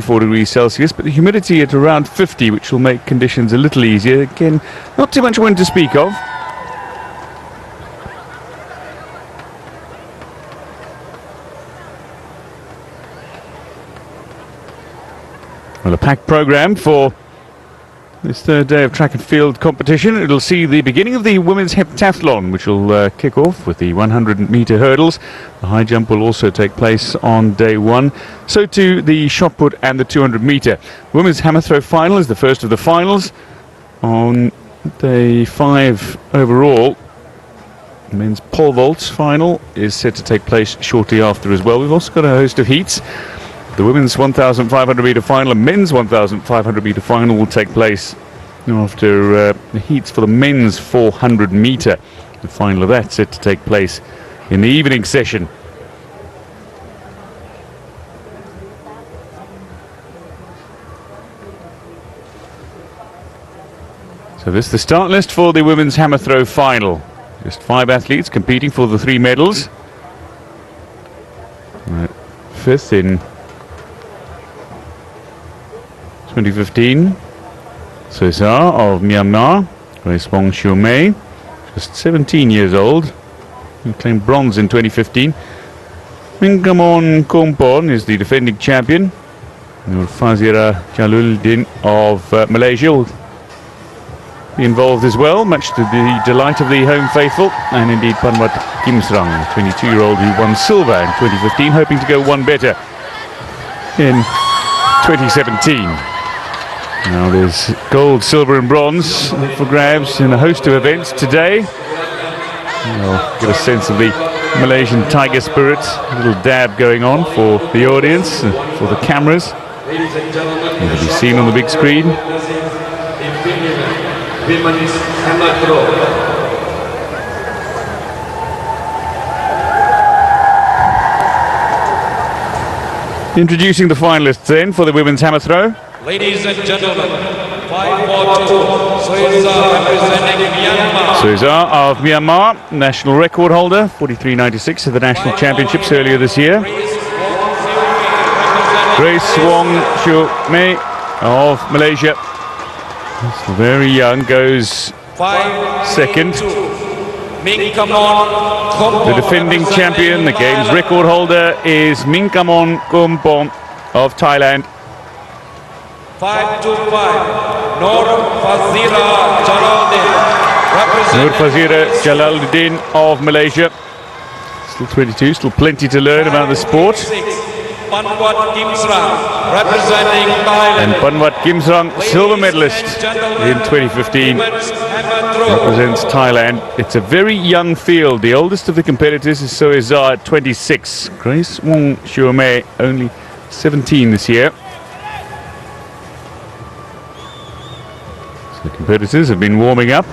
4 degrees Celsius, but the humidity at around 50, which will make conditions a little easier. Again, not too much wind to speak of. Well, a packed programme for this third day of track and field competition. It'll see the beginning of the women's heptathlon, which will kick off with the 100-metre hurdles. The high jump will also take place on day one. So too the shot put and the 200-metre. Women's hammer throw final is the first of the finals. On day 5 overall, the men's pole vault final is set to take place shortly after as well. We've also got a host of heats. The women's 1,500 metre final and men's 1,500 metre final will take place after the heats for the men's 400 metre. The final of that set to take place in the evening session. So this is the start list for the women's hammer throw final. Just 5 athletes competing for the 3 medals. 5th in 2015, Cesar of Myanmar, Grace-Wong Xiu-mei, just 17 years old, who claimed bronze in 2015. Minkamon Kompon is the defending champion. Nur Fazira Jalaluddin of Malaysia will be involved as well, much to the delight of the home faithful, and indeed Panwat Kimsrang, a 22-year-old who won silver in 2015, hoping to go one better in 2017. Now there's gold, silver and bronze for grabs in a host of events today. You'll get a sense of the Malaysian tiger spirit, a little dab going on for the audience, for the cameras. It'll be seen on the big screen. Introducing the finalists then for the women's hammer throw. Ladies and gentlemen, 542, Soiza representing Myanmar. Soiza of Myanmar, national record holder, 43.96 at the national championships earlier this year. Grace-Wong Xiu-mei of Malaysia, still very young, goes second. The defending champion, the game's record holder, is Minkamon Kompon of Thailand. 525, Nur Fazira Jalaluddin. Nur Fazira Jalaluddin of Malaysia. Still 22, still plenty to learn about the sport. Panwat Kimsrang representing Thailand. And Panwat Kimsrang, silver medalist in 2015, represents Thailand. It's a very young field. The oldest of the competitors is Soiza at 26. Grace-Wong Xiu-mei, only 17 this year. The competitors have been warming up.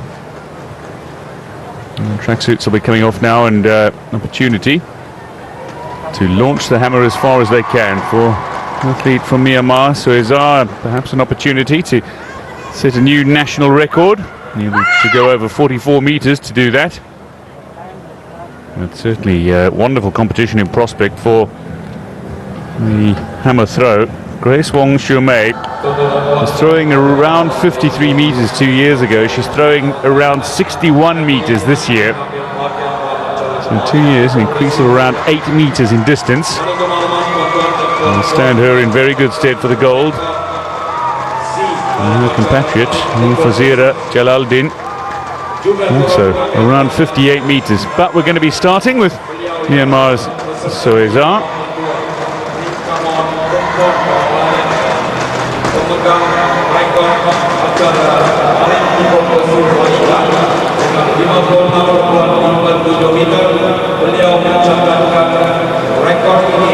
Tracksuits will be coming off now, and opportunity to launch the hammer as far as they can for an athlete from Myanmar. Soiza, perhaps an opportunity to set a new national record. You need to go over 44 meters to do that. It's certainly a wonderful competition in prospect for the hammer throw. Grace-Wong Xiu-mei was throwing around 53 meters 2 years ago. She's throwing around 61 meters this year. So in 2 years, an increase of around 8 meters in distance. Will stand her in very good stead for the gold. And her compatriot, Nur Fazira Jalaluddin, also around 58 meters. But we're going to be starting with Myanmar's Soiza. Beliau mencatatkan rekor ini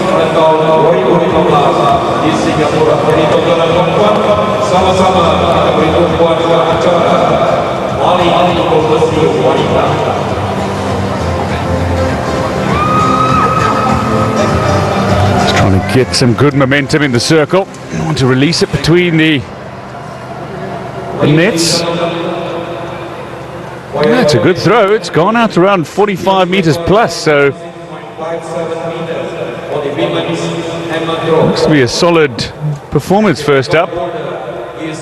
pada tahun 2015 di Singapura. Jadi tuan-tuan dan puan, sama-sama kita beri tumpuan ke acara Bali Kompetisi Wanita. Just trying to get some good momentum in the circle. I want to release it between the nets. Yeah, it's a good throw. It's gone out around 45 meters plus, so Looks to be a solid performance first up. Is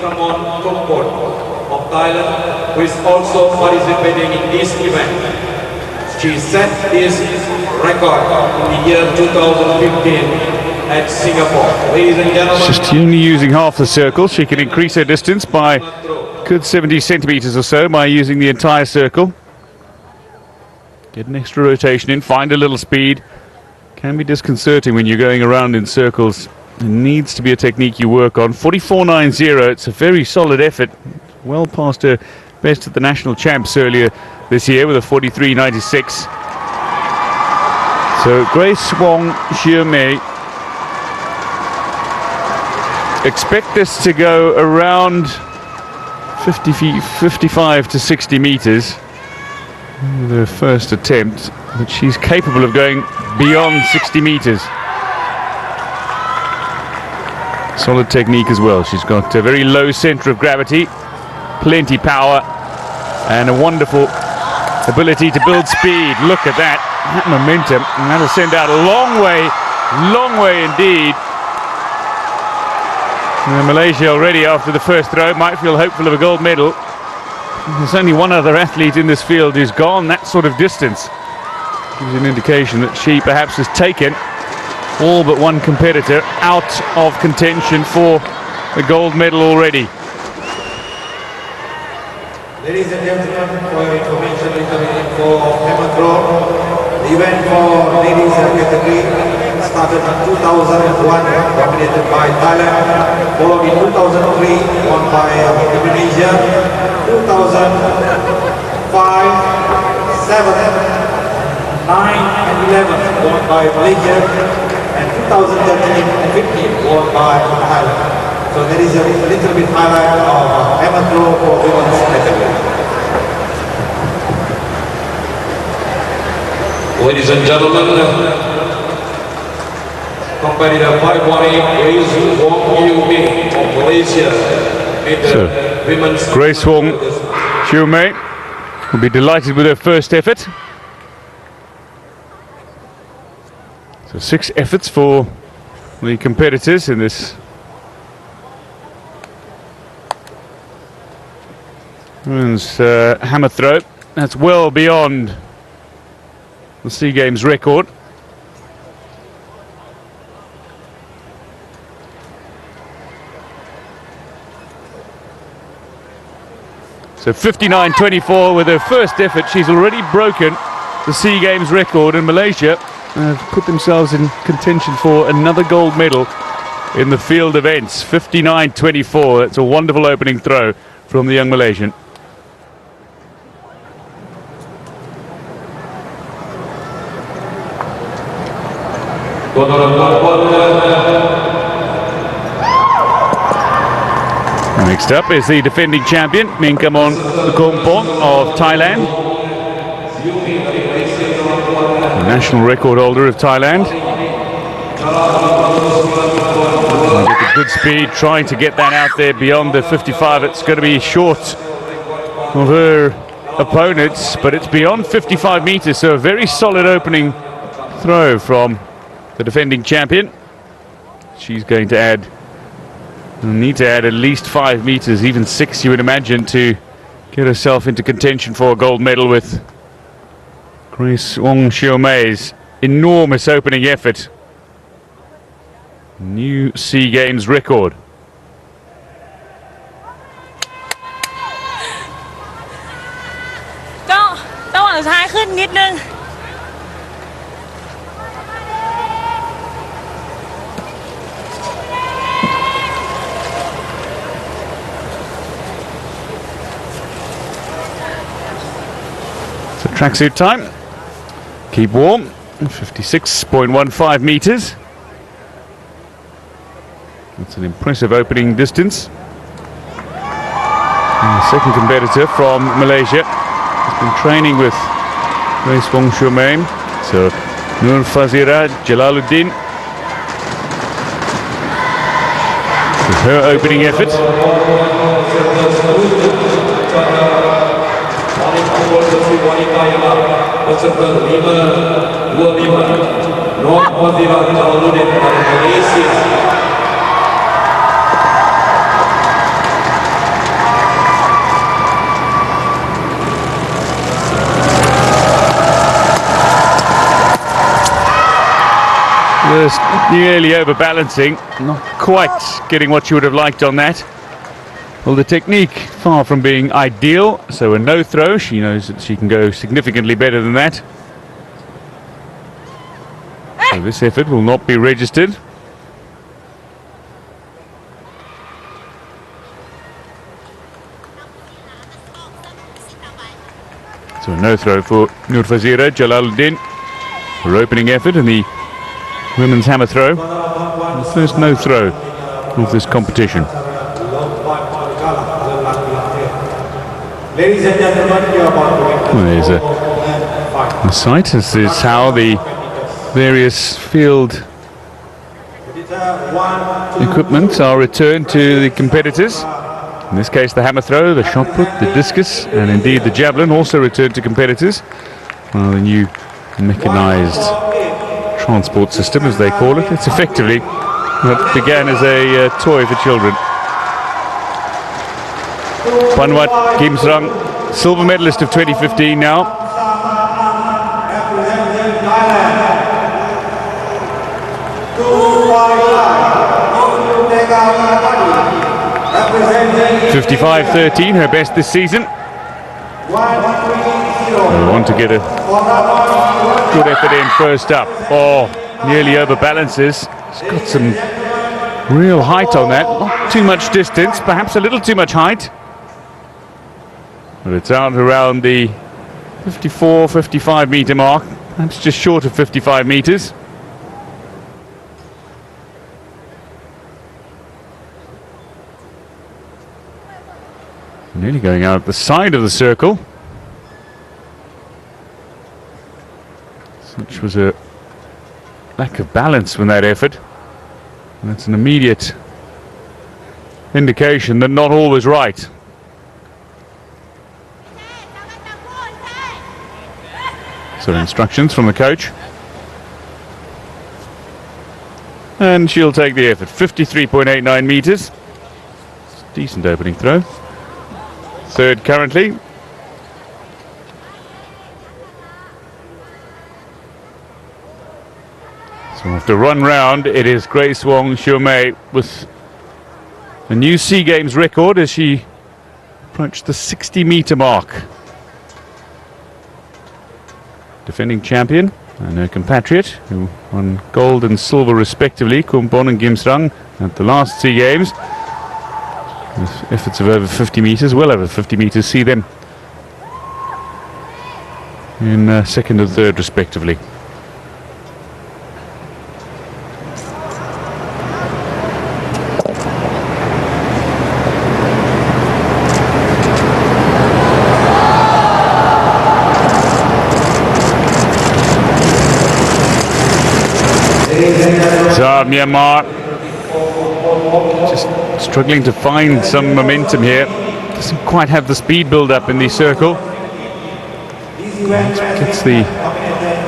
Kamon Kumpon of Thailand, who is also participating in this event. She set this record in the year 2015 at Singapore. Ladies and gentlemen, Just only using half the circle. She can increase her distance by a good 70 centimeters or so by using the entire circle. Get an extra rotation in, find a little speed. Can be disconcerting when you're going around in circles. It needs to be a technique you work on. 44.90, it's a very solid effort. Well past her best at the national champs earlier this year with a 43.96. So Grace Wong Xiumei, expect this to go around 50 feet, 55 to 60 meters. The first attempt, but she's capable of going beyond 60 meters. Solid technique as well. She's got a very low center of gravity, plenty power, and a wonderful ability to build speed. Look at that momentum, and that'll send out a long way indeed. And Malaysia already after the first throw might feel hopeful of a gold medal. There's only one other athlete in this field who's gone that sort of distance. Gives an indication that she perhaps has taken all but one competitor out of contention for the gold medal already. ladies and gentlemen, for your information, for Heptathlon, the event for ladies category started in 2001, dominated by Thailand, followed in 2003, won by Indonesia, 2005, 7, 9 and 11 won by Malaysia, and 2013 and 15 won by Thailand. So there is a little bit highlight of Heptathlon for women's category. Ladies and gentlemen, competitor Parkwari Grace Wong Xiumei of Malaysia. So, Grace Wong Xiumei will be delighted with her first effort. So 6 efforts for the competitors in this women's hammer throw. That's well beyond the SEA Games record. So 59.24 with her first effort. She's already broken the SEA Games record, and Malaysia have put themselves in contention for another gold medal in the field events. 59.24. That's a wonderful opening throw from the young Malaysian. Next up is the defending champion, Minkamon Kumpon of Thailand, the national record holder of Thailand. With a good speed, trying to get that out there beyond the 55. It's going to be short of her opponents, but it's beyond 55 meters, so a very solid opening throw from the defending champion. She's going to need to add at least 5 meters, even 6 you would imagine, to get herself into contention for a gold medal with Grace Wong Xiumei's enormous opening effort. New SEA Games record. Don't ซ้ายขึ้นนิดนึง So tracksuit time. Keep warm. 56.15 meters. That's an impressive opening distance. And the second competitor from Malaysia has been training with Grace Wong Xiumei. So Nur Fazira Jalaluddin with her opening effort. Wanita yang peserta 525 North Mozilla Jaloluddin dari Malaysia. Just nearly overbalancing, not quite getting what you would have liked on that. Well, the technique far from being ideal, so a no throw. She knows that she can go significantly better than that. So this effort will not be registered. So a no throw for Nur Fazira Jalaluddin. Her opening effort in the women's hammer throw. The first no throw of this competition. Ladies and gentlemen, you are about to win. Well, there's a sight. This is how the various field equipment are returned to the competitors. In this case, the hammer throw, the shot put, the discus, and indeed the javelin also returned to competitors. Well, the new mechanized transport system, as they call it, it's effectively what began as a toy for children. Panwat Kimsrang, silver medalist of 2015 now. Representing Thailand. 55.13, her best this season. We want to get a good effort in first up. Oh, nearly overbalances. She's got some real height on that. Not too much distance, perhaps a little too much height. But it's out around the 54, 55 metre mark. Perhaps just short of 55 metres. Nearly going out the side of the circle. Such was a lack of balance from that effort. And that's an immediate indication that not all was right. So instructions from the coach. And she'll take the effort. 53.89 metres. Decent opening throw. Third currently. So after one round, it is Grace Wong Xiumei with a new SEA Games record as she approached the 60 metre mark. Defending champion and her compatriot, who won gold and silver respectively, Kumpon and Gimsrang, at the last SEA Games. With efforts of over 50 metres, well over 50 metres, see them in second and third respectively. So Myanmar just struggling to find some momentum here. Doesn't quite have the speed build up in the circle. Gets the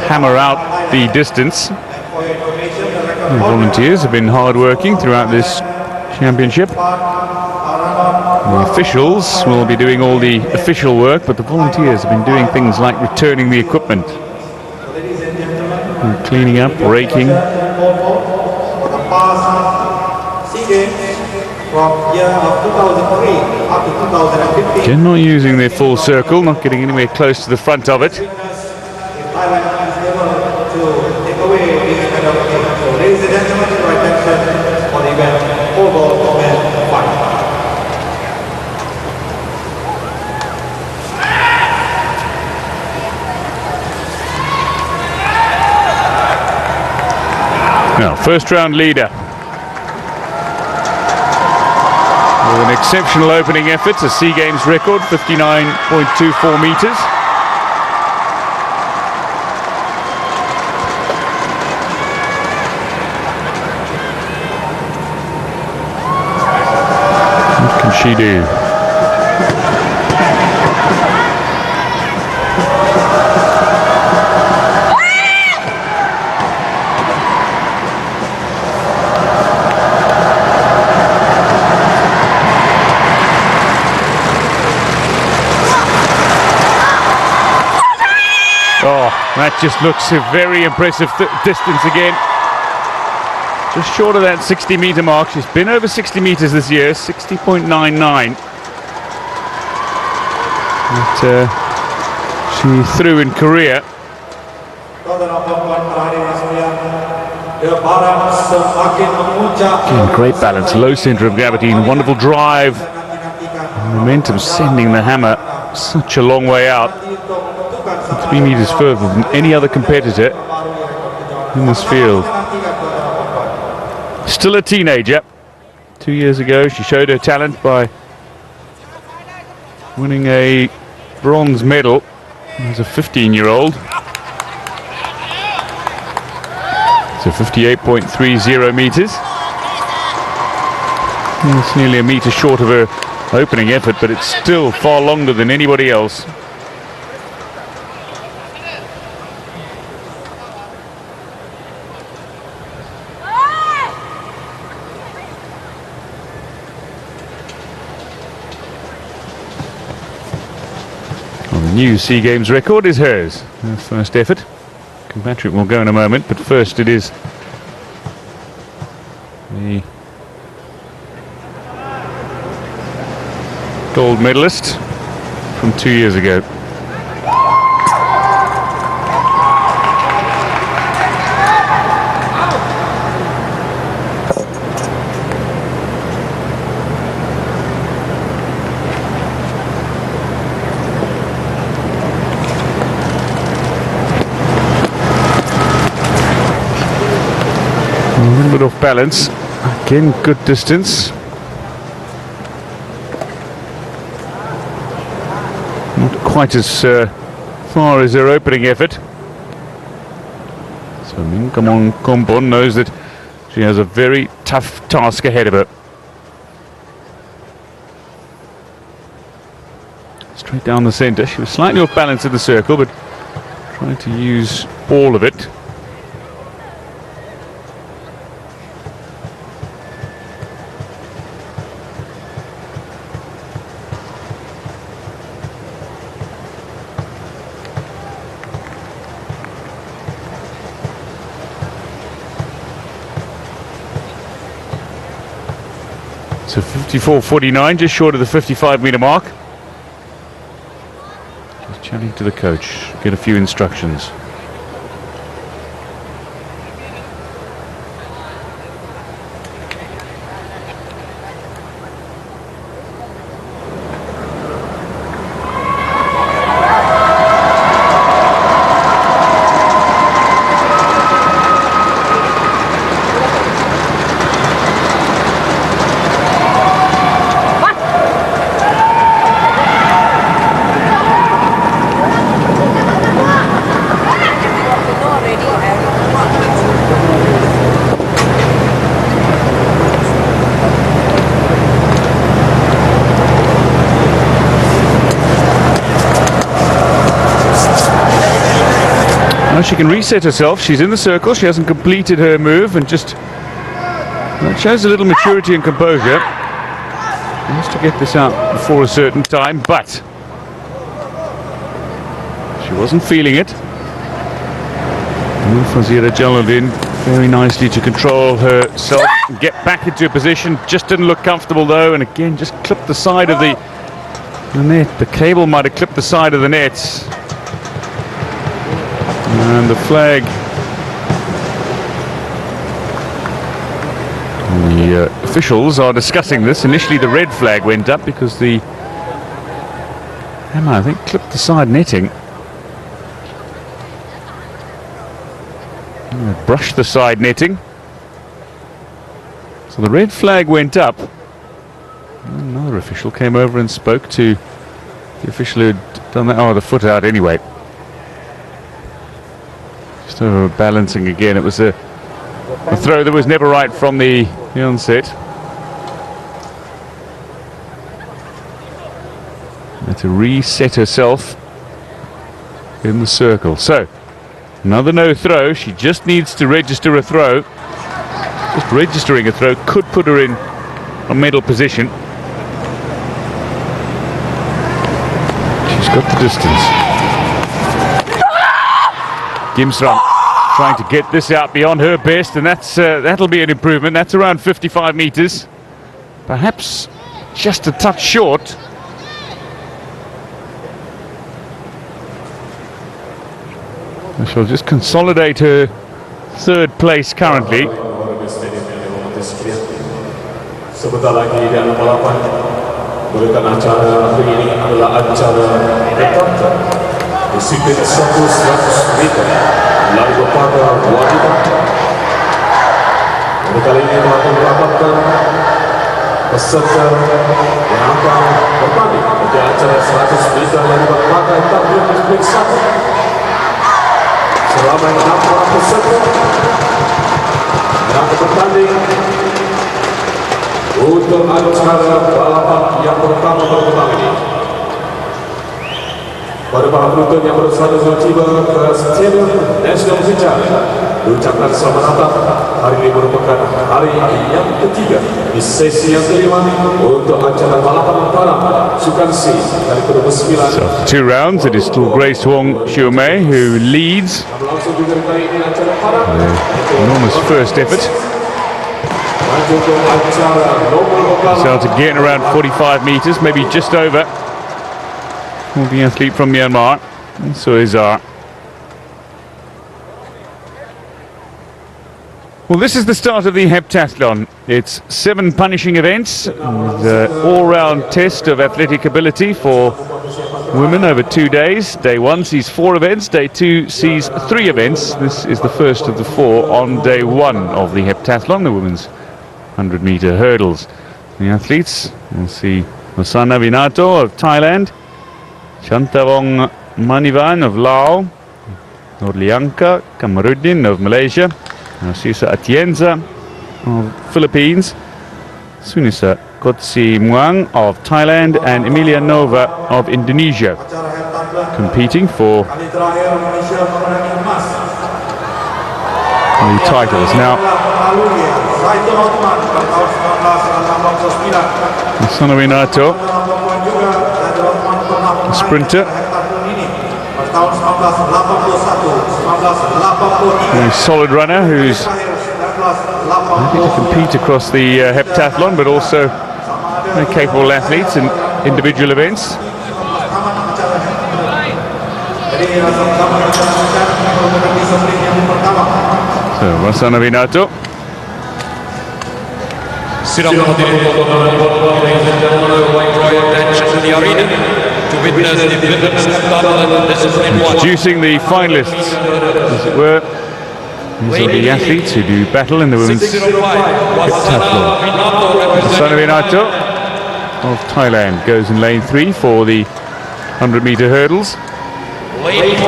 hammer out the distance. The volunteers have been hard working throughout this championship. The officials will be doing all the official work, but the volunteers have been doing things like returning the equipment, and cleaning up, raking. From year of 2003 up to 2015. Again, not using their full circle, not getting anywhere close to the front of it. Thailand is able to take away this kind of thing. So, ladies and gentlemen, your attention for the event overall men fight. Now, first round leader. With an exceptional opening effort, a SEA Games record, 59.24 metres. What can she do? That just looks a very impressive distance again. Just short of that 60-meter mark. She's been over 60 meters this year, 60.99. But she threw in Korea. Again, great balance, low center of gravity, and wonderful drive. Momentum sending the hammer such a long way out. 3 meters further than any other competitor in this field. Still a teenager. 2 years ago she showed her talent by winning a bronze medal as a 15-year-old. So 58.30 meters. It's nearly a meter short of her opening effort, but it's still far longer than anybody else. Well, the new SEA Games record is hers. Her first effort. Patrick will go in a moment, but first it is the gold medalist from 2 years ago. A little bit off balance. Again, good distance. Not quite as far as her opening effort. So Minkamon Kompon knows that she has a very tough task ahead of her. Straight down the centre. She was slightly off balance in the circle, but trying to use all of it. So 54.49, just short of the 55-meter mark. Just chatting to the coach, get a few instructions. She can reset herself. She's in the circle. She hasn't completed her move, and just that shows a little maturity and composure. She wants to get this out before a certain time, but she wasn't feeling it. Fazira Jalaluddin very nicely to control herself and get back into a position. Just didn't look comfortable though, and again just clipped the side of the net. The cable might have clipped the side of the net. And the flag, the officials are discussing this. Initially the red flag went up because the hammer, I think, clipped the side netting. Brushed the side netting. So the red flag went up. Another official came over and spoke to the official who'd done that. Oh, the foot out anyway. So balancing again. It was a throw that was never right from the onset. Had to reset herself in the circle. So another no throw. She just needs to register a throw. Just registering a throw could put her in a medal position. She's got the distance. Gimsram trying to get this out beyond her best, and that'll be an improvement. That's around 55 meters, perhaps just a touch short. She'll just consolidate her third place currently. Sebentar lagi di dalam balapan merupakan acara hari ini adalah acara Heptathlon disiplin 100 meter lari berpada wanita. Pada kali ini akan mendapatkan peserta yang akan bertanding pada acara 100 meter lari berpada Heptathlon disiplin 1. Selama 6 peserta yang akan bertanding untuk acara balapan yang pertama pada petang ini. Pada para penonton yang baru saja tiba ke Stadium Nasional Sejarah, diucapkan selamat datang. Hari ini merupakan hari yang ketiga di sesi yang kelima untuk acara balapan antara Sukan C dari ke-29. So, 2 rounds, it is still Grace Wong Xiaomei who leads. Enormous first effort. So to get around 45 meters, maybe just over. The athlete from Myanmar, so is Well, this is the start of the Heptathlon. It's 7 punishing events, all-round test of athletic ability for women over 2 days. Day 1 sees 4 events, day 2 sees 3 events. This is the first of the 4 on day 1 of the Heptathlon, the women's 100-meter hurdles. The athletes, we'll see Osana Vinato of Thailand, Chantavong Manivan of Laos, Norlianka Kamarudin of Malaysia, Sisa Atienza of Philippines, Sunisa Kotsi Muang of Thailand, and Emilia Nova of Indonesia, competing for the titles. Now, Osana Vinato, a sprinter, a solid runner who's happy to compete across the heptathlon, but also very capable athletes in individual events. So, Osana Vinato. Sidang hadirin tontonan, ladies and gentlemen, I would like to draw your attention to the arena to witness the women's Heptathlon discipline 1. Introducing the finalists, as it were. These are the athletes who do battle in the women's Heptathlon. Osana Vinato of Thailand goes in lane 3 for the 100-meter hurdles. Lane 4,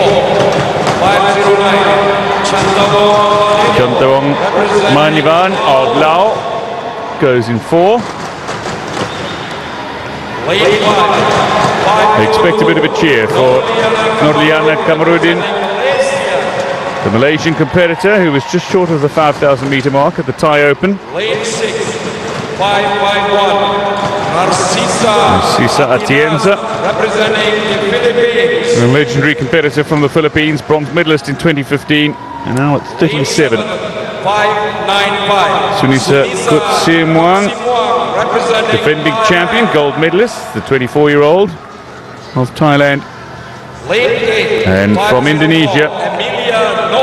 509, Chantavong Manivan of Laos goes in 4. They expect a bit of a cheer for Norliana Kamarudin, the Malaysian competitor who was just short of the 5,000 meter mark at the Thai Open. Lane 6, 551, Sisa Atienza, representing the Philippines. a legendary competitor from the Philippines, bronze medalist in 2015, and now at 37. 595. Sunisa Kutsimwang, defending champion, gold medalist, the 24-year-old of Thailand. And from Indonesia,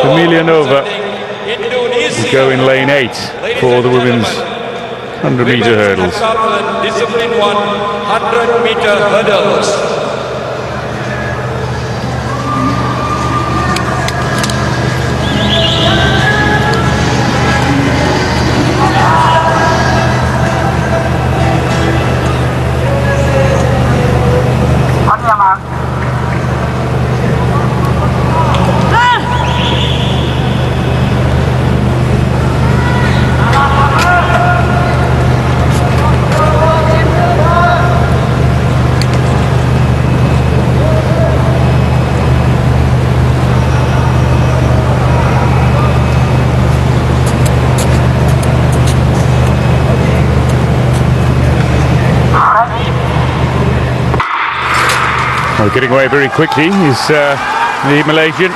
Emilia Nova will go in lane 8 for the women's 100-meter hurdles. Discipline 1, 100-meter hurdles. Well, getting away very quickly is the Malaysian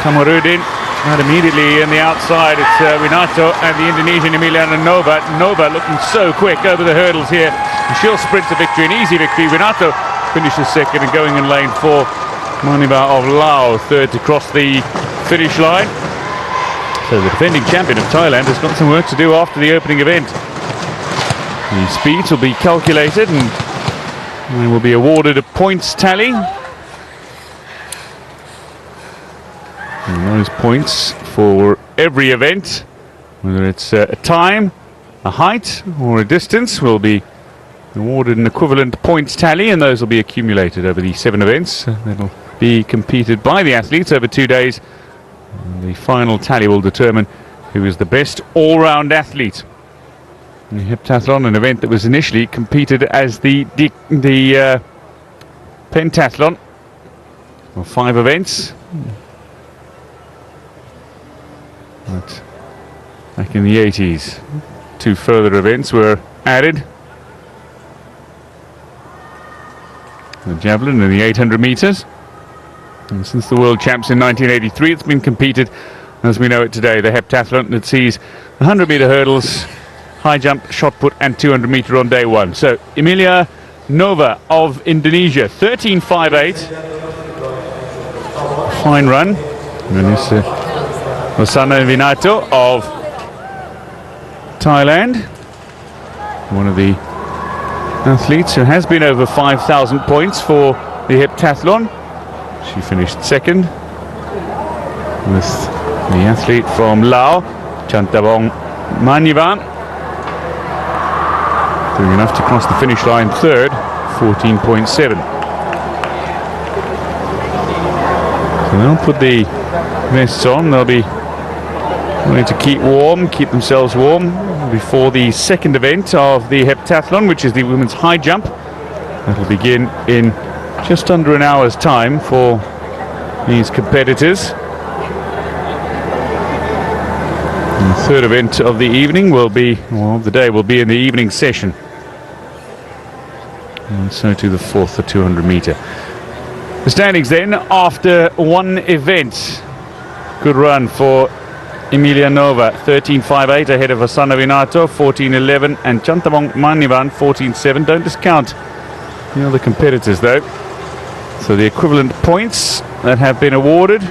Kamarudin. And immediately in the outside, it's Winato and the Indonesian Emiliana Nova. Nova looking so quick over the hurdles here. And she'll sprint to victory, an easy victory. Winato finishes second and going in lane 4. Maniva of Laos third to cross the finish line. So the defending champion of Thailand has got some work to do after the opening event. The speeds will be calculated and will be awarded a points tally. And those points for every event, whether it's a time, a height or a distance, will be awarded an equivalent points tally, and those will be accumulated over the 7 events. That'll be competed by the athletes over 2 days. And the final tally will determine who is the best all-round athlete. The Heptathlon, an event that was initially competed as the pentathlon, or 5 events. But back in the 80s, 2 further events were added. The javelin and the 800 meters. And since the World Champs in 1983, it's been competed as we know it today. The Heptathlon that sees 100 meter hurdles, high jump, shot put and 200 meter on day 1. So Emilia Nova of Indonesia, 13.58. Fine run. And this Osana Winato of Thailand, one of the athletes who has been over 5,000 points for the Heptathlon. She finished second with the athlete from Laos, Chantabong Manivan, doing enough to cross the finish line third, 14.7. So they'll put the vests on. They'll be wanting to keep themselves warm before the second event of the Heptathlon, which is the women's high jump. That'll begin in just under an hour's time for these competitors. And the third event of the evening will be, well, of the day will be in the evening session. And so to the fourth, the 200 meter. The standings then after one event. Good run for Emilia Nova, 13.58 ahead of Osana Winato, 14.11, and Chantabong Manivan, 14.7. Don't discount the other competitors though. So the equivalent points that have been awarded.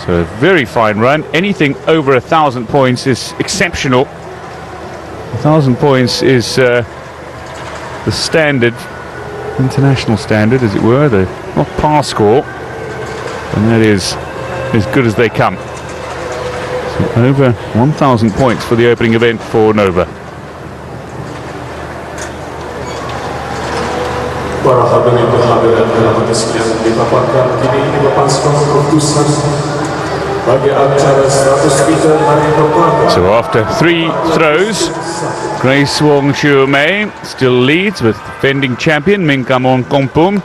So a very fine run. Anything over 1,000 points is exceptional. 1,000 points is the standard, international standard as it were, the not par score, and that is as good as they come. So over 1,000 points for the opening event for Nova. Para hadirin berhadirat dalam sekalian dipaparkan kini melepaskan keputusan bagi acara 100 meter hari pertama. So after 3 throws, Grace Wong Chiu Mei still leads with defending champion Min Kamon Kompum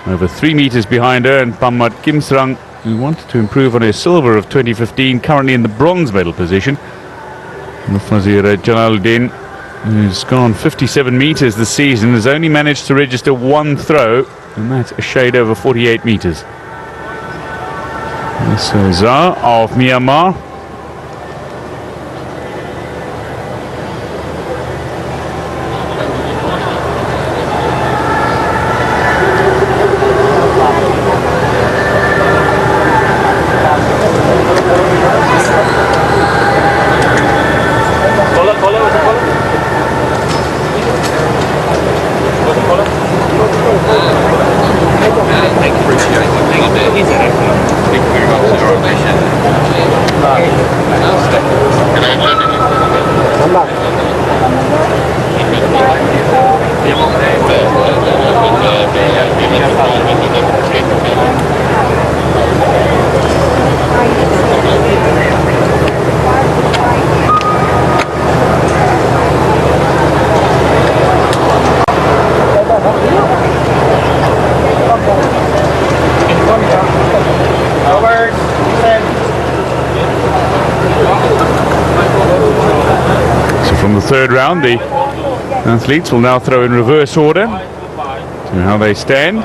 over 3 meters behind her, and Pamat Kimsrang, who wanted to improve on her silver of 2015, currently in the bronze medal position. Mufazir Jalaluddin, who's gone 57 meters this season, has only managed to register 1 throw, and that's a shade over 48 meters. This is Zah of Myanmar. Third round, the athletes will now throw in reverse order to how they stand.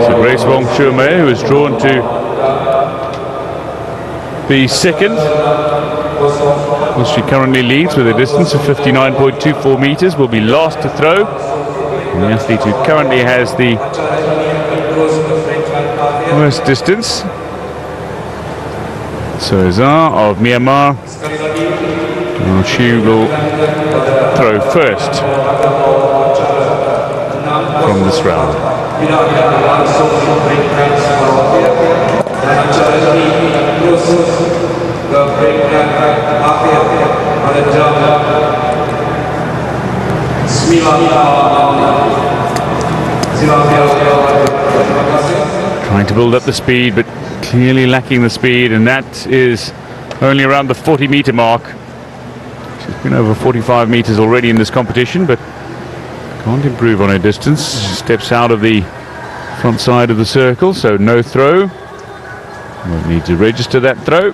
So Grace Wong Chume, who is drawn to be second, as she currently leads with a distance of 59.24 meters, will be last to throw. And the athlete who currently has the worst distance, Soezar of Myanmar, well, she will throw first from this round. Trying to build up the speed, but clearly lacking the speed, and that is only around the 40-meter mark. She's been over 45 meters already in this competition, but can't improve on her distance. She steps out of the front side of the circle, so no throw. Won't need to register that throw.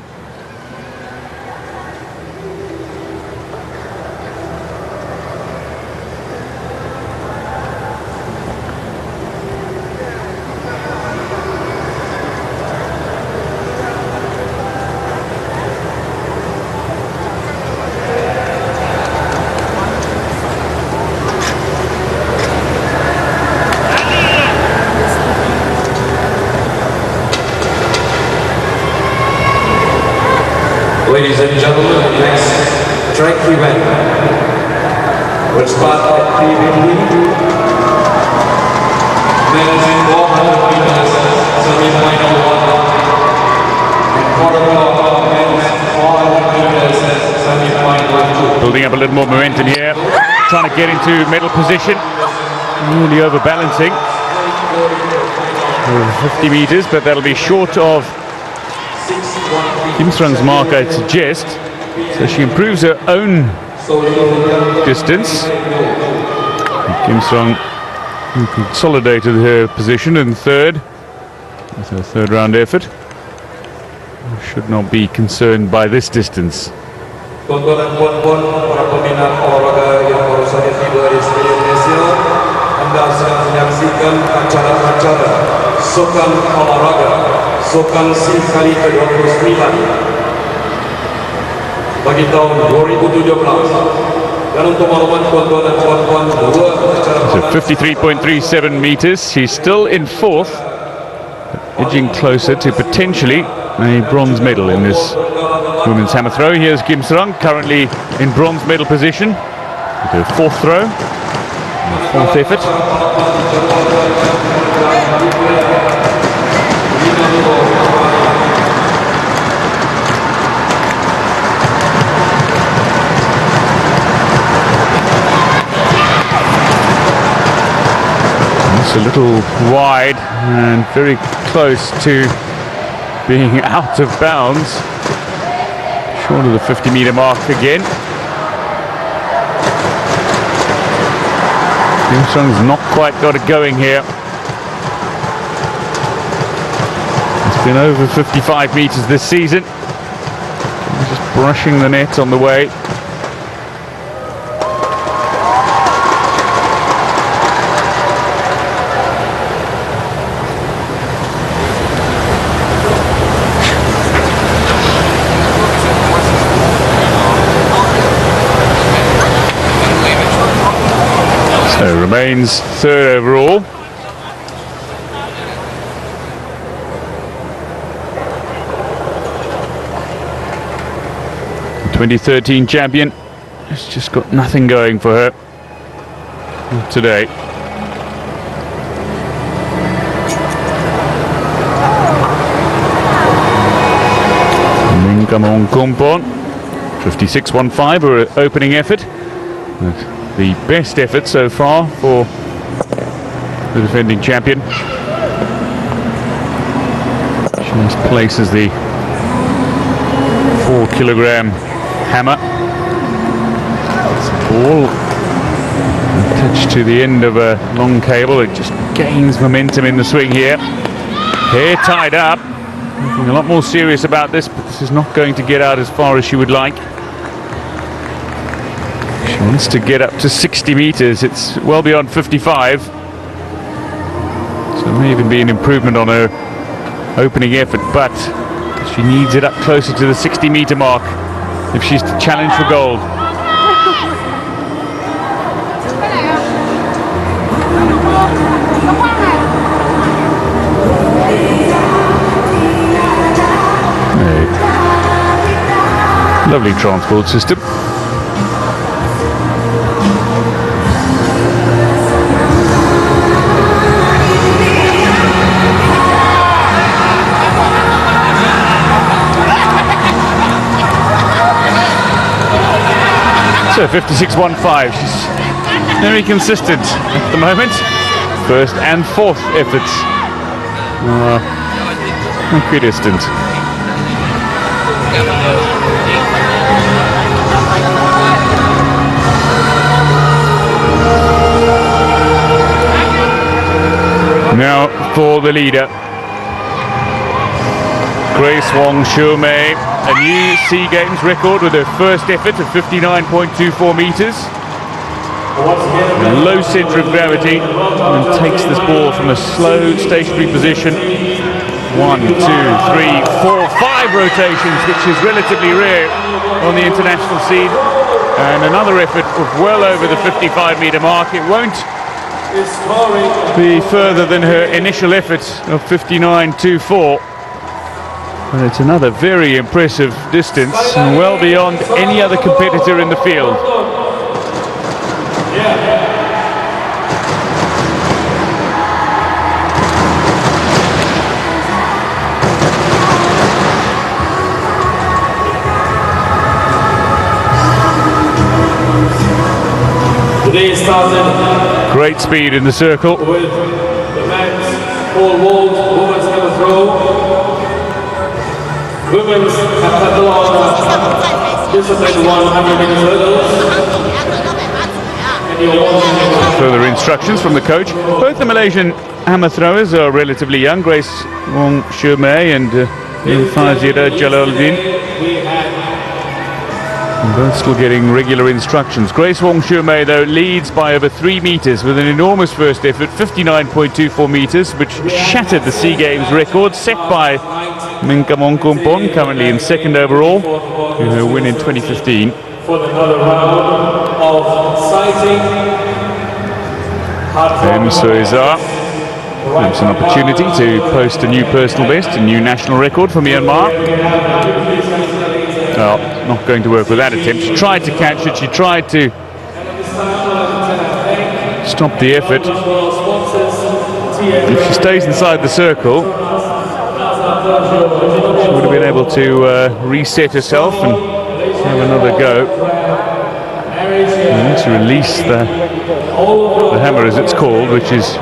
Ladies and gentlemen, the next track event will start at 3:15. Men's 400 meters semi-final one. And quarter-final men's 400 meters semi-final 2. Building up a little more momentum here, trying to get into middle position, really overbalancing over 50 meters, but that'll be short of Kim Srung's mark, I'd suggest. So she improves her own distance. Kim Srung consolidated her position in third with her third round effort. Should not be concerned by this distance. Tuan-tuan dan puan-puan, para peminat olahraga yang baru saja tiba di seluruh Indonesia, Anda sedang menyaksikan acara-acara Sokan Olahraga Sokan SEA kali ke-29 bagi tahun 2017. Dan untuk makluman tuan-tuan dan puan-puan, dua acara So 53.37 meters. She's still in fourth, edging closer to potentially a bronze medal in this women's hammer throw. Here's Kim Srung, currently in bronze medal position with her fourth throw, fourth effort. It's a little wide and very close to being out of bounds. Short of the 50-meter mark again. Kim Srung's not quite got it going here. It's been over 55 meters this season. Just brushing the net on the way. So remains third overall. The 2013 champion has just got nothing going for her today. Minkamong Kompon, 56.15 her opening effort. The best effort so far for the defending champion. She just places the 4-kilogram hammer. It's a ball attached to the end of a long cable. It just gains momentum in the swing here. Hair tied up. Looking a lot more serious about this, but this is not going to get out as far as she would like. Wants to get up to 60 meters. It's well beyond 55. So it may even be an improvement on her opening effort, but she needs it up closer to the 60-meter mark if she's to challenge for gold. Lovely transport system. So 56.15, she's very consistent at the moment. First and fourth efforts equidistant. Now for the leader, Grace Wong-Shou-Mei, a new SEA Games record with her first effort of 59.24 meters. A low centre of gravity, and takes this ball from a slow stationary position. 1, 2, 3, 4, 5 rotations, which is relatively rare on the international scene. And another effort of well over the 55-meter mark. It won't be further than her initial effort of 59.24. But it's another very impressive distance, and well beyond any other competitor in the field. Today started Great speed in the circle. with the men's pole vault, women's hammer throw, women's heptathlon, discipline 100 meter hurdles. And you're watching Further instructions from the coach. Both the Malaysian hammer throwers are relatively young, Grace Wong-Shou-Mei and Fazira Jalaluddin. Both still getting regular instructions. Grace Wong-Shou-Mei, though, leads by over 3 meters with an enormous first effort, 59.24 meters, which shattered the SEA Games record set by Minkamong Kumpon, currently in second overall, in her win in 2015. for another round of sighting. Then Soeza gives an opportunity to post a new personal best, a new national record for Myanmar. Well, not going to work with that attempt. She tried to catch it, she tried to stop the effort. If she stays inside the circle, she would have been able to reset herself and have another go. And to release the hammer, as it's called, which is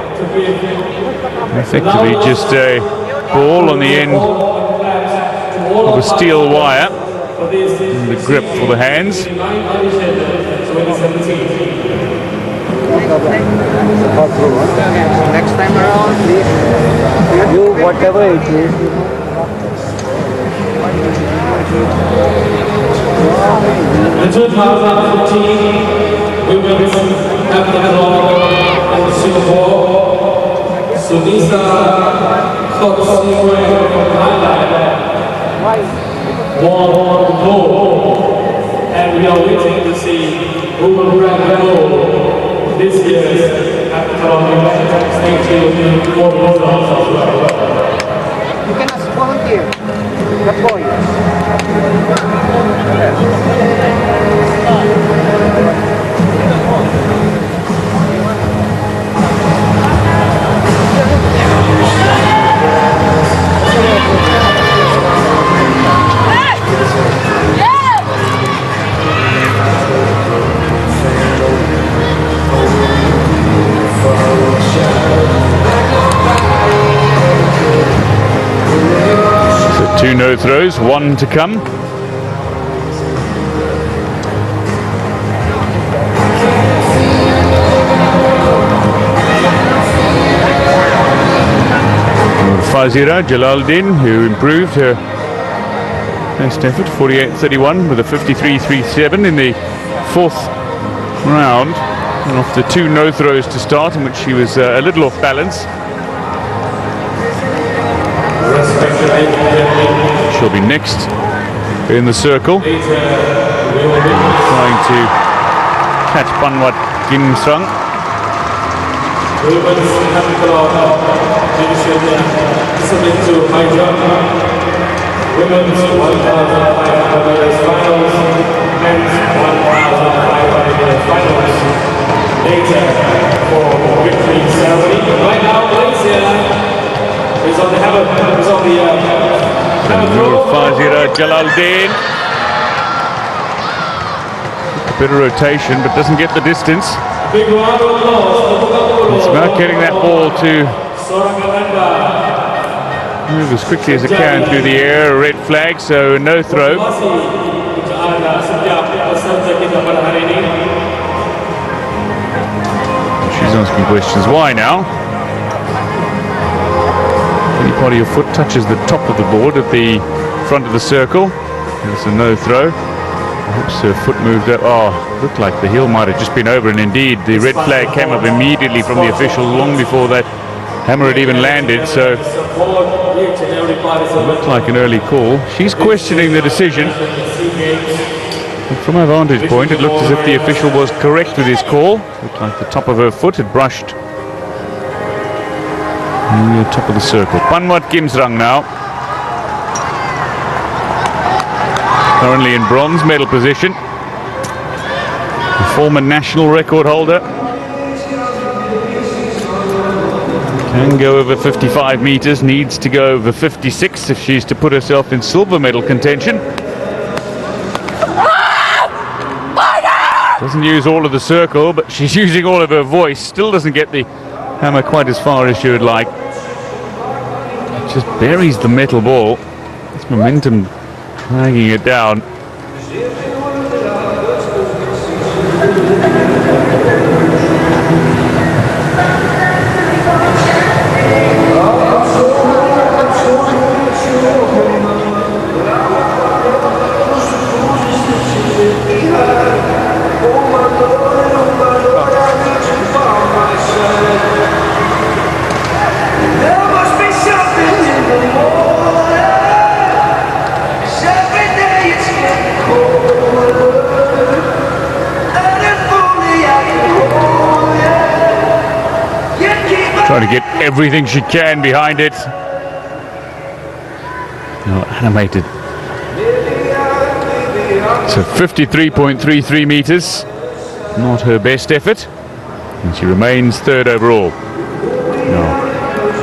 effectively just a ball on the end of a steel wire. And the grip for the hands. Next time around, please do whatever it is. The 2015 Women's Heptathlon in Singapore, Sunisa Khotsiwe from Thailand won the gold, and we are waiting to see who will grab the gold this year's Heptathlon. Stay tuned for the results as well. You can ask volunteer. That boy. So 2 no throws, 1 to come. Fazira Jalaluddin, who improved her best effort, 48.31 with a 53.37 in the fourth round. After 2 no throws to start, in which she was a little off balance. She'll be next in the circle. Trying to catch Panwat Kimsrang. Women's 1,500 meters finals, men's 1,500 meters finals. Later for victory ceremony. Right now, Malaysia is on the hammer. Is on the hammer throw. Fazira Jalaluddin. A bit of rotation, but doesn't get the distance. Big round of applause. It's about getting that ball to move as quickly as it can through the air. A red flag, so no throw. She's asking questions. Why now? Any part of your foot touches the top of the board at the front of the circle. It's a no throw. Perhaps her foot moved up. Oh, looked like the heel might have just been over, and indeed the red flag came up immediately from the official long before that hammer had even landed, so it looked like an early call. She's questioning the decision. And from her vantage point, it looked as if the official was correct with his call. It looked like the top of her foot had brushed the top of the circle. Panwat Kimsrang now. Currently in bronze medal position. The former national record holder. Can go over 55 meters, needs to go over 56 if she's to put herself in silver medal contention. Doesn't use all of the circle, but she's using all of her voice. Still doesn't get the hammer quite as far as she would like. Just buries the metal ball. It's momentum dragging it down. Trying to get everything she can behind it. Animated. So 53.33 meters. Not her best effort. And she remains third overall.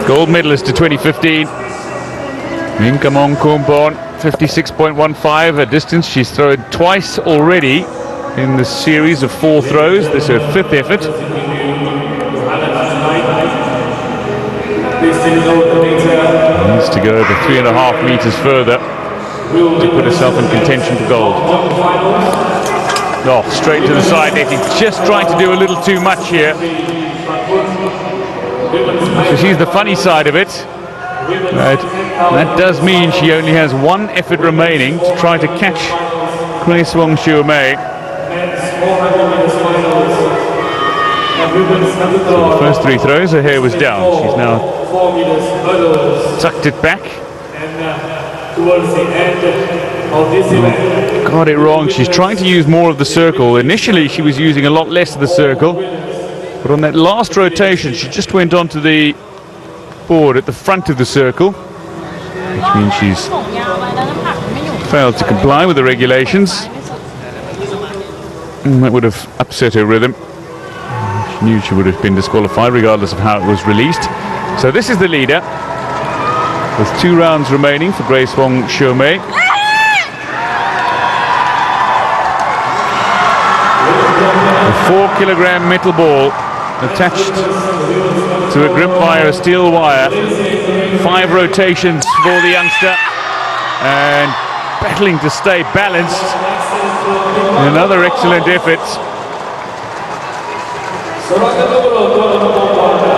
Gold medalist to 2015. Minkamong Kumpon, 56.15. A distance she's thrown twice already in the series of 4 throws. This is her 5th effort. Needs to go over 3.5 meters further to put herself in contention for gold. Oh, straight to the side netting. Just trying to do a little too much here. So she's the funny side of it. That does mean she only has 1 effort remaining to try to catch Kray Swong Siu Mei. So the first 3 throws, her hair was down. She's now tucked it back. Got it wrong. She's trying to use more of the circle. Initially, she was using a lot less of the circle. But on that last rotation, she just went onto the board at the front of the circle, which means she's failed to comply with the regulations. And that would have upset her rhythm. She knew she would have been disqualified regardless of how it was released. So this is the leader with 2 rounds remaining for Kray Swong Siu Mei. A 4-kilogram metal ball attached to a grip via a steel wire. 5 rotations for the youngster, and battling to stay balanced. Another excellent effort.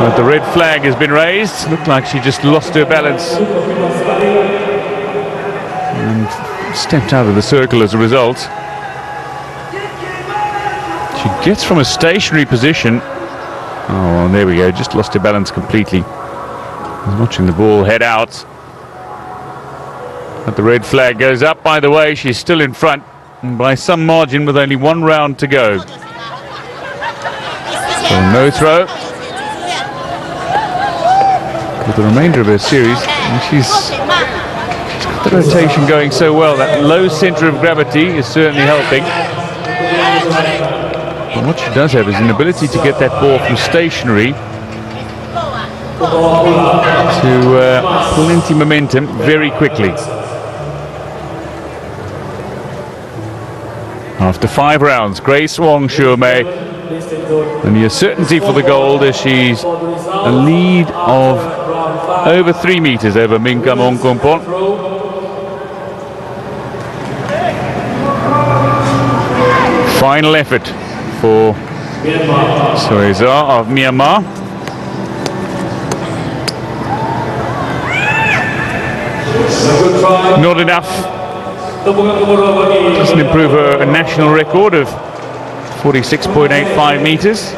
But the red flag has been raised. Looked like she just lost her balance and stepped out of the circle as a result. She gets from a stationary position. Oh, well, there we go. Just lost her balance completely. I was watching the ball head out. But the red flag goes up, by the way. She's still in front and by some margin with only one round to go. So no throw for the remainder of her series. And she's got the rotation going so well. That low centre of gravity is certainly helping. But what she does have is an ability to get that ball from stationary to plenty momentum very quickly. After 5 rounds, Grace Wong Shu-mei, and the certainty for the gold as she's a lead of over 3 meters over Minkamon Kumpon. Final effort for Soeza of Myanmar. Not enough. Doesn't improve her national record of 46.85 meters.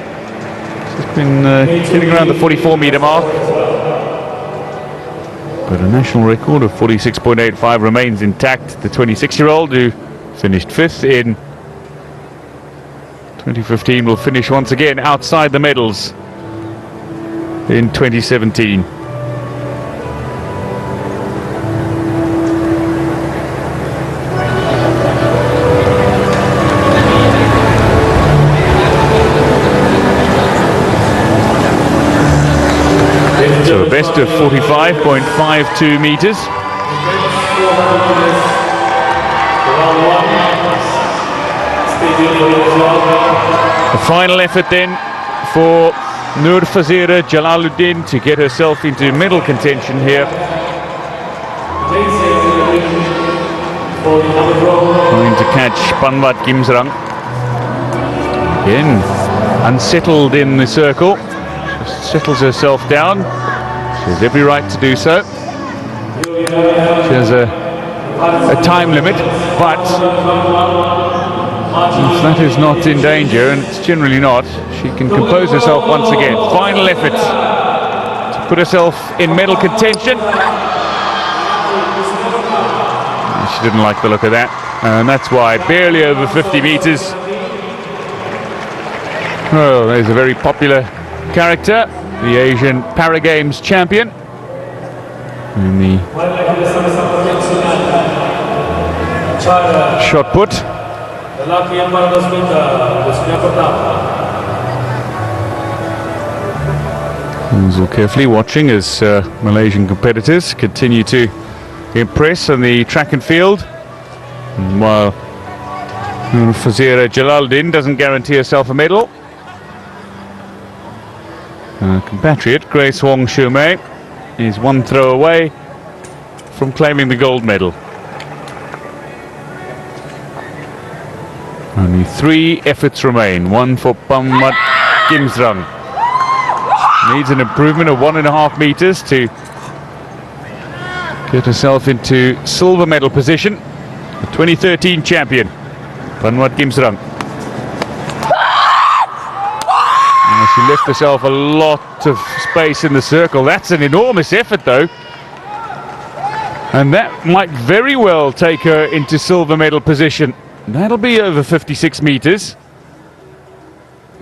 She's been getting around the 44-meter mark. But a national record of 46.85 remains intact. The 26-year-old who finished 5th in 2015 will finish once again outside the medals in 2017. So a best of 45.52 meters. The final effort then for Nur Fazira Jalaluddin to get herself into medal contention here. Trying to catch Panwat Gimsrang. Again, unsettled in the circle. Just settles herself down. She has every right to do so. She has a time limit, but if that is not in danger, and it's generally not, she can compose herself once again. Final effort to put herself in medal contention. She didn't like the look of that, and that's why barely over 50 meters. Oh, there's a very popular character, the Asian Paragames champion. And the shot put. We'll carefully watching as Malaysian competitors continue to impress on the track and field. And while Fazira Jalaluddin doesn't guarantee herself a medal, compatriot Grace Wong Shu-mei is one throw away from claiming the gold medal. Only 3 efforts remain. One for Panwat Gimsrang. Needs an improvement of 1.5 meters to get herself into silver medal position. The 2013 champion, Panwat Gimsrang. She left herself a lot of space in the circle. That's an enormous effort though. And that might very well take her into silver medal position. That'll be over 56 meters.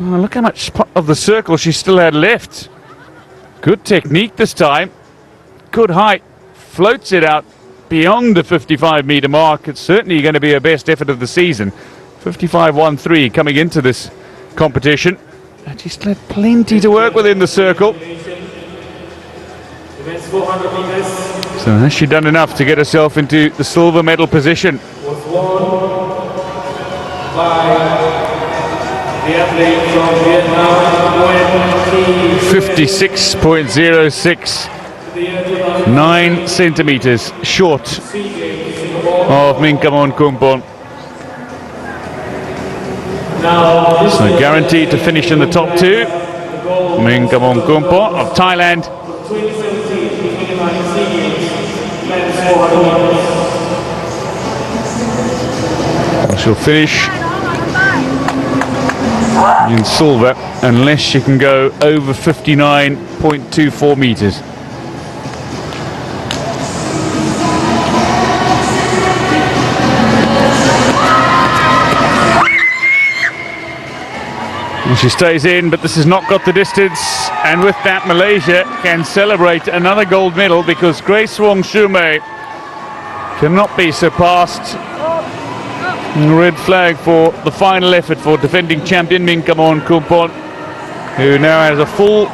Oh, look how much of the circle she still had left. Good technique this time. Good height. Floats it out beyond the 55-meter mark. It's certainly going to be her best effort of the season. 55.13 coming into this competition. And she still had plenty to work with in the circle. So has she done enough to get herself into the silver medal position? 56.06, 9 centimeters short of Minkamon Kumpon. So guaranteed to finish in the top 2. Minkamon Kumpon of Thailand. She'll finish in silver unless she can go over 59.24 meters. And she stays in, but this has not got the distance, and with that Malaysia can celebrate another gold medal because Grace Wong Shumei cannot be surpassed. Red flag for the final effort for defending champion Minkamon Kumpon, who now has a full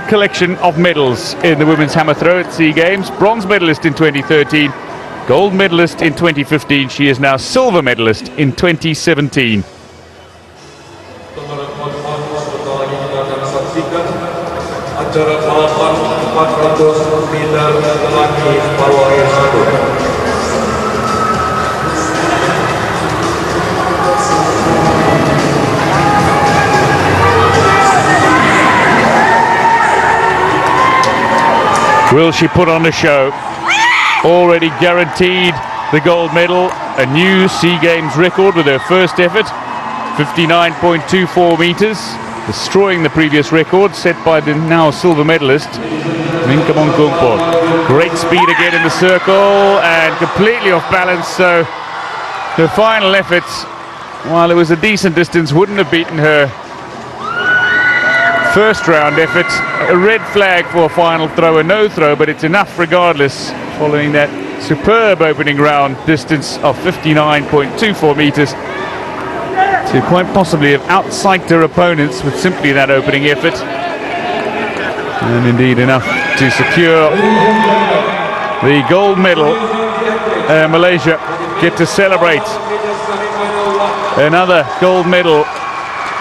collection of medals in the women's hammer throw at SEA Games. Bronze medalist in 2013, gold medalist in 2015. She is now silver medalist in 2017. Acara balapan 400 meter laki paruh akhir 1. Will she put on a show? Already guaranteed the gold medal, a new SEA Games record with her first effort, 59.24 meters, destroying the previous record set by the now silver medalist Minkamon Kumpon. Great speed again in the circle and completely off balance, so her final effort, while it was a decent distance, wouldn't have beaten her first round effort. A red flag for a final throw, a no throw, but it's enough regardless, following that superb opening round distance of 59.24 meters to quite possibly have outpsyched her opponents with simply that opening effort, and indeed enough to secure the gold medal. Malaysia get to celebrate another gold medal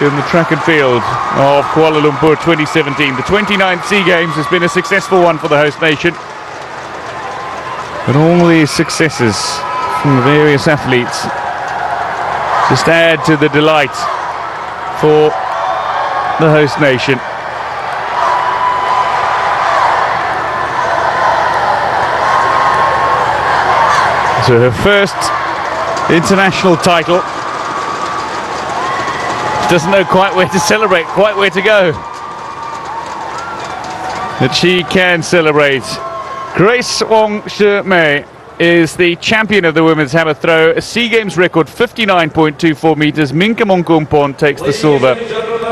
in the track and field of Kuala Lumpur 2017. The 29th SEA Games has been a successful one for the host nation, but all these successes from the various athletes just add to the delight for the host nation. So her first international title. Doesn't know quite where to celebrate, quite where to go. But she can celebrate. Grace Wong Shumei is the champion of the women's hammer throw. A SEA Games record 59.24 meters. Minkamon Kumpon takes the silver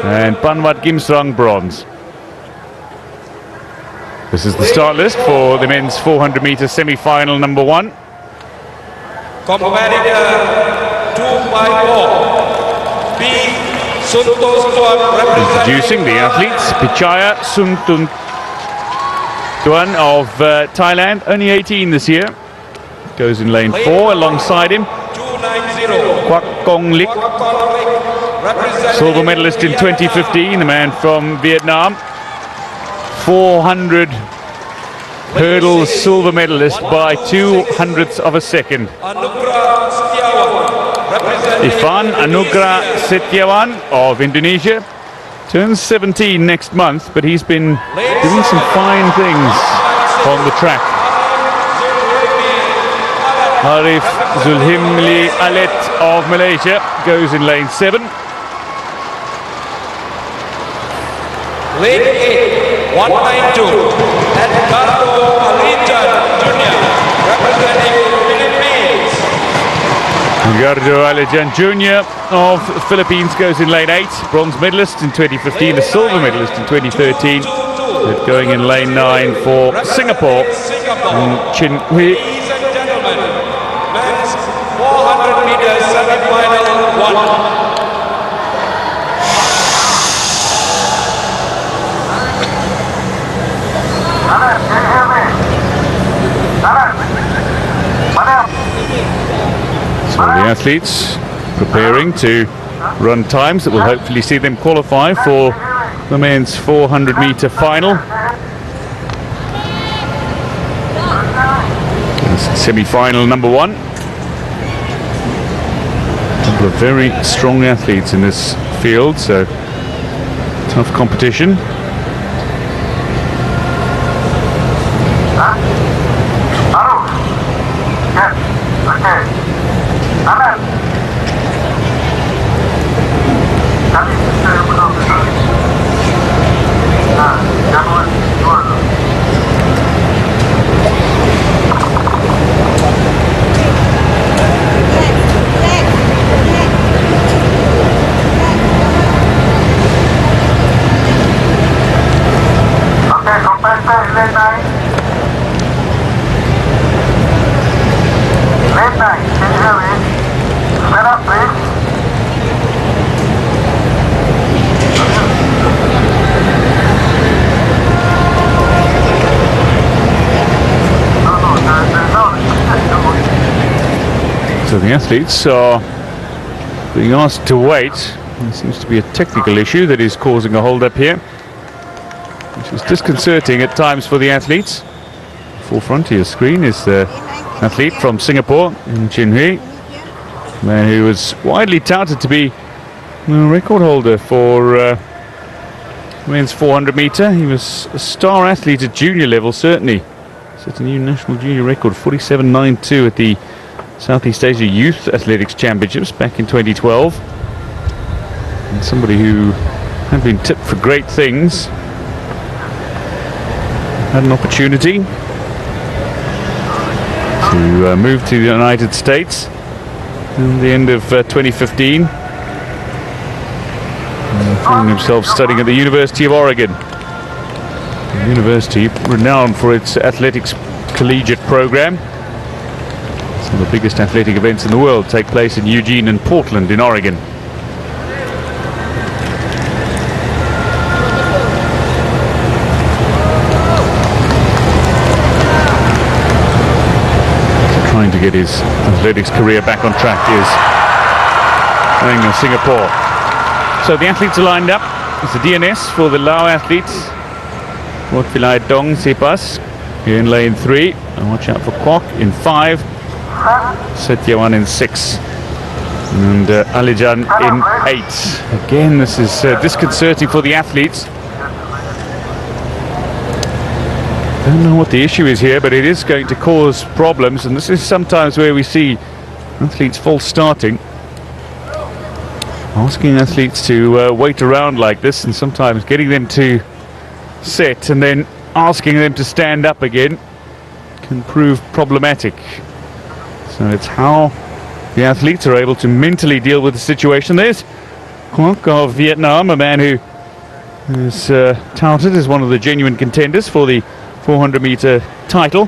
and Panwat Gimsrang bronze. This is the start list for the men's 400 meter semi-final number 1. Competitor 2x4. B. Introducing the athletes, Pichaya Suntuan of Thailand, only 18 this year. Goes in lane 4 alongside him. Kwak Kong Lik, silver medalist in 2015, the man from Vietnam. 400 hurdles silver medalist by 200ths of a second. Ivan Anugrah Setiawan of Indonesia turns 17 next month, but he's been doing some fine things on the track. Arif Zulhimli Alet of Malaysia goes in lane 7. Lane 8, 192, Edgardo Alijan Jr., representing Philippines. Edgardo Alijan Jr. of the Philippines goes in lane 8, bronze medalist in 2015, a silver medalist in 2013. But going in lane 9 for Singapore, Chin Hui. Ladies and gentlemen, men's 400 meters semi-final 1. So the athletes preparing to run times that will hopefully see them qualify for the men's 400 meter final. Semi-final number 1. A couple of very strong athletes in this field, so tough competition. So the athletes are being asked to wait. There seems to be a technical issue that is causing a hold-up here, which is disconcerting at times for the athletes. Forefront of your screen is the athlete from Singapore, Jin Hui, man who was widely touted to be the record holder for men's 400 meter. He was a star athlete at junior level, certainly. Set a new national junior record, 47.92 at the Southeast Asia Youth Athletics Championships back in 2012. And somebody who had been tipped for great things had an opportunity to move to the United States in the end of 2015. Finding himself studying at the University of Oregon. A university renowned for its athletics collegiate program. Some of the biggest athletic events in the world take place in Eugene and Portland in Oregon. So trying to get his athletics career back on track is playing in Singapore. So the athletes are lined up. It's the DNS for the Lao athletes. Watvilai Dong Sipas here in lane 3. And watch out for Kwok in 5. Setyawan in 6. And Alijan in 8. Again, this is disconcerting for the athletes. Don't know what the issue is here, but it is going to cause problems. And this is sometimes where we see athletes false starting. Asking athletes to wait around like this, and sometimes getting them to sit and then asking them to stand up again can prove problematic. So it's how the athletes are able to mentally deal with the situation. There's Kwok of Vietnam, a man who is touted as one of the genuine contenders for the 400 meter title.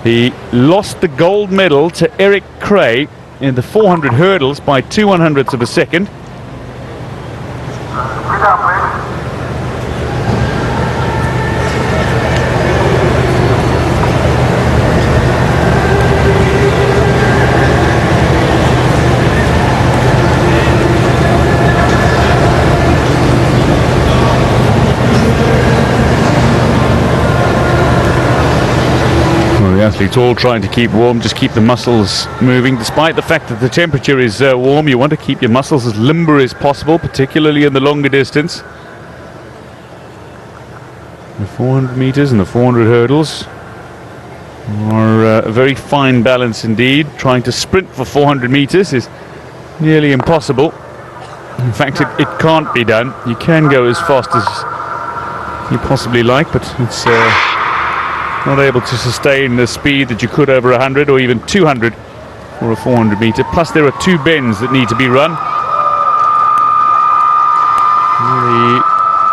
He lost the gold medal to Eric Cray in the 400 hurdles by 2/100ths of a second. The athletes all trying to keep warm, just keep the muscles moving. Despite the fact that the temperature is warm, you want to keep your muscles as limber as possible, particularly in the longer distance. The 400 meters and the 400 hurdles are a very fine balance indeed. Trying to sprint for 400 meters is nearly impossible. In fact, it can't be done. You can go as fast as you possibly like, but it's not able to sustain the speed that you could over 100 or even 200 for a 400 meter. Plus there are 2 bends that need to be run. The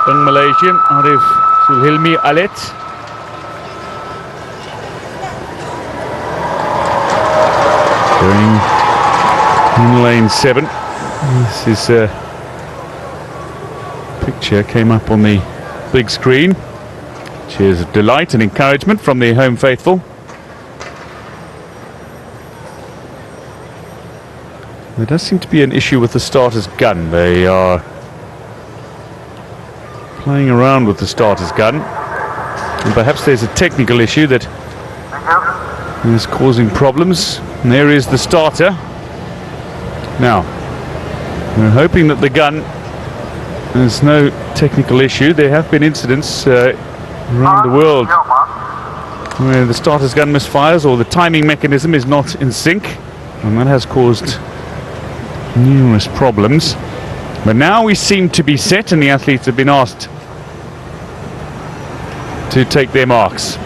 young Malaysian Arif Sulhilmi Alet. Going in lane 7. This is a picture came up on the big screen. Cheers of delight and encouragement from the home faithful. There does seem to be an issue with the starter's gun. They are playing around with the starter's gun. And perhaps there's a technical issue that is causing problems. And there is the starter. Now, we're hoping that the gun, there's no technical issue. There have been incidents around the world where the starter's gun misfires or the timing mechanism is not in sync, and that has caused numerous problems. But now we seem to be set, and the athletes have been asked to take their marks.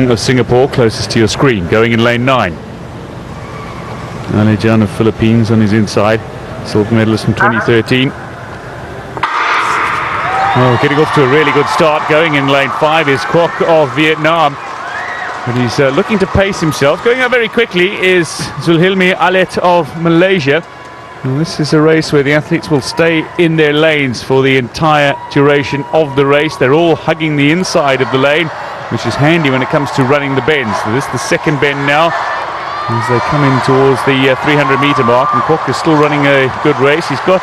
Of Singapore, closest to your screen, going in lane 9. Alijan of Philippines on his inside, silver medalist from 2013. Oh, getting off to a really good start. Going in lane 5 is Kwok of Vietnam, but he's looking to pace himself. Going up very quickly is Zulhilmi Alet of Malaysia. And this is a race where the athletes will stay in their lanes for the entire duration of the race. They're all hugging the inside of the lane, which is handy when it comes to running the bends. So this is the second bend now as they come in towards the 300-meter mark, and Kwok is still running a good race. He's got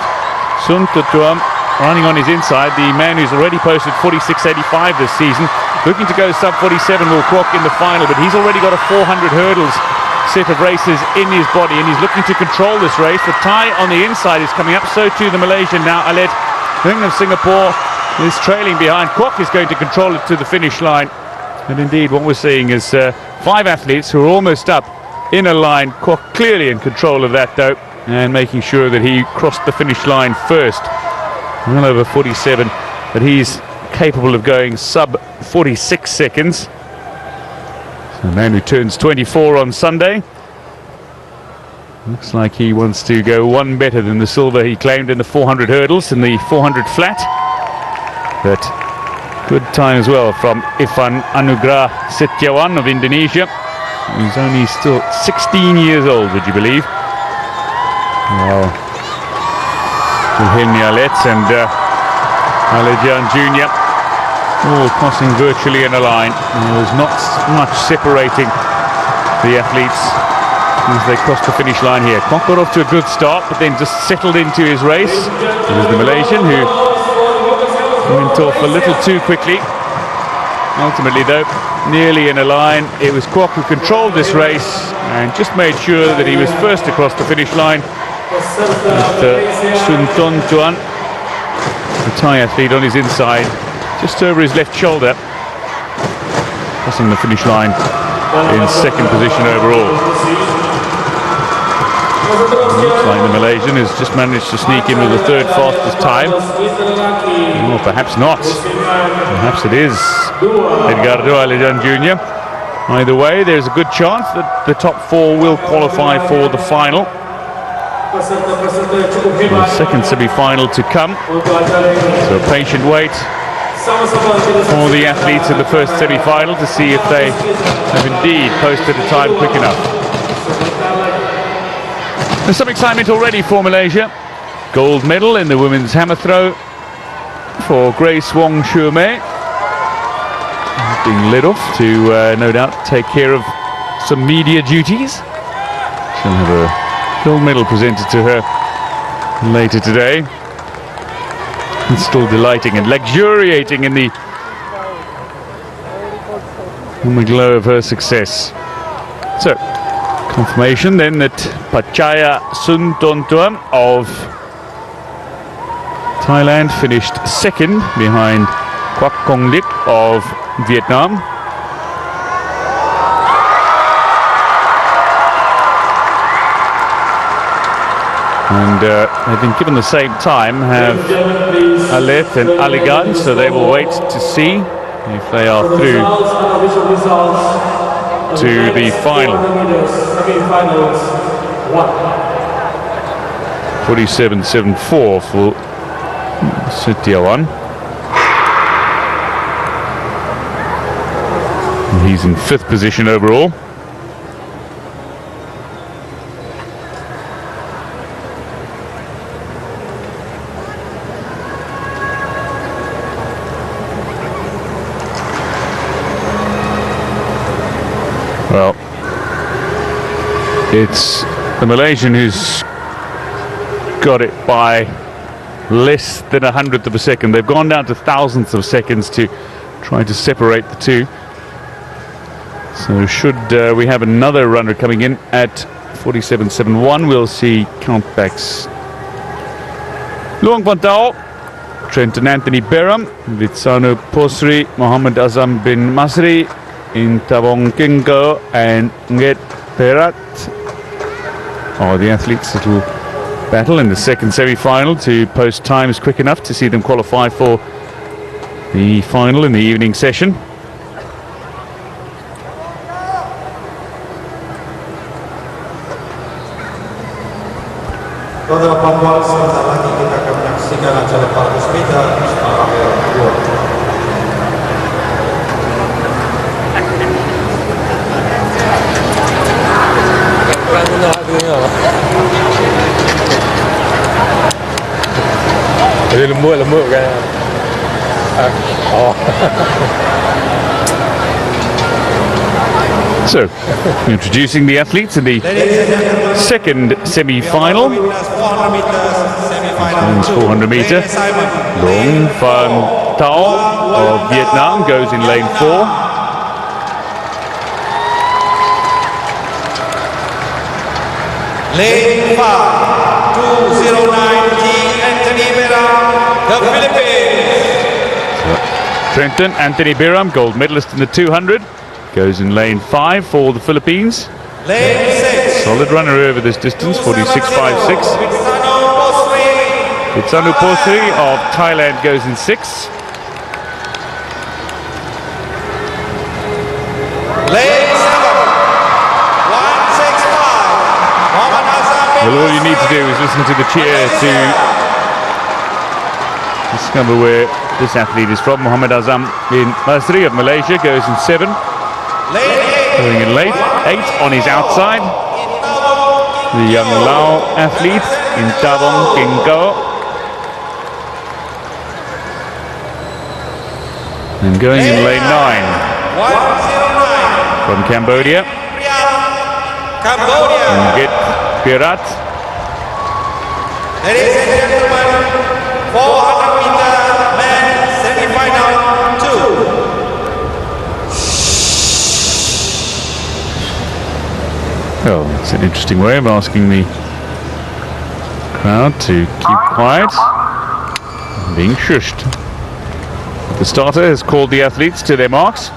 Sun Tutuam running on his inside, the man who's already posted 46.85 this season, looking to go sub 47 will Kwok in the final, but he's already got a 400 hurdles set of races in his body, and he's looking to control this race. The Thai on the inside is coming up, so too the Malaysian now. Alet Hung of Singapore is trailing behind. Kwok is going to control it to the finish line, and indeed what we're seeing is 5 athletes who are almost up in a line. Kwok clearly in control of that though, and making sure that he crossed the finish line first. Well over 47, but he's capable of going sub 46 seconds. So a man who turns 24 on Sunday. Looks like he wants to go one better than the silver he claimed in the 400 hurdles and the 400 flat. But good time as well from Irfan Anugrah Setiawan of Indonesia. He's only still 16 years old, would you believe? Wow. Hilmi Alet and Alijan Jr. all crossing virtually in a line. There was not much separating the athletes as they crossed the finish line here. Kwok got off to a good start, but then just settled into his race. It was the Malaysian who went off a little too quickly. Ultimately though, nearly in a line. It was Kwok who controlled this race and just made sure that he was first across the finish line. Sun Ton Tuan, the Thai athlete, on his inside, just over his left shoulder, crossing the finish line in second position overall. Looks like the Malaysian has just managed to sneak in with the third fastest time. Or perhaps not. Perhaps it is Edgardo Alijan Jr. Either way, there's a good chance that the top 4 will qualify for the final. The second semi-final to come, so patient wait for the athletes in the first semi-final to see if they have indeed posted a time quick enough. There's some excitement already for Malaysia. Gold medal in the women's hammer throw for Grace Wong Shue-mei, being led off to no doubt take care of some media duties. She'll have a gold medal presented to her later today. And still delighting and luxuriating in the glow of her success. So, confirmation then that Pachaya Suntontuam of Thailand finished second behind Kwak Kong Lit of Vietnam. And they've been given the same time, have Alet and Aligan, so they will wait to see if they are through to the final. 47.74 for Setiawan. He's in 5th position overall. Well, it's the Malaysian who's got it by less than 100th of a second. They've gone down to thousandths of seconds to try to separate the two. So should we have another runner coming in at 47.71, we'll see countbacks. Luang Pantao, Trenton Anthony Beram, Vitsanu Posri, Muhammad Azam bin Masri, Intavong Kingo and Nget Perat are the athletes that will battle in the second semi-final to post times quick enough to see them qualify for the final in the evening session. Saudara Papua, sebentar lagi kita akan menyaksikan acara 400 meter setara merah kedua. lembut kan. So, introducing the athletes in the second semi-final. Men's 400 meter. Long Van Tao of Vietnam goes in lane 4. Lane 5, 209T, Anthony Beram, the Philippines. Trenton Anthony Biram, gold medalist in the 200, goes in lane 5 for the Philippines. Lane 6, Solid runner over this distance, 46.56. Vitsanu Posri of Thailand goes in 6. Lane 7, 165. Well, all you need to do is listen to the cheer to discover where this athlete is from. Muhammad Azam bin Masri of Malaysia goes in 7. Going in late 8 on his outside. The young Lao athlete in Tabong Kingko. And going in lane 9 from Cambodia. Get Pirat. Ladies and gentlemen, 400 meter men semi-final 2. Oh, it's an interesting way of asking the crowd to keep quiet. Being shushed. The starter has called the athletes to their marks.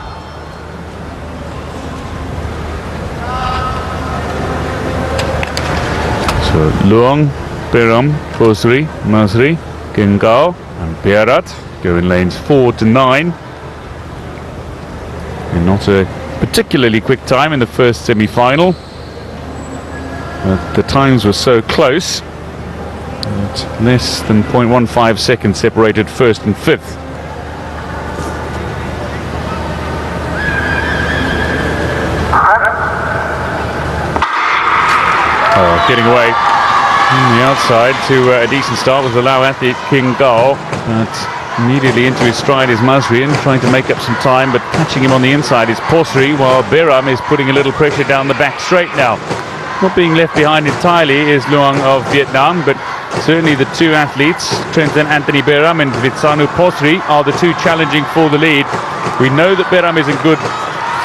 So Luang, Peram, Posri, Masri, Gengao and Piarat go in lanes 4 to 9. And not a particularly quick time in the first semi-final. But the times were so close that less than 0.15 seconds separated first and fifth. Getting away on the outside to a decent start was the Lao athlete King Gao, but immediately into his stride is Masrian, trying to make up some time, but catching him on the inside is Posri, while Biram is putting a little pressure down the back straight now. Not being left behind entirely is Luang of Vietnam, but certainly the two athletes, Trenton Anthony Biram and Vitsanu Posri, are the two challenging for the lead. We know that Biram is in good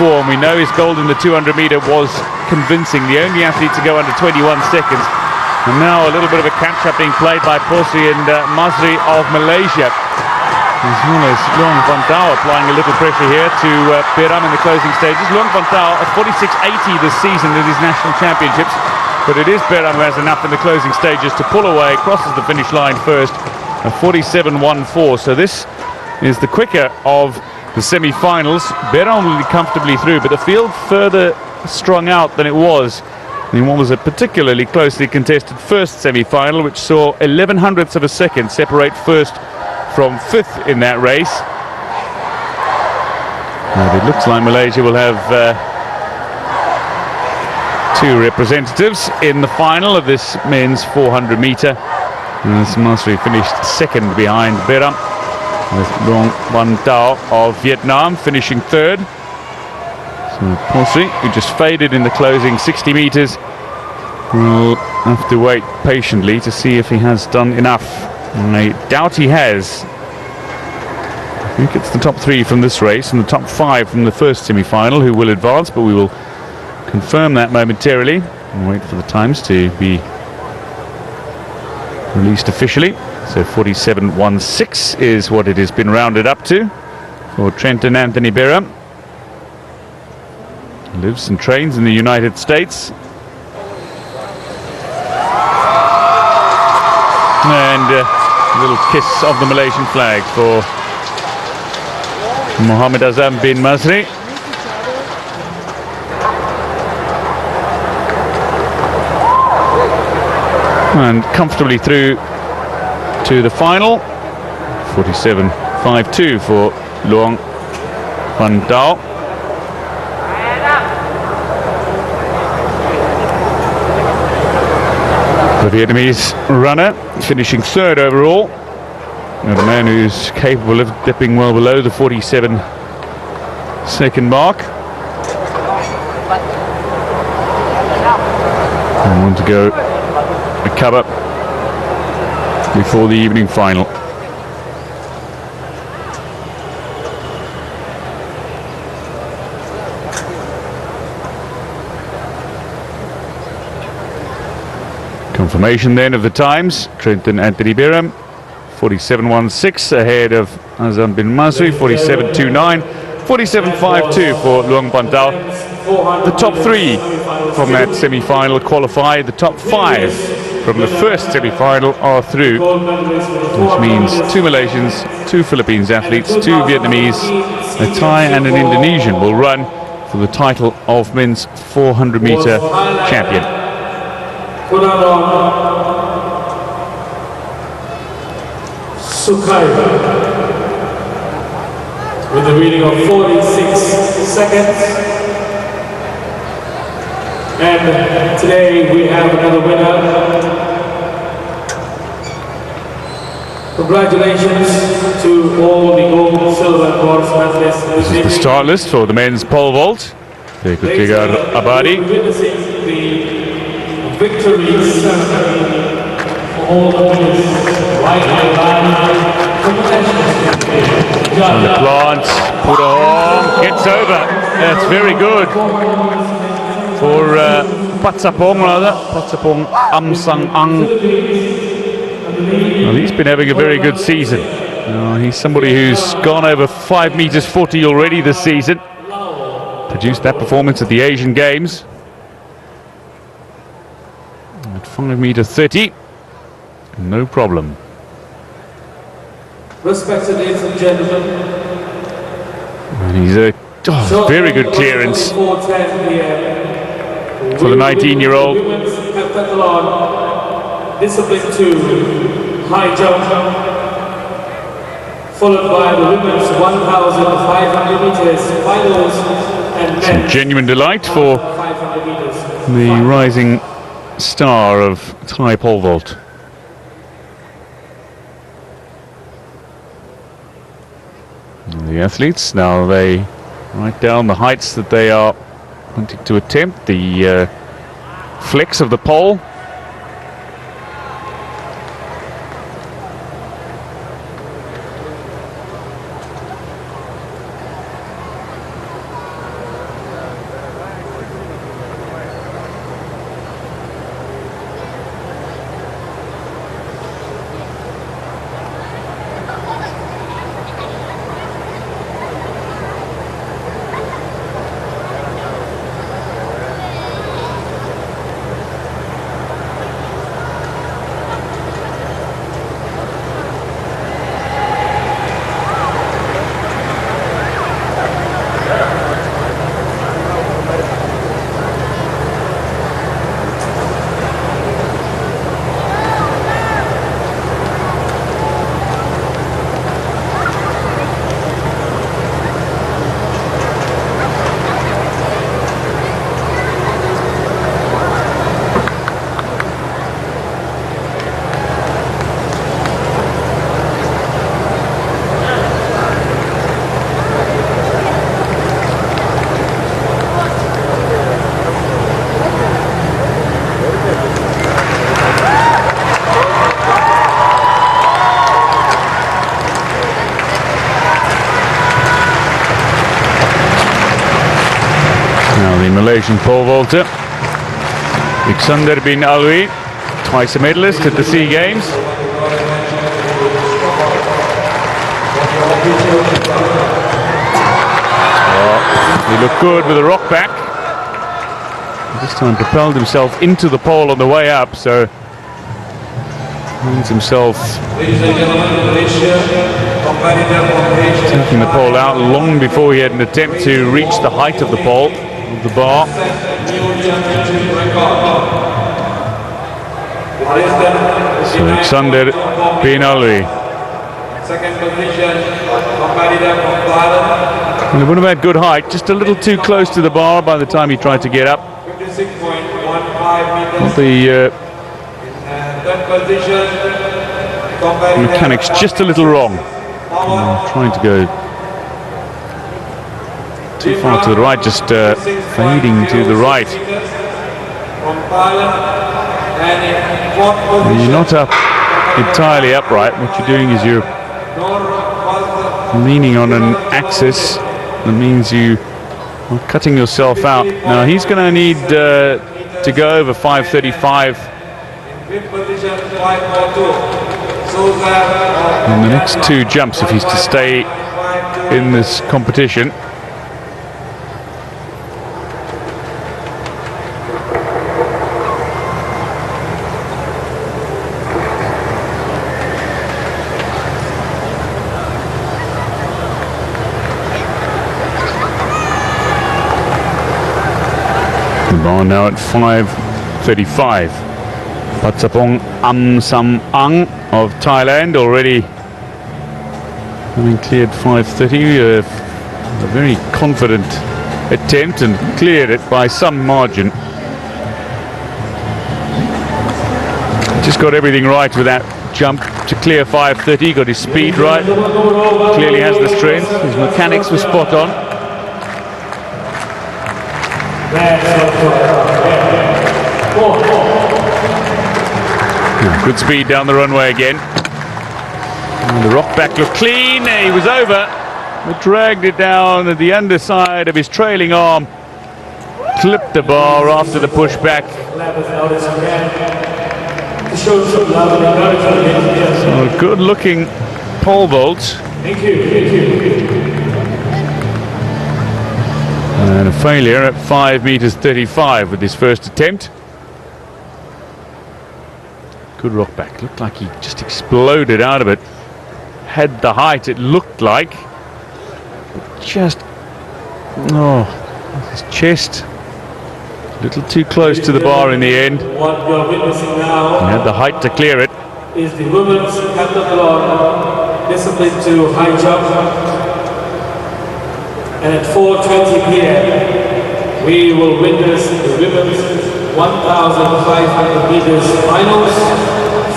form. We know his gold in the 200 meter was convincing, the only athlete to go under 21 seconds. And now a little bit of a catch-up being played by Posri and Masri of Malaysia, as well as Luang Van Tao applying a little pressure here to Biram in the closing stages. Luang Van Tao at 46.80 this season at his national championships, but it is Biram who has enough in the closing stages to pull away, crosses the finish line first at 47.14. So this is the quicker of the semi-finals. Biram will be comfortably through, but the field further strung out than it was in what was a particularly closely contested first semi-final, which saw 0.11 of a second separate first from fifth in that race. And it looks like Malaysia will have two representatives in the final of this men's 400 meter. And Masri finished second behind Biram, with Luang Van Tao of Vietnam finishing third. So Posri, who just faded in the closing 60 meters, will have to wait patiently to see if he has done enough. I doubt he has. I think it's the top 3 from this race and the top 5 from the first semi-final who will advance, but we will confirm that momentarily and wait for the times to be released officially. So 47.16 is what it has been rounded up to for Trenton Anthony Biram. Lives and trains in the United States. And a little kiss of the Malaysian flag for Muhammad Azam bin Masri. And comfortably through to the final. 47.52 for Luang Van Tao. The Vietnamese runner finishing third overall. And a man who's capable of dipping well below the 47-second mark. And want to go a cover before the evening final. Confirmation then of the times. Trenton Anthony Biram, 47.16 ahead of Azam bin Masri, 47.29, 47.52 for Luang Pantau. The top three from that semi-final qualify. The top five from the first semi-final are through, which means 2 Malaysians, 2 Philippines athletes, 2 Vietnamese, a Thai and an Indonesian will run for the title of men's 400-meter champion. Sukai with a reading of 46 seconds. And today we have another winner. Congratulations to all the gold, silver and bronze athletes. This is the start list for the men's pole vault. Tegar Abadi. Witnessing the victory ceremony for all the winners. And the plant, Purahong gets over. That's very good for Patsapong rather. Patsapong Amsang Ang. Well, he's been having a very good season. He's somebody who's gone over 5 meters 40 already this season. Produced that performance at the Asian Games at 5 meter 30. No problem. Respected ladies and gentlemen, and he's a very good clearance for the 19-year-old. Women's Heptathlon, discipline 2, high jump, followed by the women's 1,500 meters finals and Some men's genuine delight for 500 meters. the rising star of Thai pole vault. The athletes, now they write down the heights that they are wanting to attempt, the flex of the pole. Malaysian pole vaulter Iksander bin Alwi, twice a medalist at the SEA Games. He looked good with a rock back. This time propelled himself into the pole on the way up, so finds himself taking the pole out long before he had an attempt to reach the height of the pole, of the bar. So Iksander bin Alwi. Second position, competitor from Thailand. And it wouldn't have had good height, just a little too close to the bar by the time he tried to get up. 56.15 meters. The Third position, Mechanics just a little wrong. Trying to go too far to the right, just fading to the right. And you're not up entirely upright. What you're doing is you're leaning on an axis. That means you are cutting yourself out. Now he's going to need to go over 5:35 in the next two jumps if he's to stay in this competition. The bar now at 5:35. Patsapong Amsamang of Thailand already having cleared 5:30. A very confident attempt and cleared it by some margin. Just got everything right with that jump to clear 5:30. Got his speed right. Clearly has the strength. His mechanics were spot on. Good speed down the runway again. And the rock back looked clean. He was over, but dragged it down at the underside of his trailing arm. Clipped the bar after the pushback. So a good looking pole vault. Thank you. And a failure at 5:35 with his first attempt. Good rock back. Looked like he just exploded out of it. Had the height, it looked like. Just, his chest. A little too close to the bar in the end. What you're witnessing now He had the height to clear it. is the women's Heptathlon discipline to high jump. And at 4:20 p.m. we will witness the women's 1,500 meters finals,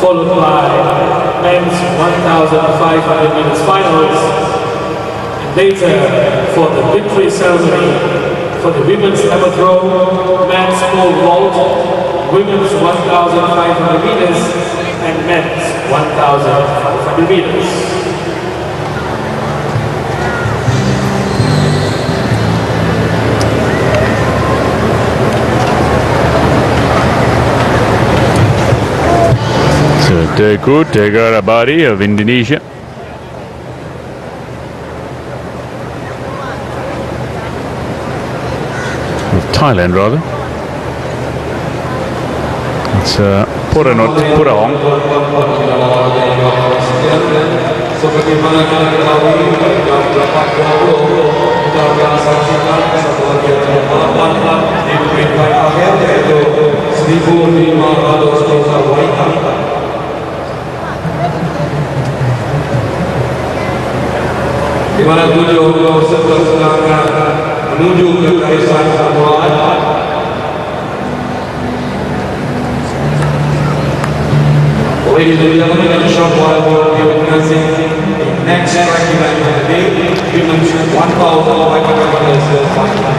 followed by men's 1,500 meters finals. And later, for the victory ceremony for the women's Heptathlon, men's pole vault, women's 1,500 meters, and men's 1,500 meters. Teguh Tegarabadi of Indonesia. Of Thailand, rather. It's Puranot Purahong. Sebagaimana kita ketahui, jam 8.20 kita akan saksikan satu lagi balapan di peringkat akhir, yaitu 1.500 meter wanita. Di mana 7 peserta sedang menuju ke garisan permulaan. Ladies and gentlemen, in a short while we will be witnessing the next track event of the day, women's 1,500 meters final.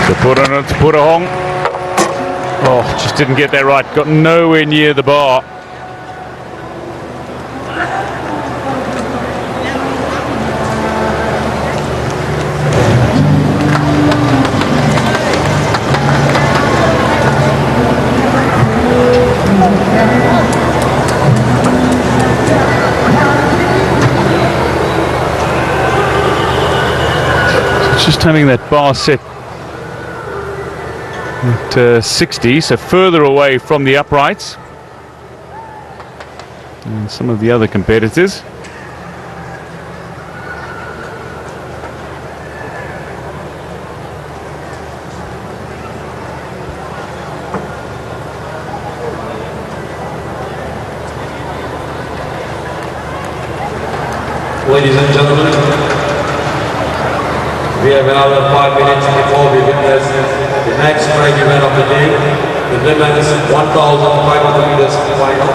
So Puranot Purahong. Oh, just didn't get that right. Got nowhere near the bar. Just having that bar set at 60, so further away from the uprights and some of the other competitors. Ladies and gentlemen, We have another 5 minutes before we witness the next track event of the day, the women's 1,500 meters final.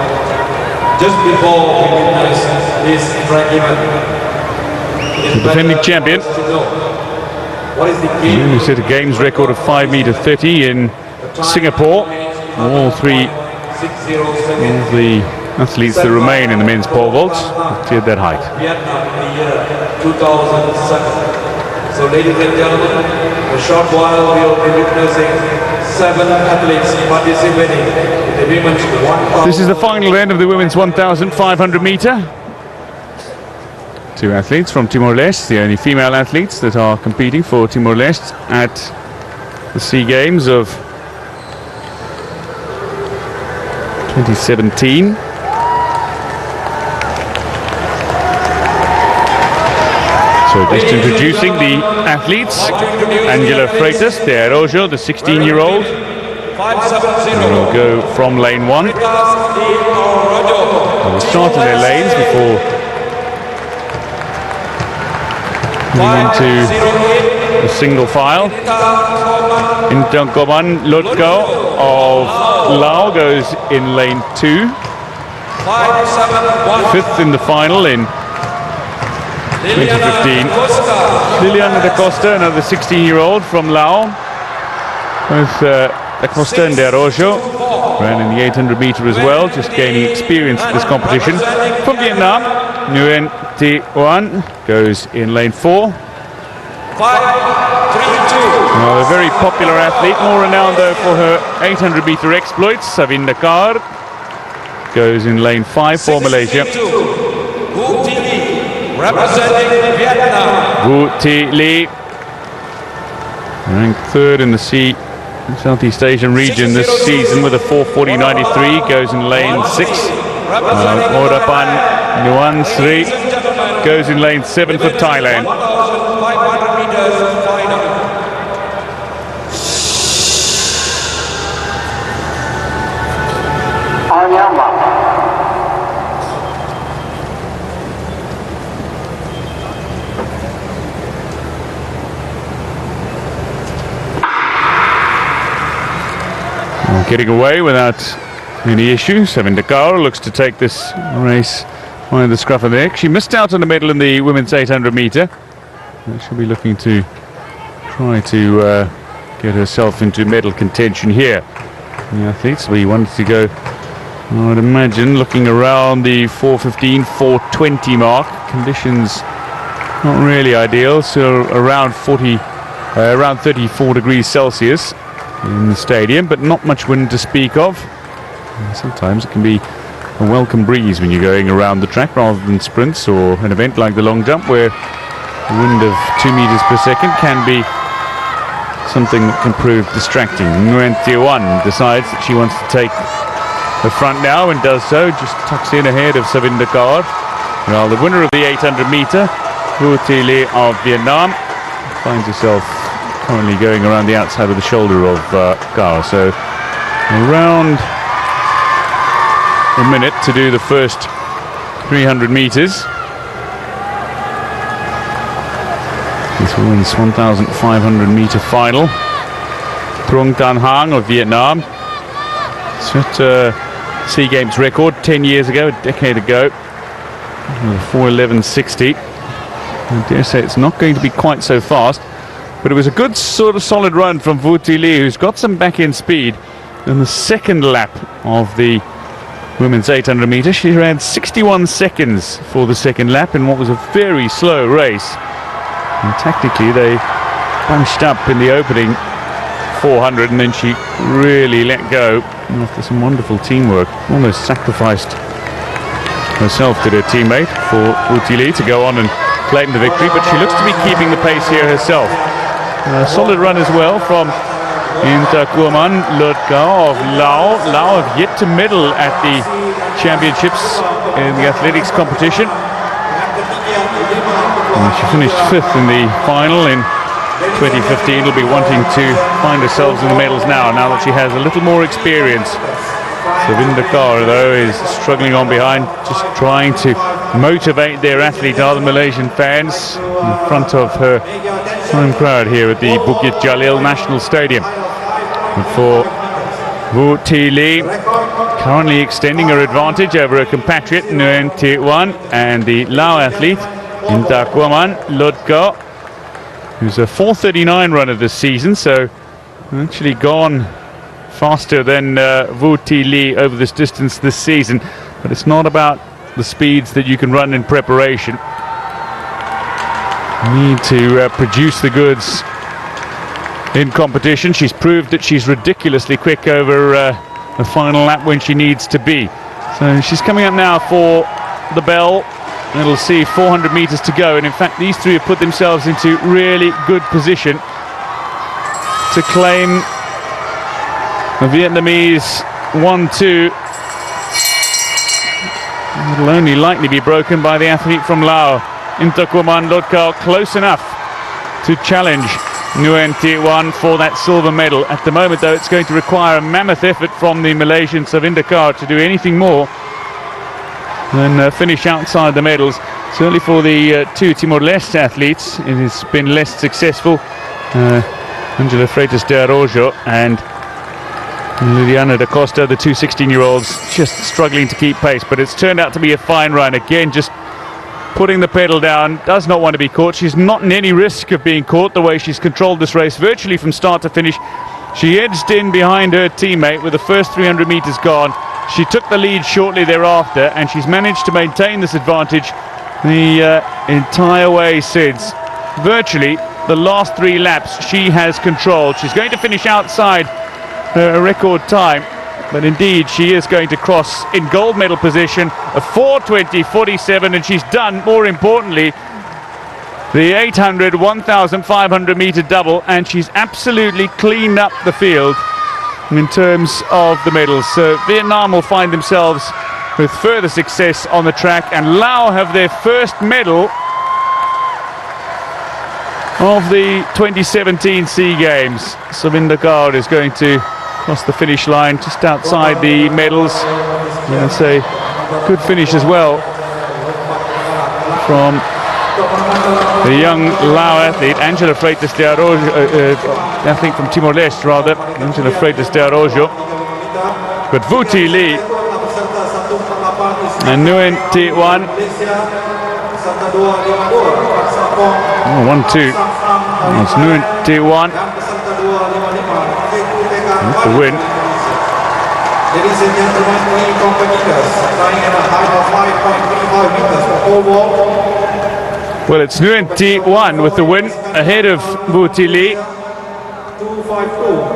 Just before we witness this track event, The defending champion. what is the game? Who set a games record of 5m30 in Singapore. All three of the athletes that remain in the men's pole vault have cleared that height. Vietnam in the year 2007. So ladies and gentlemen, in a short while we will be witnessing 7 athletes participating in the women's 1,000. This is the final end of the women's 1,500 meter. 2 athletes from Timor-Leste, the only female athletes that are competing for Timor-Leste at the SEA Games of 2017. So just introducing the athletes, Angela Freitas de Araujo, the 16-year-old, will go from lane 1. They will start in their lanes before moving into a single file. Intangkoman Lotko of Lao goes in lane 2. 5th in the final in 2015. Liliana da Costa, another 16-year-old from Lao. Both da Costa and de Araujo ran in the 800 meter as well, just gaining experience at this competition. From Vietnam, Nguyen Thi Oanh goes in lane 4. Now, a very popular athlete, more renowned though for her 800 meter exploits. Savinda Kaur goes in lane 5 for Malaysia. Representing Vietnam. Vu Thi Le, ranked 3rd in the Southeast Asian region this season with a 4:40.93, goes in lane 6. Orapan Nuan Sri goes in lane 7 for Thailand. 1,500 meters final. Getting away without any issues. Savinda Kaur looks to take this race by the scruff of the neck. She missed out on the medal in the women's 800 meter. She'll be looking to try to get herself into medal contention here. The athletes, we wanted to go, I would imagine, looking around the 4:15, 4:20 mark. Conditions not really ideal, so around 34 degrees Celsius in the stadium, but not much wind to speak of. And sometimes it can be a welcome breeze when you're going around the track rather than sprints or an event like the long jump where a wind of 2 meters per second can be something that can prove distracting. Nguyen Thi Oanh decides that she wants to take the front now and does so, just tucks in ahead of Savinda Kaur. Well, the winner of the 800 meter, Vu Thi Le of Vietnam, finds herself currently going around the outside of the shoulder of Kaur. So around a minute to do the first 300 meters. This women's 1,500 meter final. Trung Tan Hang of Vietnam set a SEA Games record 10 years ago, a decade ago, 4:11.60. I dare say it's not going to be quite so fast, but it was a good sort of solid run from Vu Thi Le, who's got some back-end speed. In the second lap of the women's 800 meter, she ran 61 seconds for the second lap in what was a very slow race. And tactically, they bunched up in the opening 400, and then she really let go after some wonderful teamwork. Almost sacrificed herself to her teammate for Vu Thi Le to go on and claim the victory, but she looks to be keeping the pace here herself. A solid run as well from Intangkoman Lotko of Lao. Lao have yet to medal at the championships in the athletics competition. And she finished 5th in the final in 2015. Will be wanting to find herself in the medals now that she has a little more experience. Savinda Kaur, though, is struggling on behind, just trying to motivate their athlete, other Malaysian fans, in front of her home crowd here at the Bukit Jalil National Stadium. And for Vu Thi Lee, currently extending her advantage over her compatriot Nguyen Thi Wan, and the Lao athlete Intakwaman Lodka, who's a 4:39 runner this season, so actually gone faster than Vu Thi Lee over this distance this season. But it's not about the speeds that you can run in preparation. You need to produce the goods in competition. She's proved that she's ridiculously quick over the final lap when she needs to be. So she's coming up now for the bell. It'll see 400 meters to go, and in fact these three have put themselves into really good position to claim the Vietnamese 1-2. It'll only likely be broken by the athlete from Laos, Intakwaman Lodka, close enough to challenge Nguyen Thi Wan for that silver medal. At the moment though, it's going to require a mammoth effort from the Malaysian Savindakar to do anything more than finish outside the medals. Certainly for the two Timor-Leste athletes, it has been less successful. Angela Freitas de Araujo and Liliana da Costa, the two 16-year-olds, just struggling to keep pace, but it's turned out to be a fine run. Again, just putting the pedal down, does not want to be caught. She's not in any risk of being caught the way she's controlled this race virtually from start to finish. She edged in behind her teammate with the first 300 meters gone. She took the lead shortly thereafter, and she's managed to maintain this advantage the entire way since. Virtually the last 3 laps she has controlled. She's going to finish outside her record time, but indeed she is going to cross in gold medal position a 4:20.47, and she's done, more importantly, the 800 1,500 meter double, and she's absolutely cleaned up the field in terms of the medals. So Vietnam will find themselves with further success on the track, and Laos have their first medal of the 2017 SEA Games. Savindakar is going to cross the finish line just outside the medals. And it's a good finish as well from the young Lao athlete, Angela Freitas de Araujo, athlete from Timor-Leste rather, Angela Freitas de Araujo. But Vu Thi Lee and Nguyen Thi Wan, 1-2. It's Nguyen Thi Wan with the win. Ladies and gentlemen, 3 competitors flying at a height of 5.35 meters for pole vault. Well, it's Nguyen Thi Wan with the win ahead of Vu Thi Lee. 252,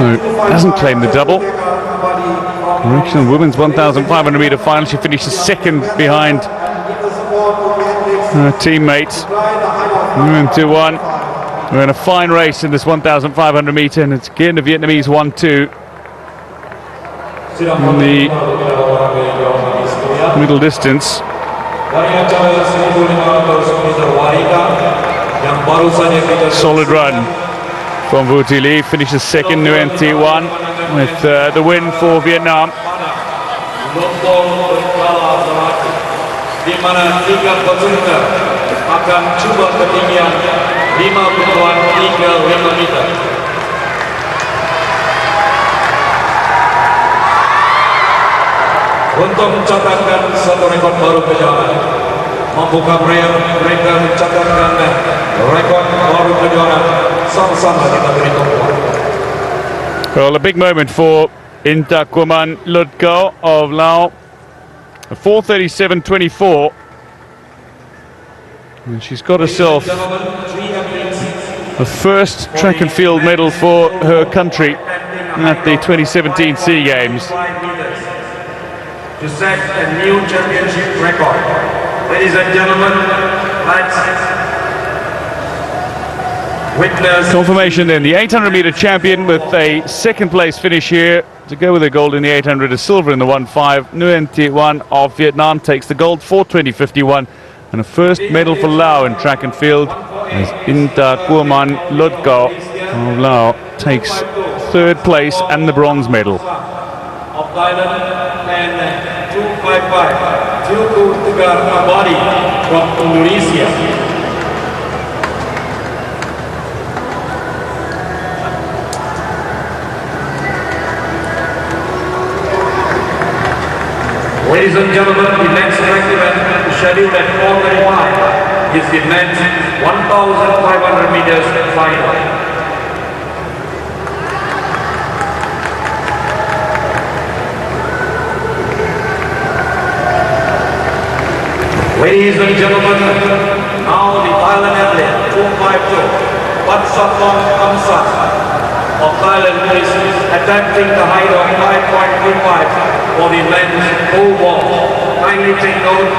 So hasn't claimed the double. Regional women's 1,500 meter final. She finishes second behind her teammates. Nguyen Thi Wan. We're in a fine race in this 1,500 meter, and it's again the Vietnamese 1-2 in the middle distance. Solid run from Vu Thi Lee. Finishes second. Nguyen Thi Wan with the win for Vietnam. Di mana 3 peserta akan cuba ketinggian 5.35 meter. Untuk mencatatkan satu rekor baru kejuaraan, membuka mereka mencatatkan rekor baru kejuaraan. Sama-sama kita beri tumpuan. Well, a big moment for Intakwaman Lodka of Laos. 4:37.24. And she's got herself the first track and field medal for her country at the 2017 SEA Games. To set a new championship record. Ladies and gentlemen, let's witness. Confirmation then, the 800 meter champion with a second place finish here. To go with a gold in the 800, a silver in the 1.5. Nguyen Thi Wan of Vietnam takes the gold, 4:20.51, and a first medal for Laos in track and field as Intakwaman Lodka of Laos takes third place and the bronze medal. Of Thailand and 255. Tilku Tegar Abadi from Indonesia. Ladies and gentlemen, the next track event scheduled at 4:35 is the men's 1,500 meters final. Ladies and gentlemen, now the Thailand athlete 252, Hepthathlon Amsan of Thailand is attempting the height of 5.35 for the men's pole vault. Kindly take note.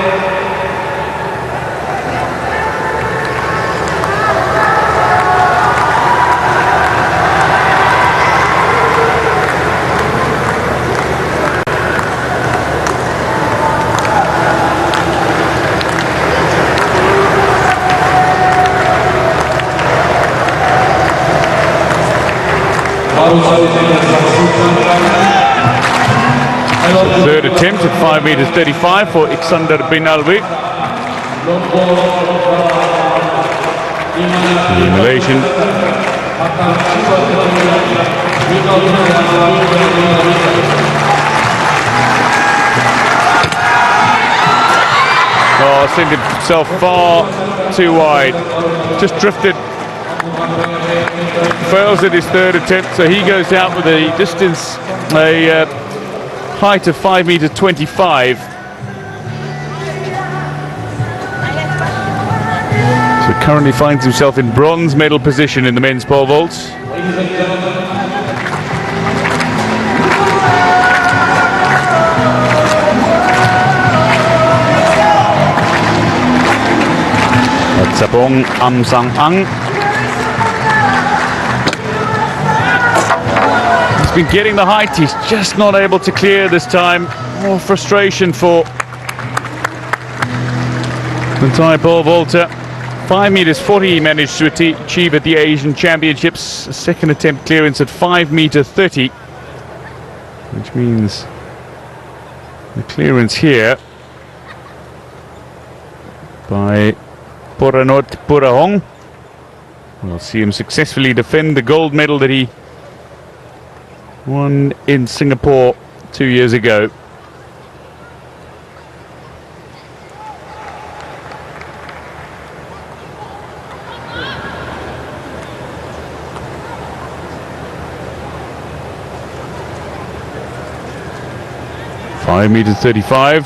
Third attempt at 5 meters 35 for Iksander bin Alwi. The Malaysian. Oh, sent himself far too wide. Just drifted. Fails at his third attempt, so he goes out with a distance, a height of 5 meters 25. So currently finds himself in bronze medal position in the men's pole vaults. Sapong Amsang Ang. He's been getting the height, he's just not able to clear this time. More frustration for the Thai pole vaulter. 5 meters 40 he managed to achieve at the Asian Championships. A second attempt clearance at 5 meters 30, which means the clearance here by Poranot Purahong. We'll see him successfully defend the gold medal that he won in Singapore 2 years ago. Five meters 35.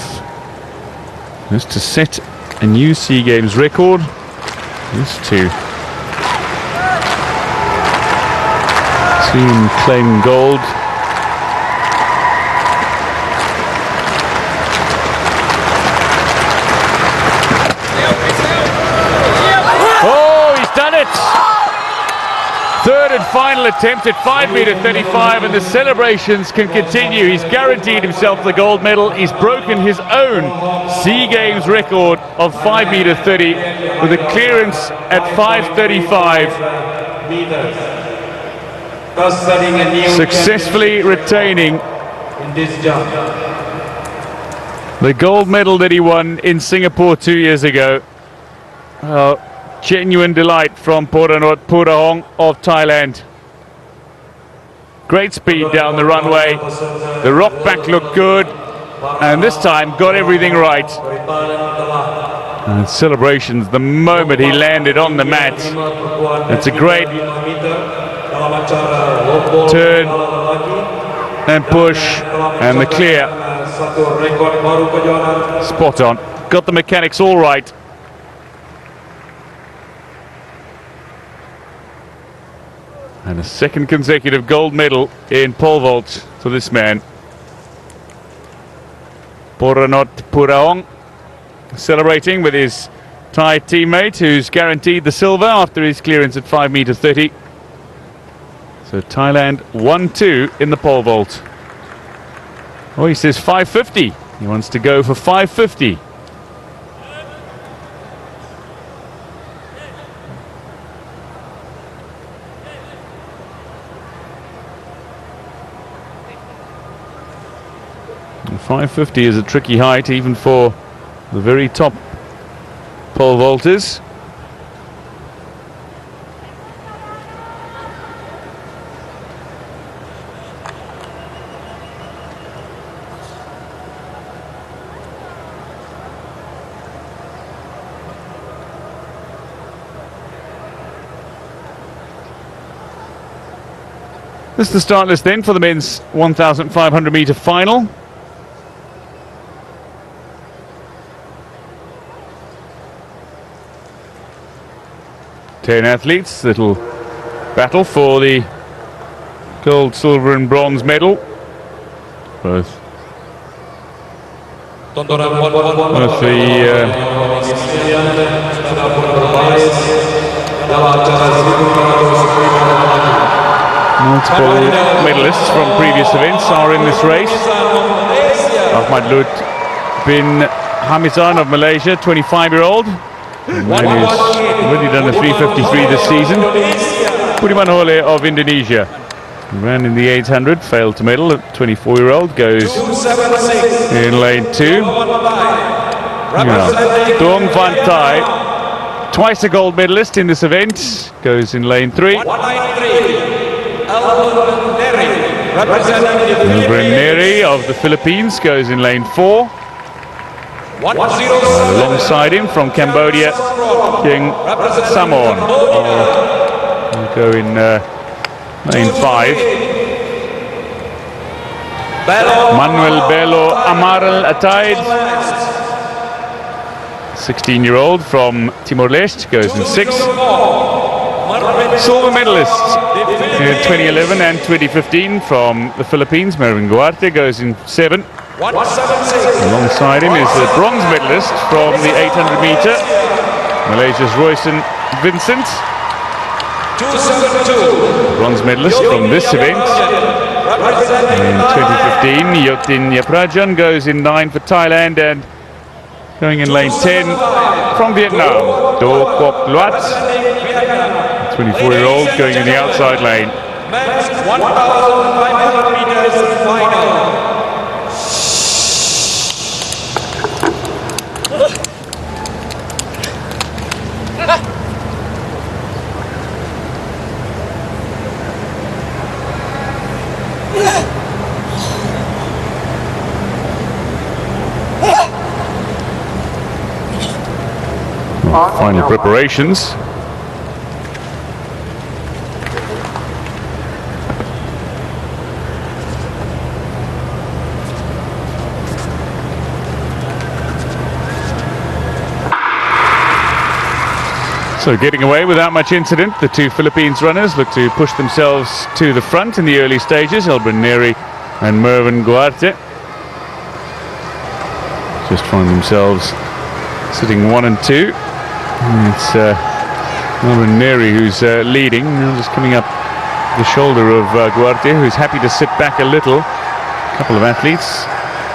Just to set a new SEA Games record. Just to team claiming gold. Oh, he's done it! Third and final attempt at 5 meters 35, and the celebrations can continue. He's guaranteed himself the gold medal. He's broken his own SEA Games record of 5 meters 30 with a clearance at 5:35. Successfully retaining the gold medal that he won in Singapore 2 years ago. Genuine delight from Poranot Purahong of Thailand. Great speed down the runway. The rock back looked good, and this time got everything right. And celebrations the moment he landed on the mat. It's a great turn and push, and the clear. Spot on. Got the mechanics all right. And a second consecutive gold medal in pole vault for this man. Poranot Purahong celebrating with his Thai teammate, who's guaranteed the silver after his clearance at 5 meters 30. So Thailand 1-2 in the pole vault. Oh, he says 550. He wants to go for 550. And 550 is a tricky height even for the very top pole vaulters. This is the start list then for the men's 1,500 metre final. Ten athletes, little battle for the gold, silver and bronze medal. Both multiple medalists from previous events are in this race. Ahmad Lut bin Hamizan of Malaysia, 25-year-old. Man who's already done a 3:53 this season. Budiman Hole of Indonesia ran in the 800, failed to medal. A 24-year-old goes in lane 2. Dong Van Tai, twice a gold medalist in this event, goes in lane 3. Neri of the Philippines goes in lane 4. Alongside him from Cambodia, King Samon will go in lane 5. Manuel Belo Amaral Ataid, 16-year-old from Timor-Leste, goes in 6. Silver medalist in 2011 and 2015 from the Philippines, Mervin Guarte, goes in 7. Alongside him is the bronze medalist from the 800 metre, Malaysia's Royson Vincent. Bronze medalist from this event in 2015, Yotin Yaprajan goes in 9 for Thailand, and going in lane 10 from Vietnam, Do Quoc Loat, 24-year-old, going in the outside lane. Men's 1,500 meters final. Final preparations. So getting away without much incident, the two Philippines runners look to push themselves to the front in the early stages. Elbrun Neri and Mervin Guarte just find themselves sitting 1 and 2. And it's Elbrun Neri who's leading, now just coming up the shoulder of Guarte, who's happy to sit back a little. A couple of athletes,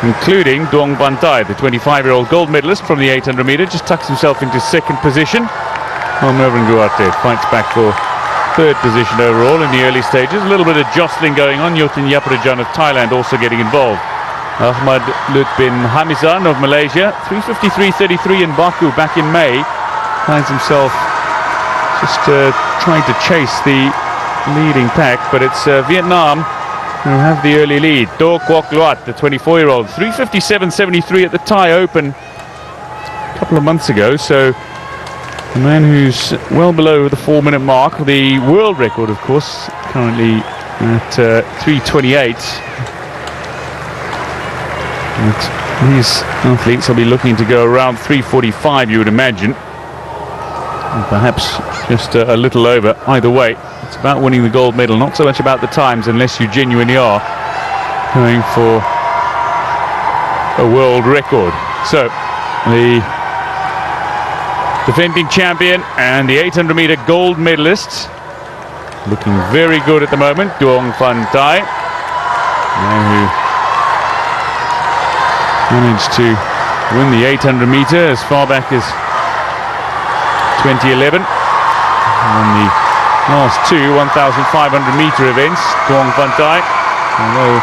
including Duong Van Tai, the 25-year-old gold medalist from the 800 metre, just tucks himself into second position. Well, Mervin Guarte fights back for third position overall in the early stages. A little bit of jostling going on. Yotin Yaprajan of Thailand also getting involved. Ahmad Lut bin Hamizan of Malaysia, 3:53.33 in Baku back in May, finds himself just trying to chase the leading pack, but it's Vietnam who have the early lead. Do Quoc Loat, the 24-year-old, 3:57.73 at the Thai Open a couple of months ago, so a man who's well below the 4-minute mark. The world record, of course, currently at 3:28. And these athletes will be looking to go around 3:45, you would imagine. And perhaps just a little over. Either way, it's about winning the gold medal, not so much about the times, unless you genuinely are going for a world record. So, the defending champion and the 800 metre gold medalist looking very good at the moment, Duong Van Tai, who managed to win the 800 metre as far back as 2011. On the last two 1,500 metre events, Duong Van Tai, although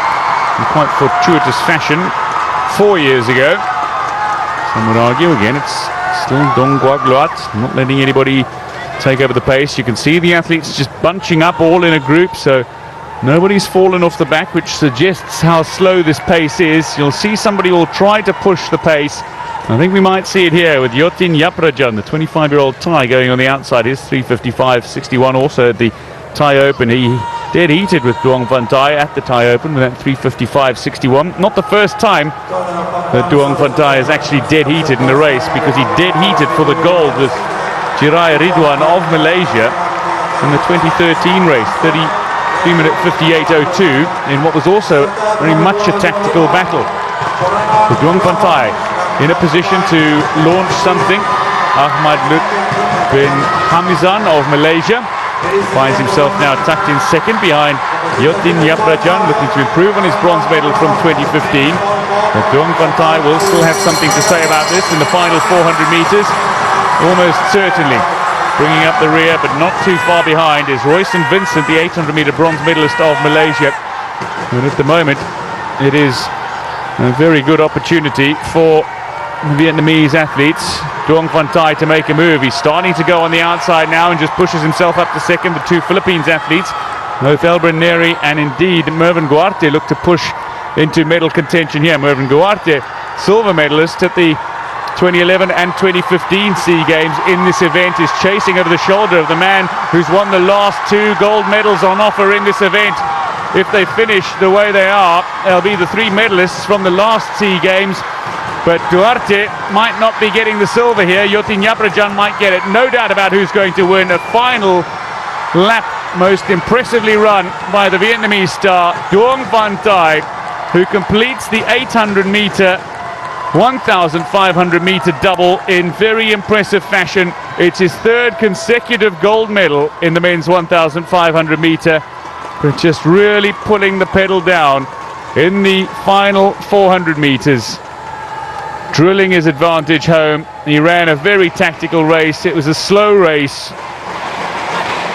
in quite fortuitous fashion 4 years ago, Some would argue again, it's still Dongguak Luat, not letting anybody take over the pace. You can see the athletes just bunching up all in a group, so nobody's fallen off the back, which suggests how slow this pace is. You'll see somebody will try to push the pace. I think we might see it here with Yotin Yaprajan, the 25-year-old Thai, going on the outside. His 3:55.61 also at the Thai Open. He dead heated with Duong Van Thai at the Thai Open with that 3:55.61. Not the first time that Duong Van Thai is actually dead heated in the race, because he dead heated for the gold with Jirai Ridwan of Malaysia in the 2013 race, 33-minute 58.02, in what was also very much a tactical battle. With Duong Van Thai in a position to launch something. Ahmad Lut bin Hamizan of Malaysia finds himself now tucked in second behind Yotin Yaprajan, looking to improve on his bronze medal from 2015. But Duong Van Thai will still have something to say about this in the final 400 metres. Almost certainly bringing up the rear, but not too far behind, is Royston Vincent, the 800-metre bronze medalist of Malaysia. And at the moment, it is a very good opportunity for the Vietnamese athletes, Duong Van Thai, to make a move. He's starting to go on the outside now and just pushes himself up to second. The two Philippines athletes, Elbran Neri and indeed Mervyn Guarte, look to push into medal contention here. Mervyn Guarte, silver medalist at the 2011 and 2015 SEA Games in this event, is chasing over the shoulder of the man who's won the last two gold medals on offer in this event. If they finish the way they are, they'll be the three medalists from the last SEA Games. But Duarte might not be getting the silver here. Yotin Yaprajan might get it. No doubt about who's going to win. A final lap most impressively run by the Vietnamese star, Duong Van Thai, who completes the 800-metre, 1,500-metre double in very impressive fashion. It's his third consecutive gold medal in the men's 1,500-metre, but just really pulling the pedal down in the final 400 metres. Drilling his advantage home. He ran a very tactical race. It was a slow race.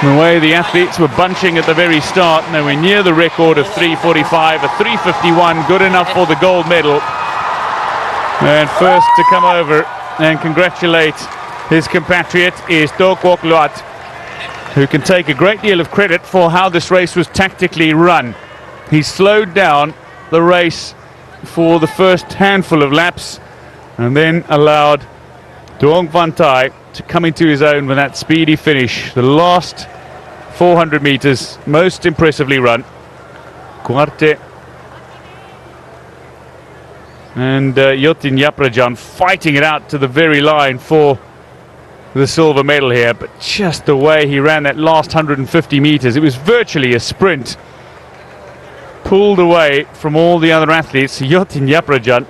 The way the athletes were bunching at the very start, and they were near the record of 3:45, a 3:51, good enough for the gold medal. And first to come over and congratulate his compatriot is Dongguak Luat, who can take a great deal of credit for how this race was tactically run. He slowed down the race for the first handful of laps, and then allowed Duong Van Thai to come into his own with that speedy finish. The last 400 metres, most impressively run. Guarte and Yotin Yaprajan fighting it out to the very line for the silver medal here, but just the way he ran that last 150 metres, it was virtually a sprint. Pulled away from all the other athletes. Yotin Yaprajan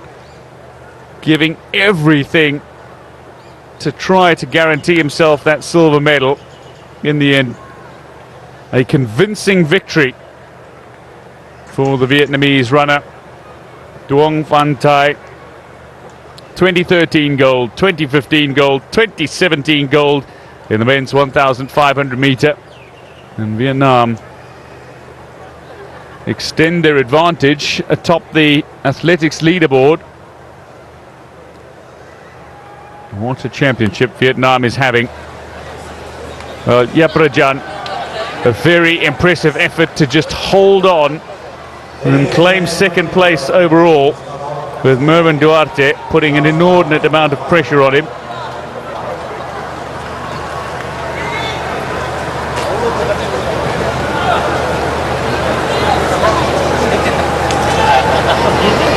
giving everything to try to guarantee himself that silver medal. In the end, a convincing victory for the Vietnamese runner, Duong Van Thai. 2013 gold, 2015 gold, 2017 gold in the men's 1,500 metre. And Vietnam extend their advantage atop the athletics leaderboard. What a championship Vietnam is having. Yaprajan, a very impressive effort to just hold on and claim second place overall, with Mervyn Duarte putting an inordinate amount of pressure on him.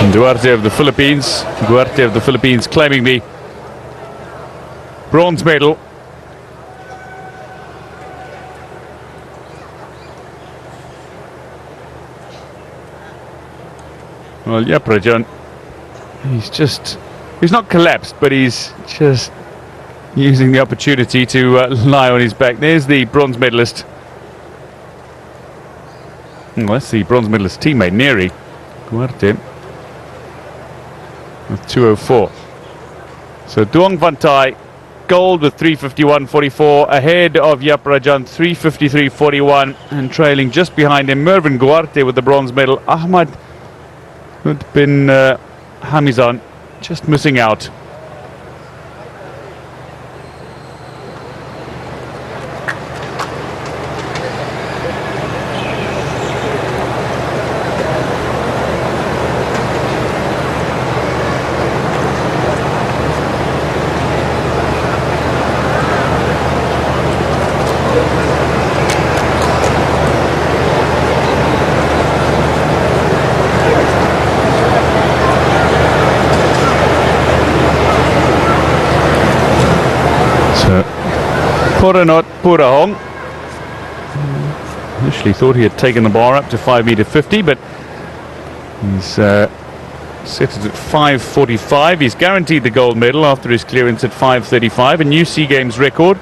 And Duarte of the Philippines claiming the bronze medal. Well, Yaprajan, he's not collapsed, but he's just using the opportunity to lie on his back. There's the bronze medalist. Well, that's the bronze medalist teammate, Neri. Guarte with 2:04. So Duong Van Thai, gold with 3:51.44, ahead of Yaprajan, 3:53.41, and trailing just behind him Mervyn Guarte with the bronze medal. Ahmad bin Hamizan just missing out Puranot Purahong. Initially thought he had taken the bar up to 5m50, but he's set it at 5:45. He's guaranteed the gold medal after his clearance at 5:35, a new SEA Games record.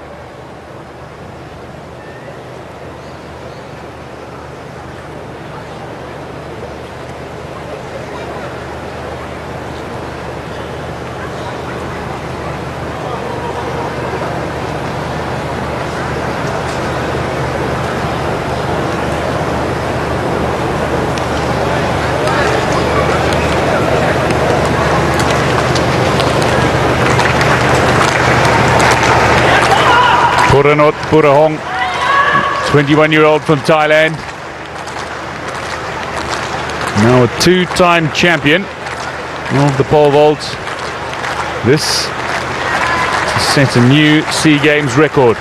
Puranot Purahong, 21-year-old from Thailand. Now a two-time champion of the pole vault. This to set a new SEA Games record.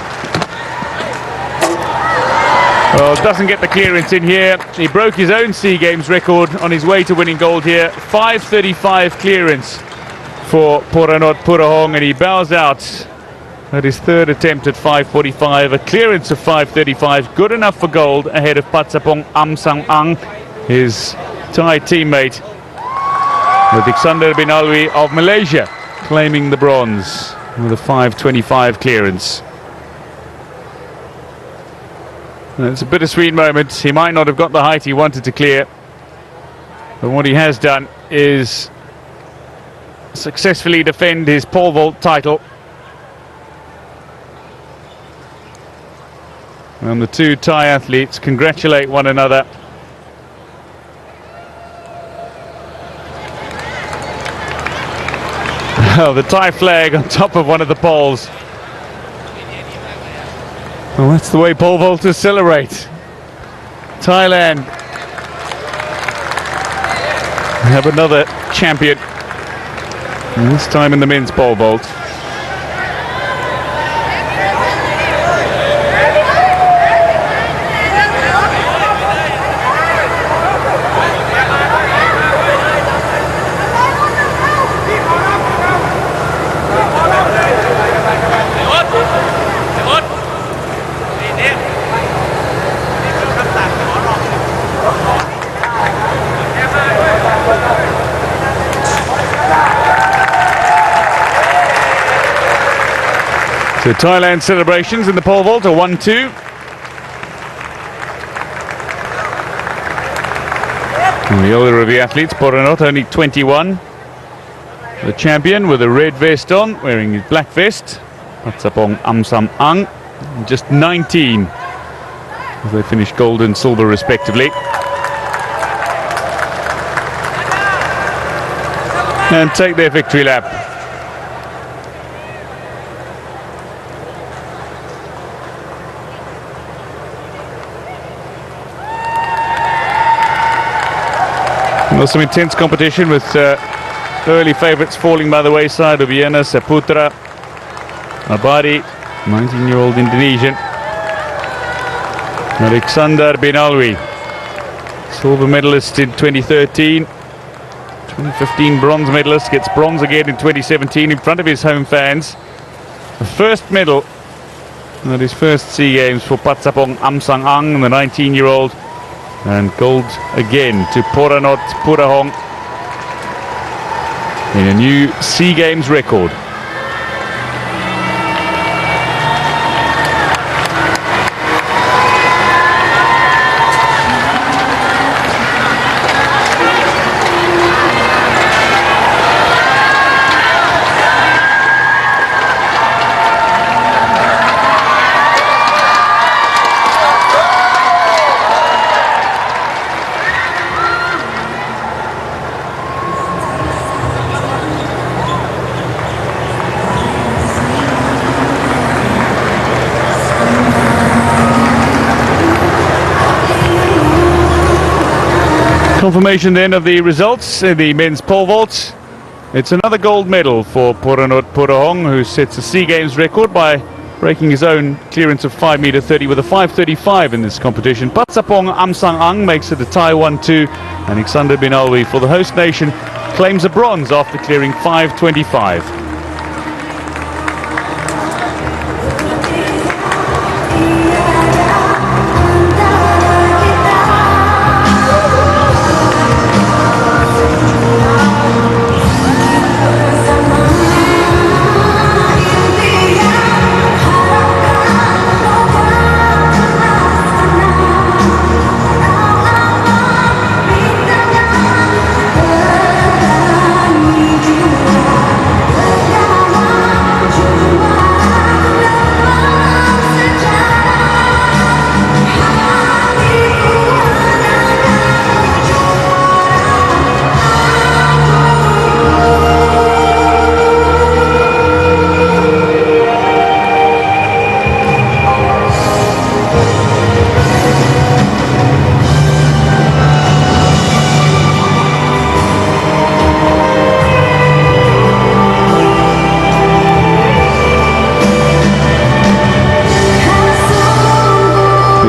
Well, doesn't get the clearance in here. He broke his own SEA Games record on his way to winning gold here. 5:35 clearance for Puranot Purahong, and he bows out at his third attempt at 5:45, a clearance of 5:35, good enough for gold ahead of Patsapong Amsang-ang, his Thai teammate, with Alexander bin Alwi of Malaysia claiming the bronze with a 5:25 clearance. And it's a bittersweet moment. He might not have got the height he wanted to clear, but what he has done is successfully defend his pole vault title. And the two Thai athletes congratulate one another. Oh, the Thai flag on top of one of the poles. Well, that's the way pole vaulters celebrate. Thailand have another champion, and this time in the men's pole vault. So Thailand celebrations in the pole vault are 1-2. And the older of the athletes, Puranot, only 21. The champion with a red vest on, wearing his black vest, Patsapong Amsang-ang, just 19. As they finish gold and silver respectively. And take their victory lap. Well, some intense competition with early favourites falling by the wayside. Ubiana Saputra, Abadi, 19-year-old Indonesian. Alexander bin Alwi, silver medalist in 2013. 2015 bronze medalist, gets bronze again in 2017 in front of his home fans. The first medal at his first SEA Games for Patsapong Amsang-ang, the 19-year-old. And gold again to Puranot Purahong in a new SEA Games record. Confirmation then of the results in the men's pole vault. It's another gold medal for Puranot Purahong, who sets a SEA Games record by breaking his own clearance of 5m30 with a 5:35 in this competition. Patsapong Amsang-ang makes it a tie 1-2. And Alexander bin Alwi for the host nation claims a bronze after clearing 5:25.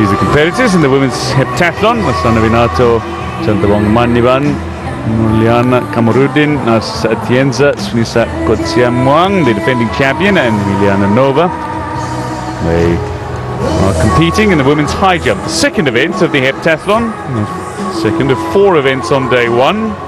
These are competitors in the women's heptathlon. Masana Vinato, Chantawang Manivan, Muliana Kamarudin, Nas Atienza, Sunisa Kotsiamwang, the defending champion, and Miliana Nova. They are competing in the women's high jump, the second event of the heptathlon, the second of 4 events on day 1.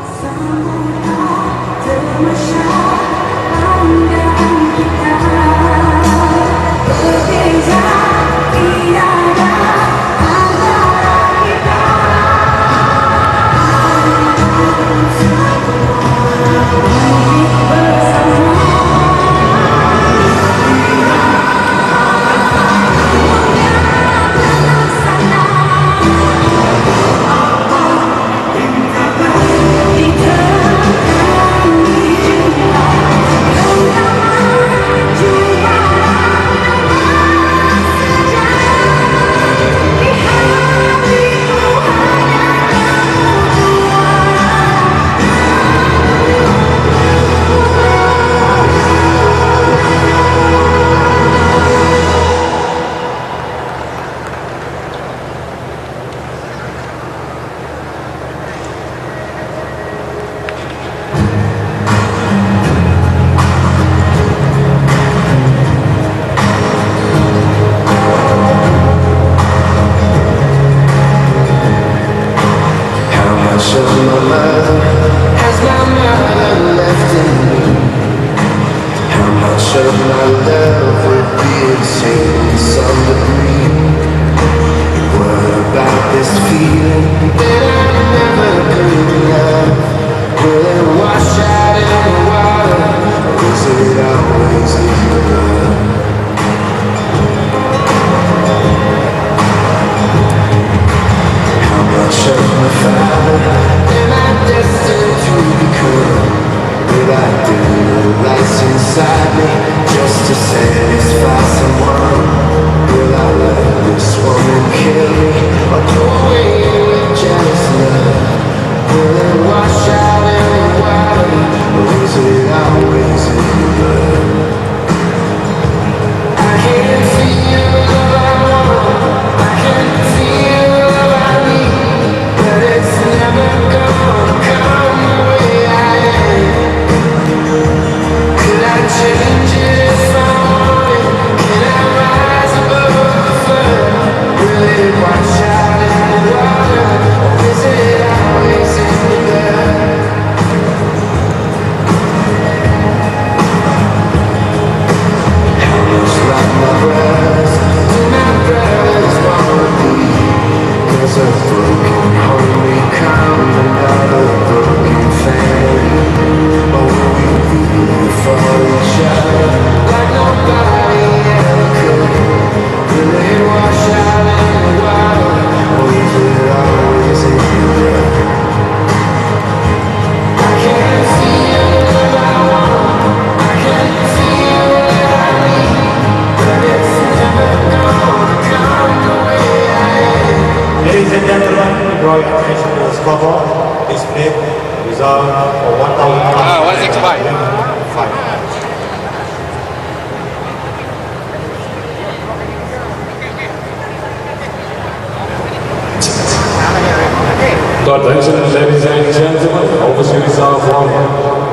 Attention, ladies and gentlemen, opportunities are for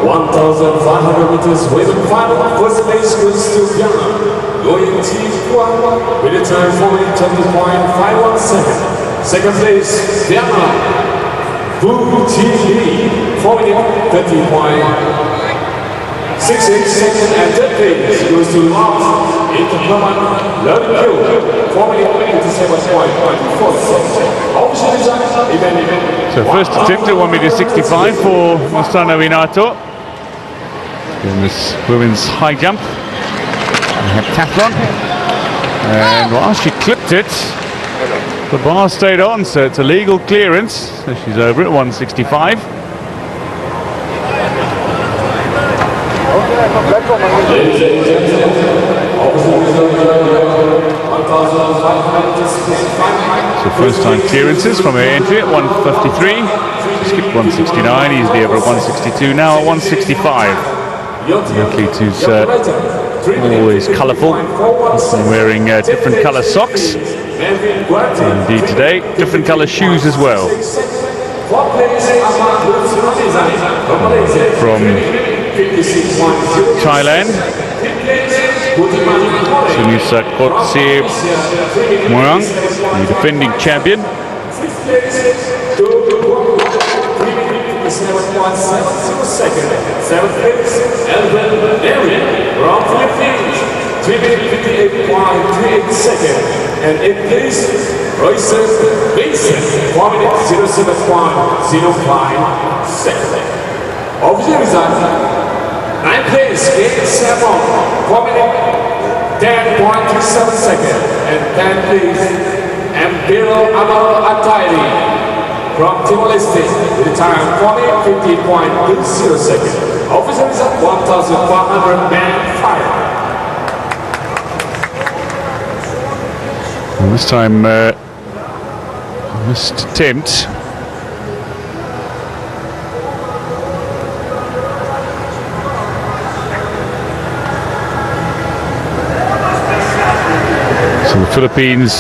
1,500 meters women final. First place goes to Ghana, Loyal Team Kwang, with a time forming 20.51 seconds. Second place, Ghana, Fu Team Lee, forming 30.68 seconds. And third place goes to Laos, Heptathlon, forming 57.24 seconds. So first attempt at 1 meter 65 for Masana Vinato in this women's high jump, heptathlon, and while she clipped it, the bar stayed on, so it's a legal clearance. So she's over at 165. So first time clearances from her entry at 153. She skipped 169, easily over at 162, now at 165. Athlete who's always colourful, wearing different colour socks. Indeed today, different colour shoes as well. From Thailand, Sunisa Kotse Moang, the defending champion. Seventh place, Elvin Area from Philippines, 3:58.38 seconds. And in place, Royce Mason, 4:07.05 seconds. Official result, 9th place, Gail Samon, 4:10.37 seconds. And 10th place, Imperial Amal Atairi from Timor-Leste with a time 4:50.80 seconds. Official result, 1,100 man fire. And this time, missed attempt. So the Philippines,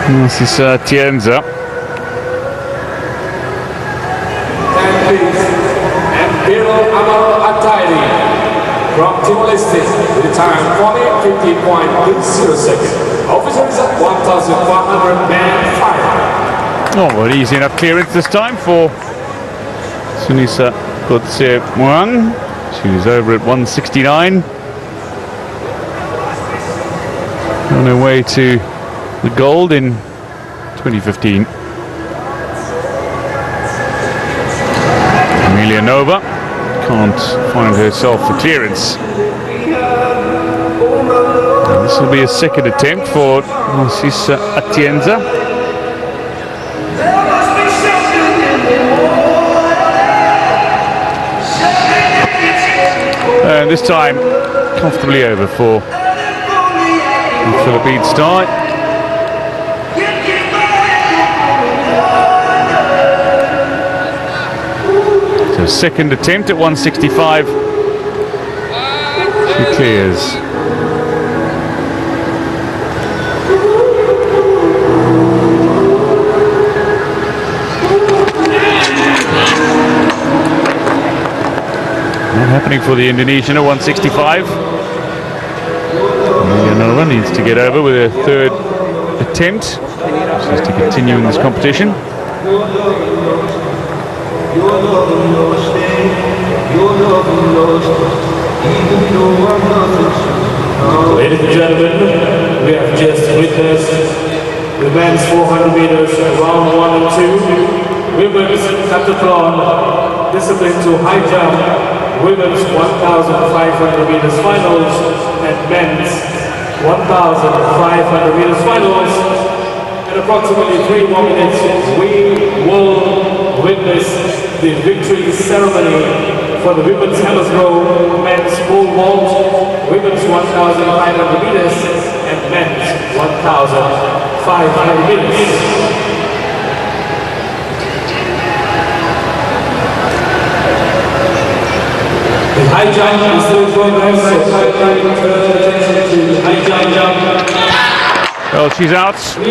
this is Tienza. Imperial Amal Atairi from Timor-Leste with a time 4:50.80 seconds. Official result, 1,100 man fire. Oh, well, easy enough clearance this time for Sunisa Kotse Moang. She was over at 169. On her way to the gold in 2015. Emilia Nova can't find herself the clearance. And this will be a second attempt for Narcisa Atienza. And this time comfortably over for the Philippine star. So second attempt at 165. She clears. Not happening for the Indonesian at 165. Nova needs to get over with a third attempt. She has to continue in this competition. Ladies and gentlemen, we have just witnessed the men's 400 meters round 1 and 2. Women's Heptathlon discipline to high jump, women's 1,500 meters finals, and men's 1,500 meters finals. In approximately 3 more minutes, we will witness the victory ceremony for the women's Hellas row, men's pole vault, women's 1,500 meters, and men's 1,500 meters. The high jump is still going on, so high jump. Well, she's out. So,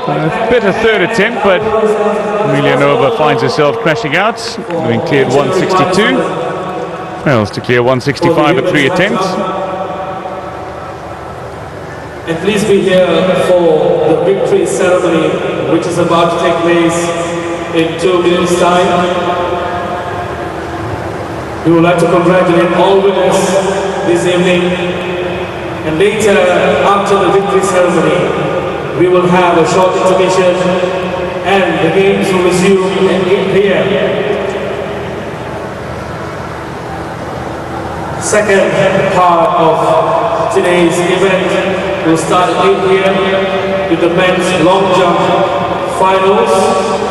a better third attempt, but Emilia Nova finds herself crashing out, having cleared 162. Fails to clear 165 at 3 attempts. And please be here for the victory ceremony, which is about to take place in 2 minutes' time. We would like to congratulate all winners this evening. And later, after the victory ceremony, we will have a short intermission and the games will resume at 8 p.m. Second part of today's event will start at 8 p.m. with the men's long jump finals.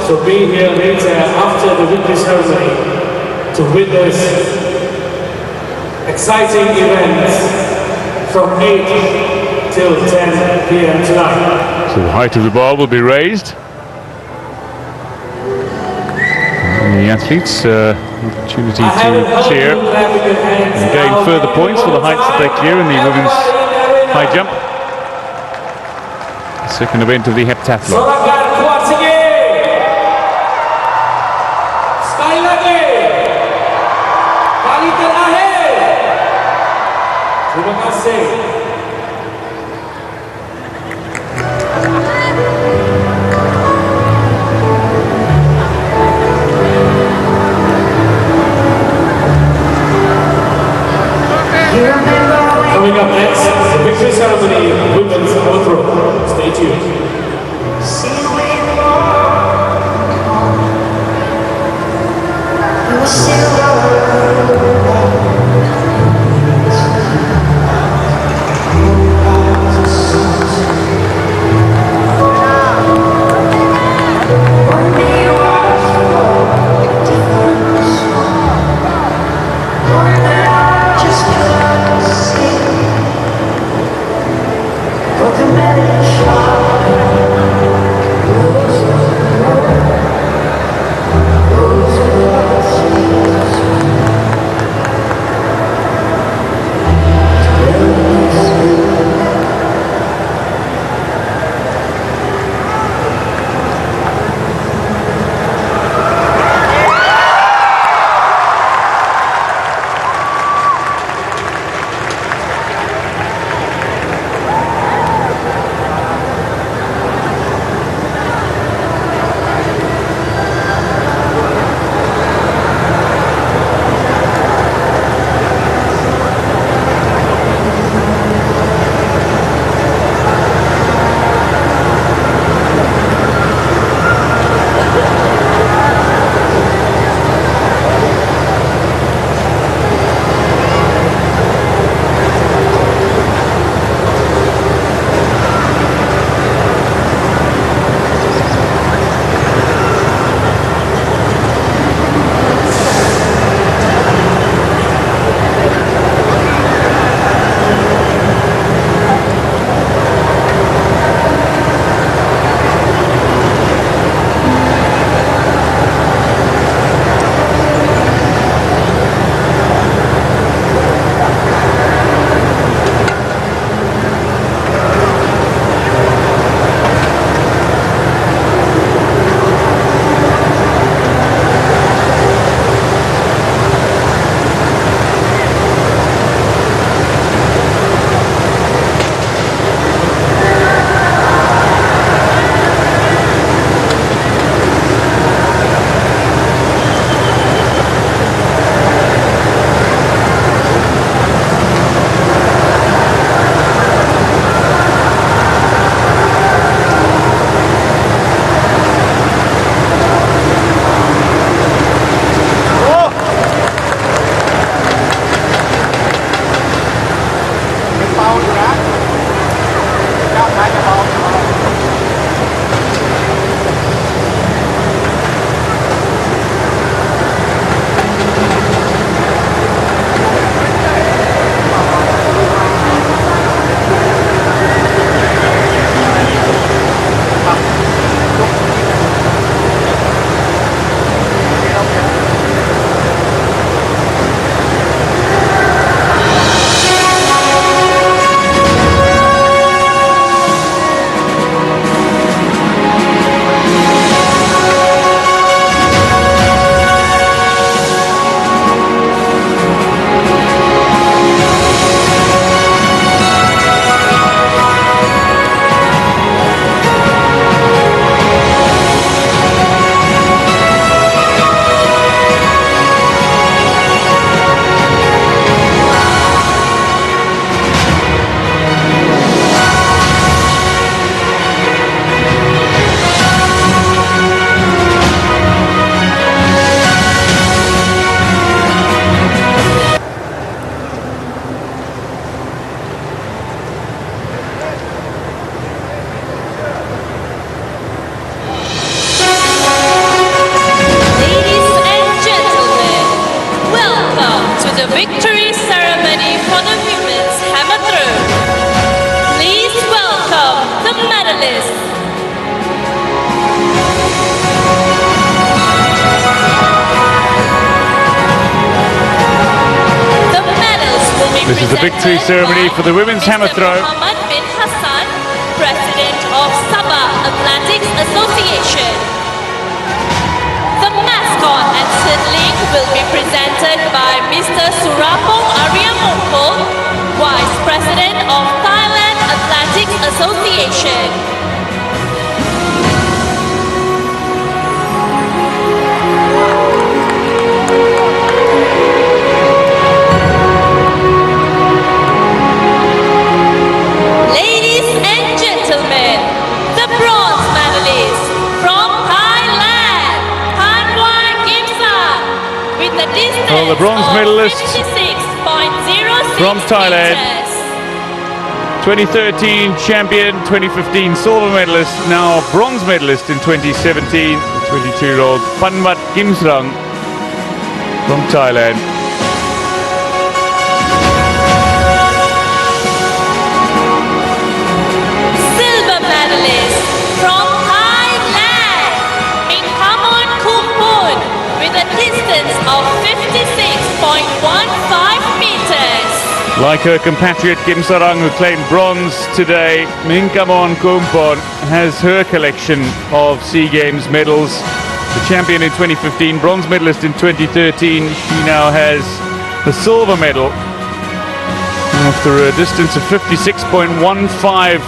So be here later after the victory ceremony to witness exciting events from 8 till 10 p.m. tonight. So the height of the bar will be raised. And the athletes opportunity to clear and gain further points for the heights that they clear in the women's high jump. Second event of the heptathlon. Sorakan kuat sikit. Sekali lagi. Kali terakhir. Terima kasih. Coming up next, the victory ceremony, women's heptathlon. Stay tuned. This is the victory ceremony for the women's hammer throw. Muhammad bin Hassan, President of Sabah Athletics Association. The mascot and seedling will be presented by Mr. Surapong Ariamongkol, Vice President of Thailand Athletics Association. Ladies and gentlemen, the bronze medalist from Thailand, Thanwai Gimsan, with the distance Well, the bronze of medalist 56.06 from Thailand. meters. 2013 champion, 2015 silver medalist, now bronze medalist in 2017. 22-year-old Panvat Gimsrang from Thailand. Silver medalist from Thailand, Minghamon Kumpun, with a distance of 56.15 meters. Like her compatriot Kim Sarang, who claimed bronze today, Mingkamon Kumpon has her collection of SEA Games medals. The champion in 2015, bronze medalist in 2013. She now has the silver medal after a distance of 56.15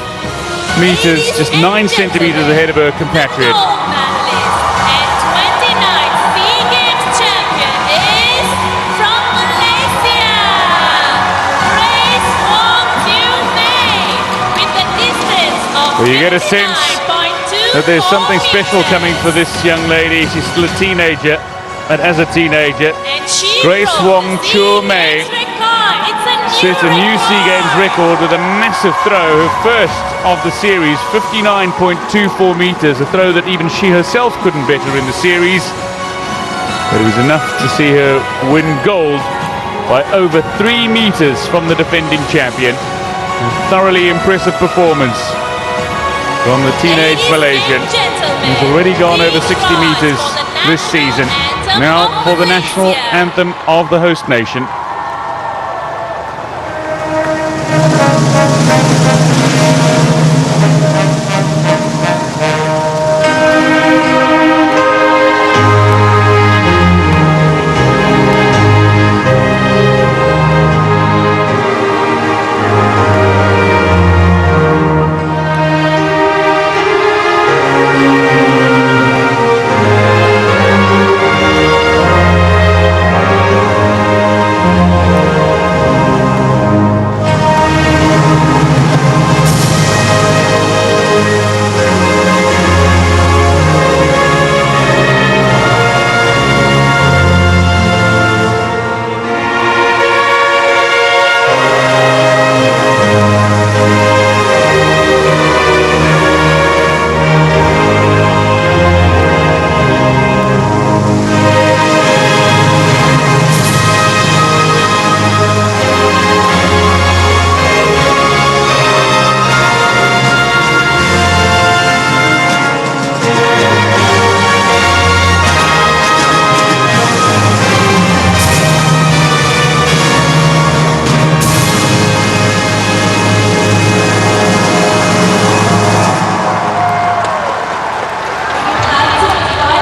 meters, just 9 centimeters ahead of her compatriot. Gold medalist and 29th SEA Games champion is from Malaysia, Grace Wong Chiu Mei, with a distance of Well, you get a sense 59.24 that there's something special meters. coming for this young lady. She's still a teenager, and as a teenager, And she Grace broke Wong the Chiu SEA Mei Games record. It's set a new SEA Games record with a massive throw, her first of the series, 59.24 meters, a throw that even she herself couldn't better in the series. But it was enough to see her win gold by over 3 meters from the defending champion. A thoroughly impressive performance from the teenage Malaysian. He's already gone over 60 meters this season. Now for the national anthem of the host nation.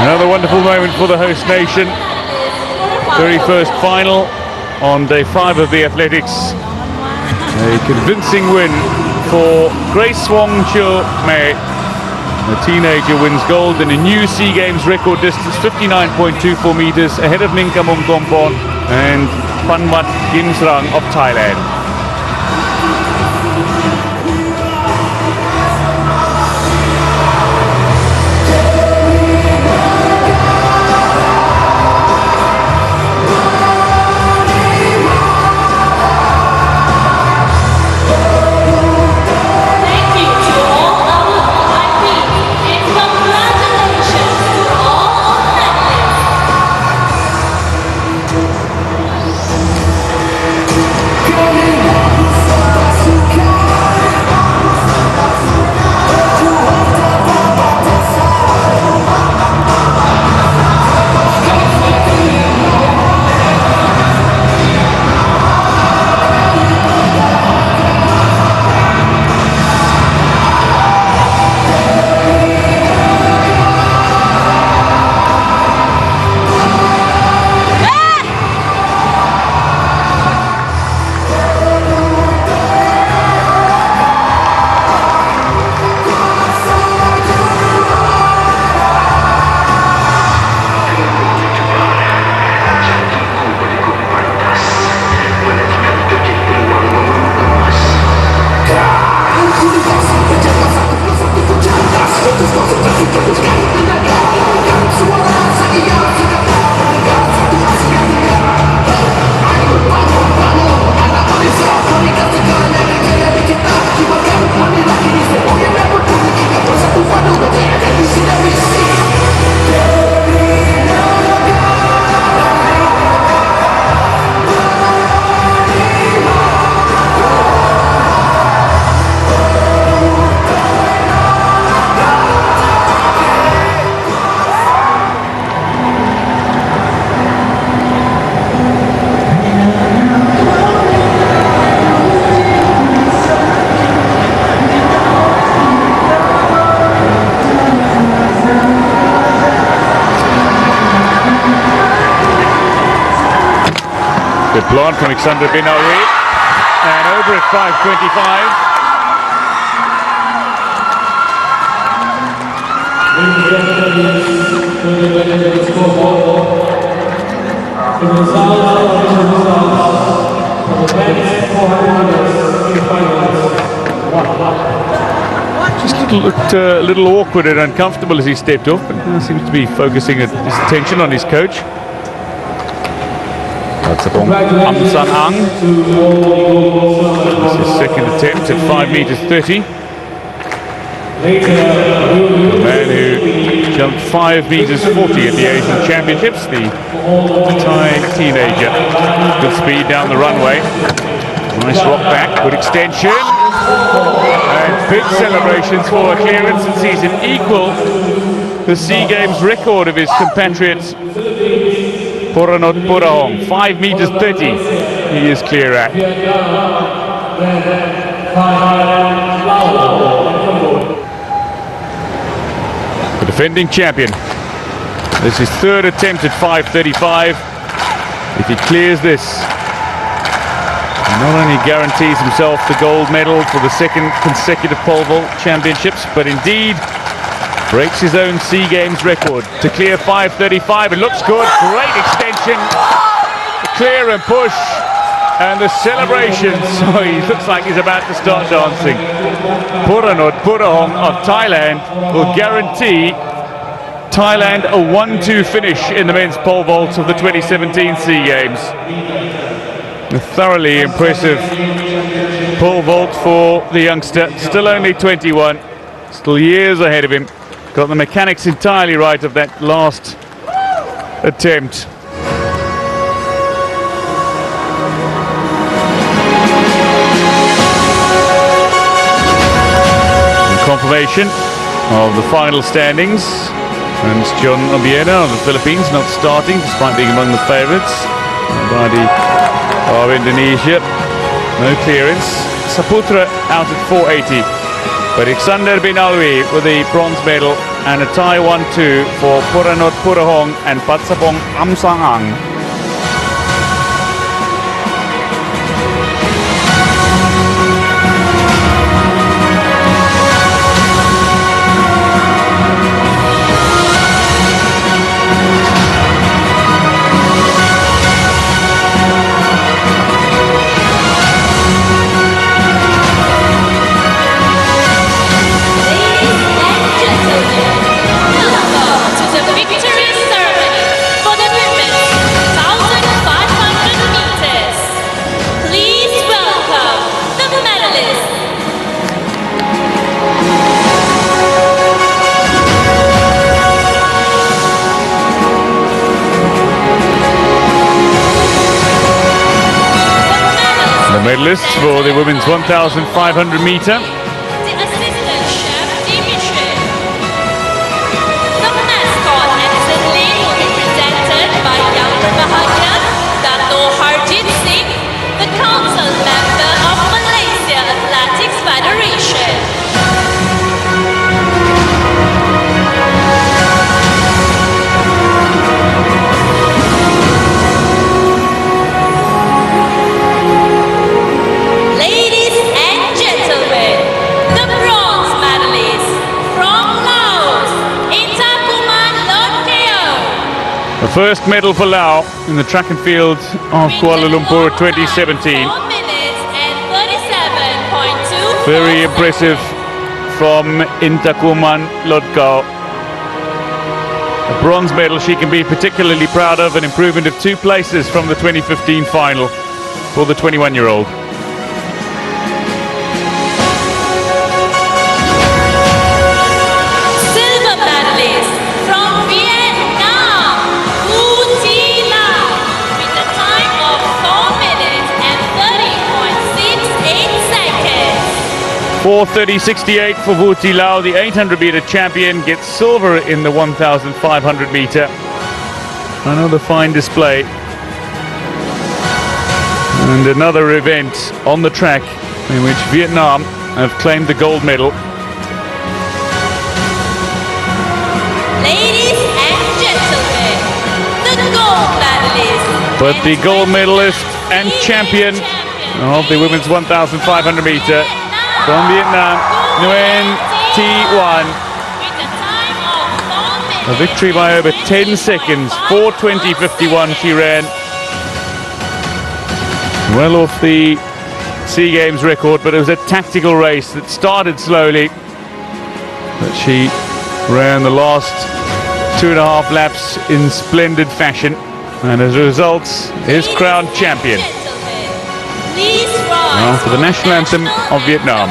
Another wonderful moment for the host nation. Very first final on day 5 of the athletics. A convincing win for Grace Wong Chiu Mei. The teenager wins gold in a new SEA Games record distance, 59.24 meters, ahead of Mingkamon Kompon and Panvat Gimsrang of Thailand. Thank you to all our VIPs and congratulations to all medalists. Blonde from Alexander Benaoui, and over at 5:25. Just looked a little awkward and uncomfortable as he stepped off, but now seems to be focusing his attention on his coach. That's Amsan Ang. This is his second attempt at 5:30 meters. The man who jumped 5:40 at the Asian Championships, the Thai teenager. Good speed down the runway. Nice rock back, good extension. And big celebrations for a clearance and sees him equal the SEA Games record of his compatriot Puranot Purahong. 5:30 he is clear at. The defending champion. This is his third attempt at 5:35. If he clears this, he not only guarantees himself the gold medal for the second consecutive pole vault championships, but indeed breaks his own SEA Games record to clear 5:35. It looks good. Great extension. Clear and push. And the celebrations. Oh, he looks like he's about to start dancing. Puranot Purahong of Thailand will guarantee Thailand a 1-2 finish in the men's pole vault of the 2017 SEA Games. A thoroughly impressive pole vault for the youngster. Still only 21. Still years ahead of him. Got the mechanics entirely right of that last attempt. Confirmation of the final standings, and it's John Obiena of the Philippines not starting despite being among the favourites. Badi of Indonesia, no clearance. Saputra out at 4:80, but Alexander Benaoui with the bronze medal and a tie 1-2 for Puranot Purahong and Patsapong Amsan Ang. Medalists for the women's 1,500 meter. The assistant chef Dimitri. The mascot assembly will be presented by Young Bahagia Dato Harjit Singh, the council member of Malaysia Athletics Federation. First medal for Laos in the track and field of Kuala Lumpur 2017. 4 minutes and 37.2. Very impressive from Intakuman Lodkao. A bronze medal she can be particularly proud of, an improvement of 2 places from the 2015 final for the 21-year-old. Silver medalist from Vietnam, Vuthi Lau, with a time of 4 minutes and 30.68 seconds. 4:30.68 for Vuthi Lau, the 800-meter champion, gets silver in the 1,500 meter. Another fine display. And another event on the track in which Vietnam have claimed the gold medal. Ladies and gentlemen, the gold medalist But the gold medalist and champion of the women's 1,500 meter from Vietnam, Nguyen Thi Van. A victory by over 10 seconds, 4:20.51 she ran. Well off the SEA Games record, but it was a tactical race that started slowly. But she ran the last 2.5 laps in splendid fashion, and as a result is crowned champion. Now for the national anthem of Vietnam.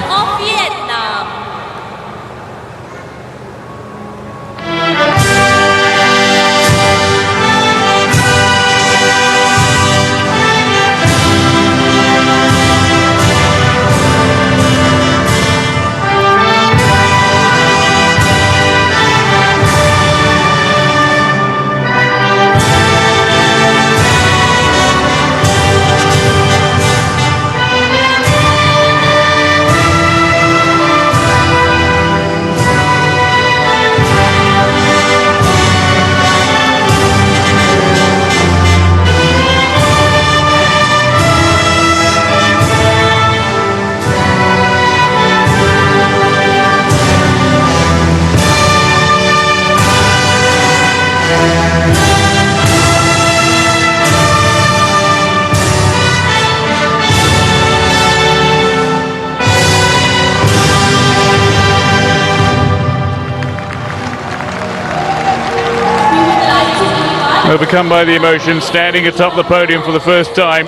Overcome by the emotion, standing atop the podium for the first time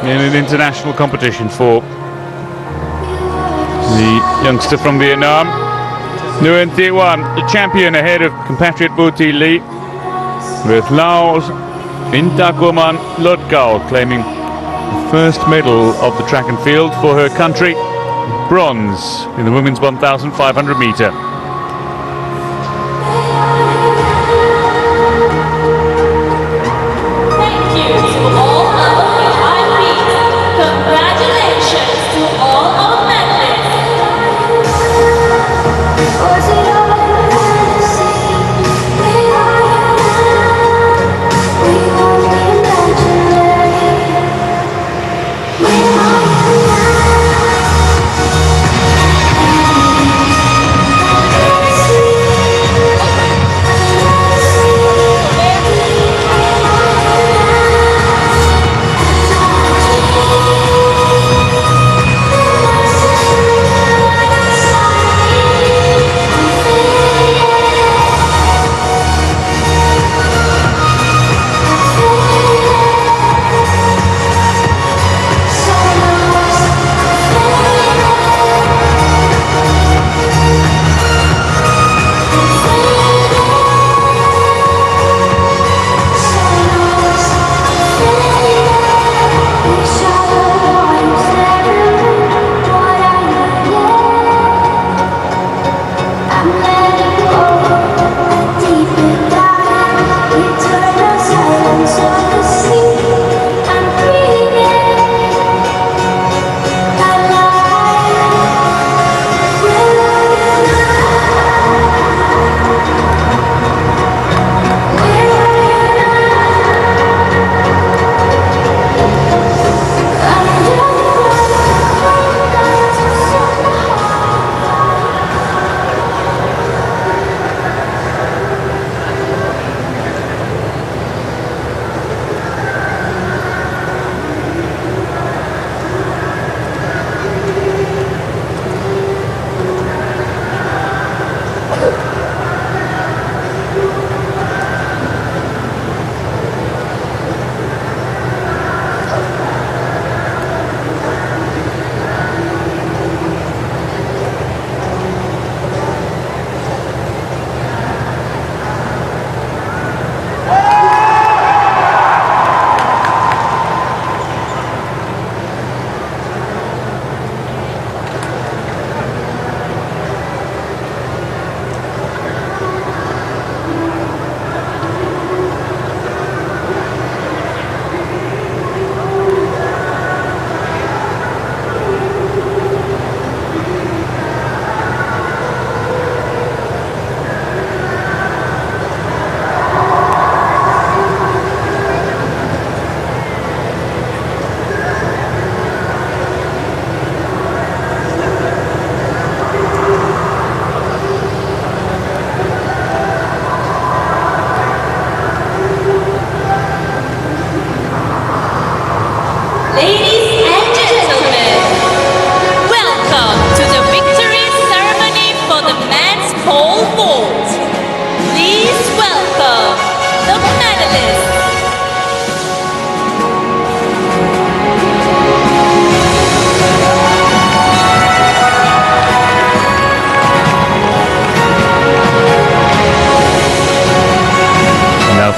in an international competition for the youngster from Vietnam, Nguyen Thi Van, the champion ahead of compatriot Vu Thi Le, with Laos Intakuman Lodkao claiming the first medal of the track and field for her country, bronze in the women's 1,500 meter.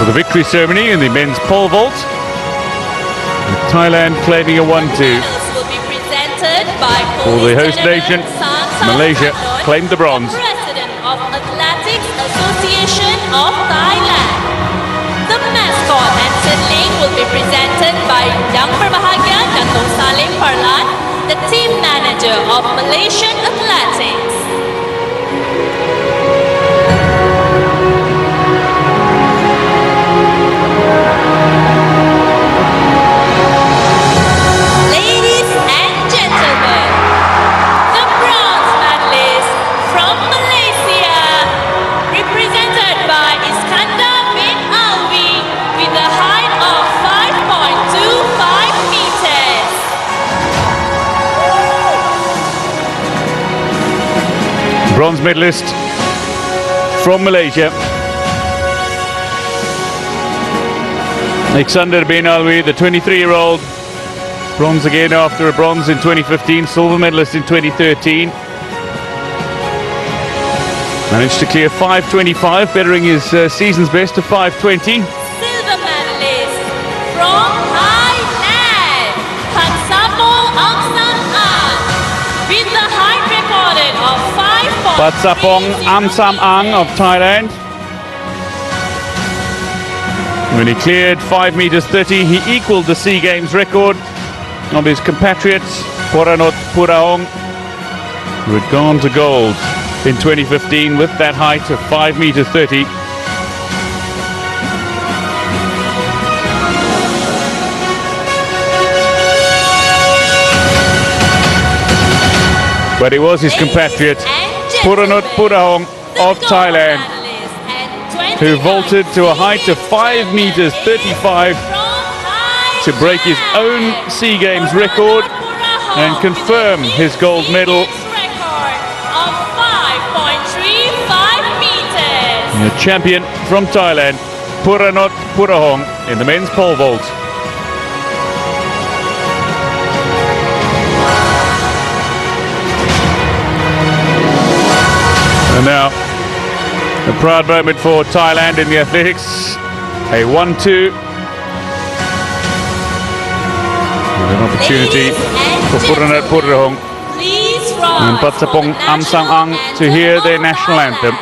for the victory ceremony in the men's pole vault. With Thailand claiming a 1-2. Medals will be presented by For the Police host General nation, San Malaysia Santanot, claimed the bronze. President of Athletics Association of Thailand. The mascot and seedling will be presented by Yang Berbahagia Dato' Salim Parlan, the team manager of Malaysian Athletics. Ladies and gentlemen, the bronze medalist from Malaysia, represented by Iskandar bin Alwi with a height of 5.25 meters. Bronze medalist from Malaysia, Iskandar bin Alwi, the 23-year-old. Bronze again after a bronze in 2015, silver medalist in 2013. Managed to clear 5.25, bettering his season's best to 5.20. Silver medalist from Thailand, Pansapong Amsam with the height recorded of 5.3 Patsapong Amsam Ang of Thailand. When he cleared 5 meters 30, he equaled the SEA Games record of his compatriots, Poranot Puraong, who had gone to gold in 2015 with that height of 5 meters 30. But it was his compatriot, Poranot Puraong of Thailand, who vaulted to a height of 5 meters 35 to break his own SEA Games record and confirm his gold medal. The champion from Thailand, Poranot Puraong, in the men's pole vault. And now, a proud moment for Thailand in the athletics. A 1-2. With an opportunity for Poranot Puraong and Patsapong Amsam Ang to hear their national anthem.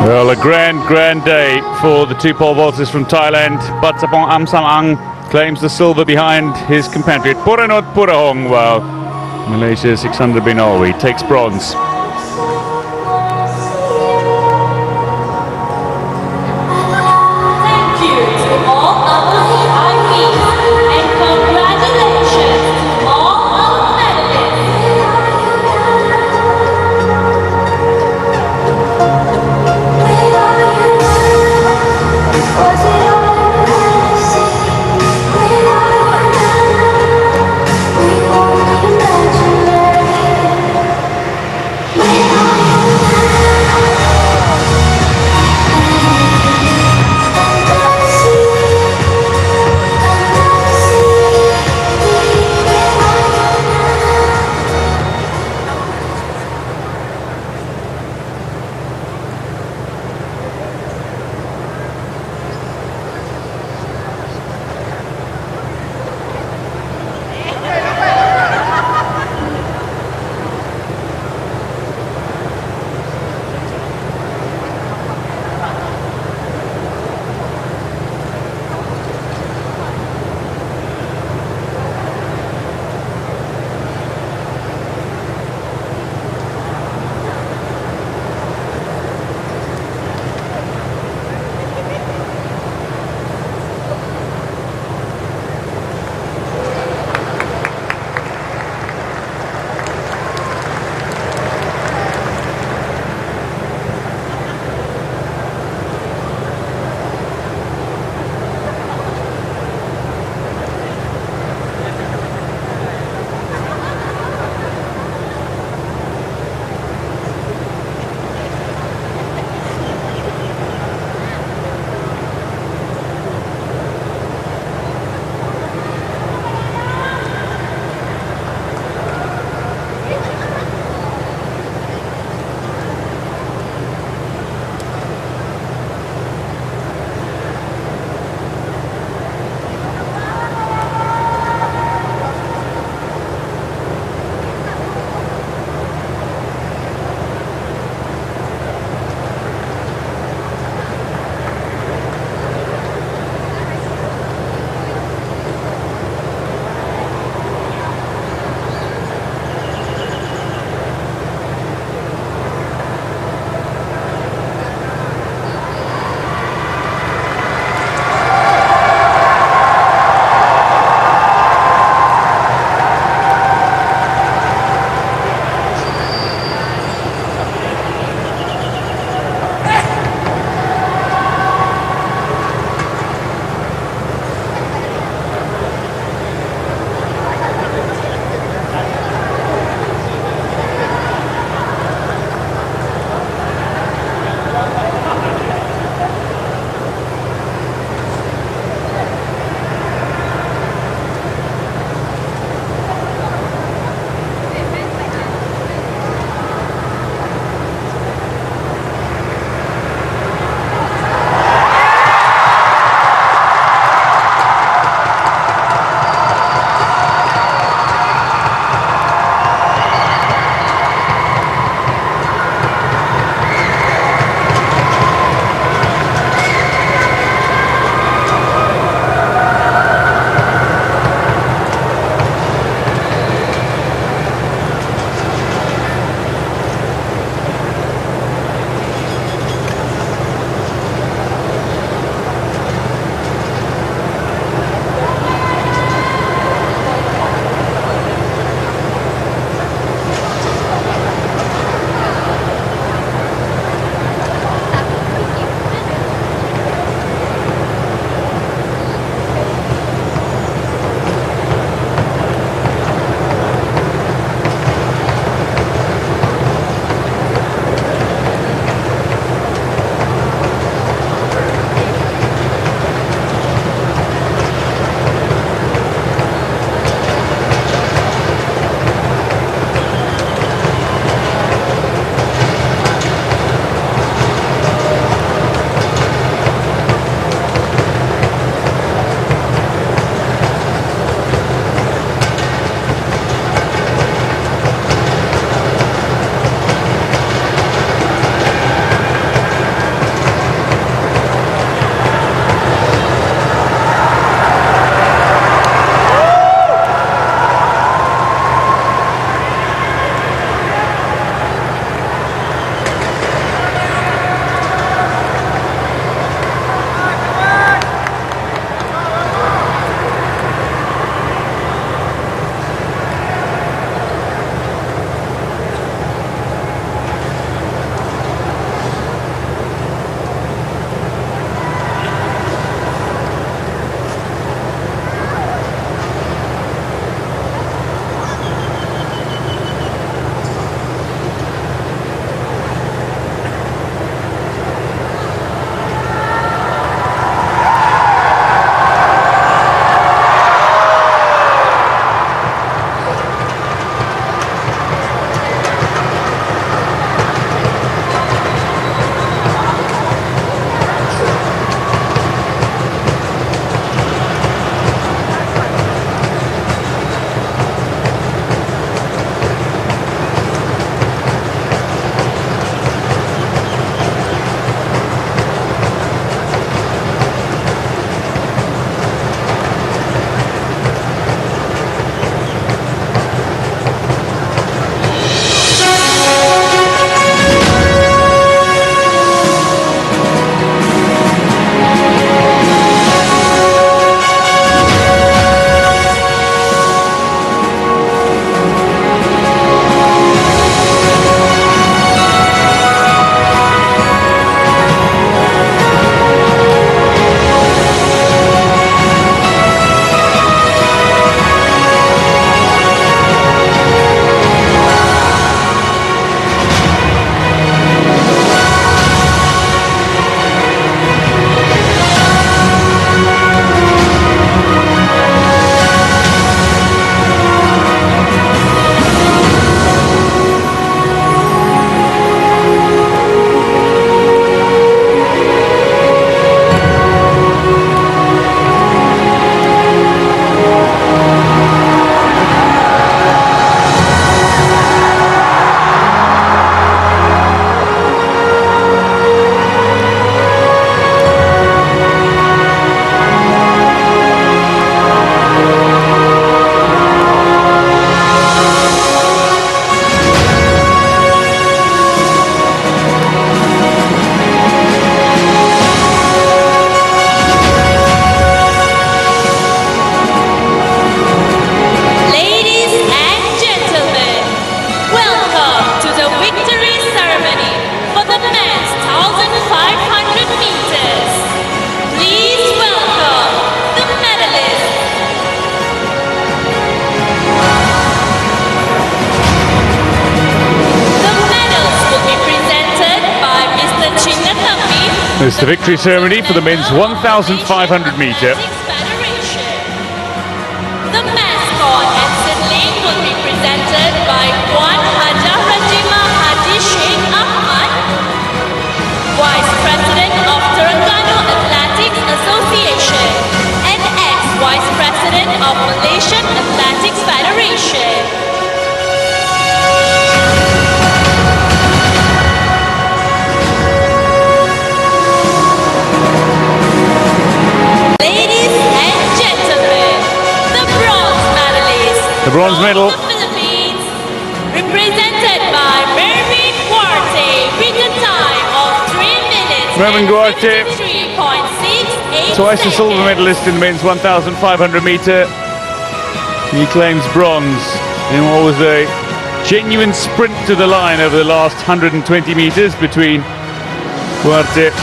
Well, a grand day for the two pole vaulters from Thailand. Patsapong Amsam Ang claims the silver behind his compatriot Poranot Puraong, while Malaysia's Iskandar bin Alwi takes bronze. Thank you to all our VIPs and congratulations to all our medalists. It's the victory ceremony for the men's 1,500 meter. The mascot and Sidling will be presented by Wan Haja Rajima Haji Sheikh Ahmad, Vice President of Terengganu Athletics Association and ex-Vice President of Malaysian Athletics Federation. The bronze medal. The Philippines, represented by Mervin Guarte, with a time of 3 minutes Mervin Guarte, 53.68 twice a silver medalist in the men's 1,500 meter. He claims bronze in what was a genuine sprint to the line over the last 120 meters between Guarte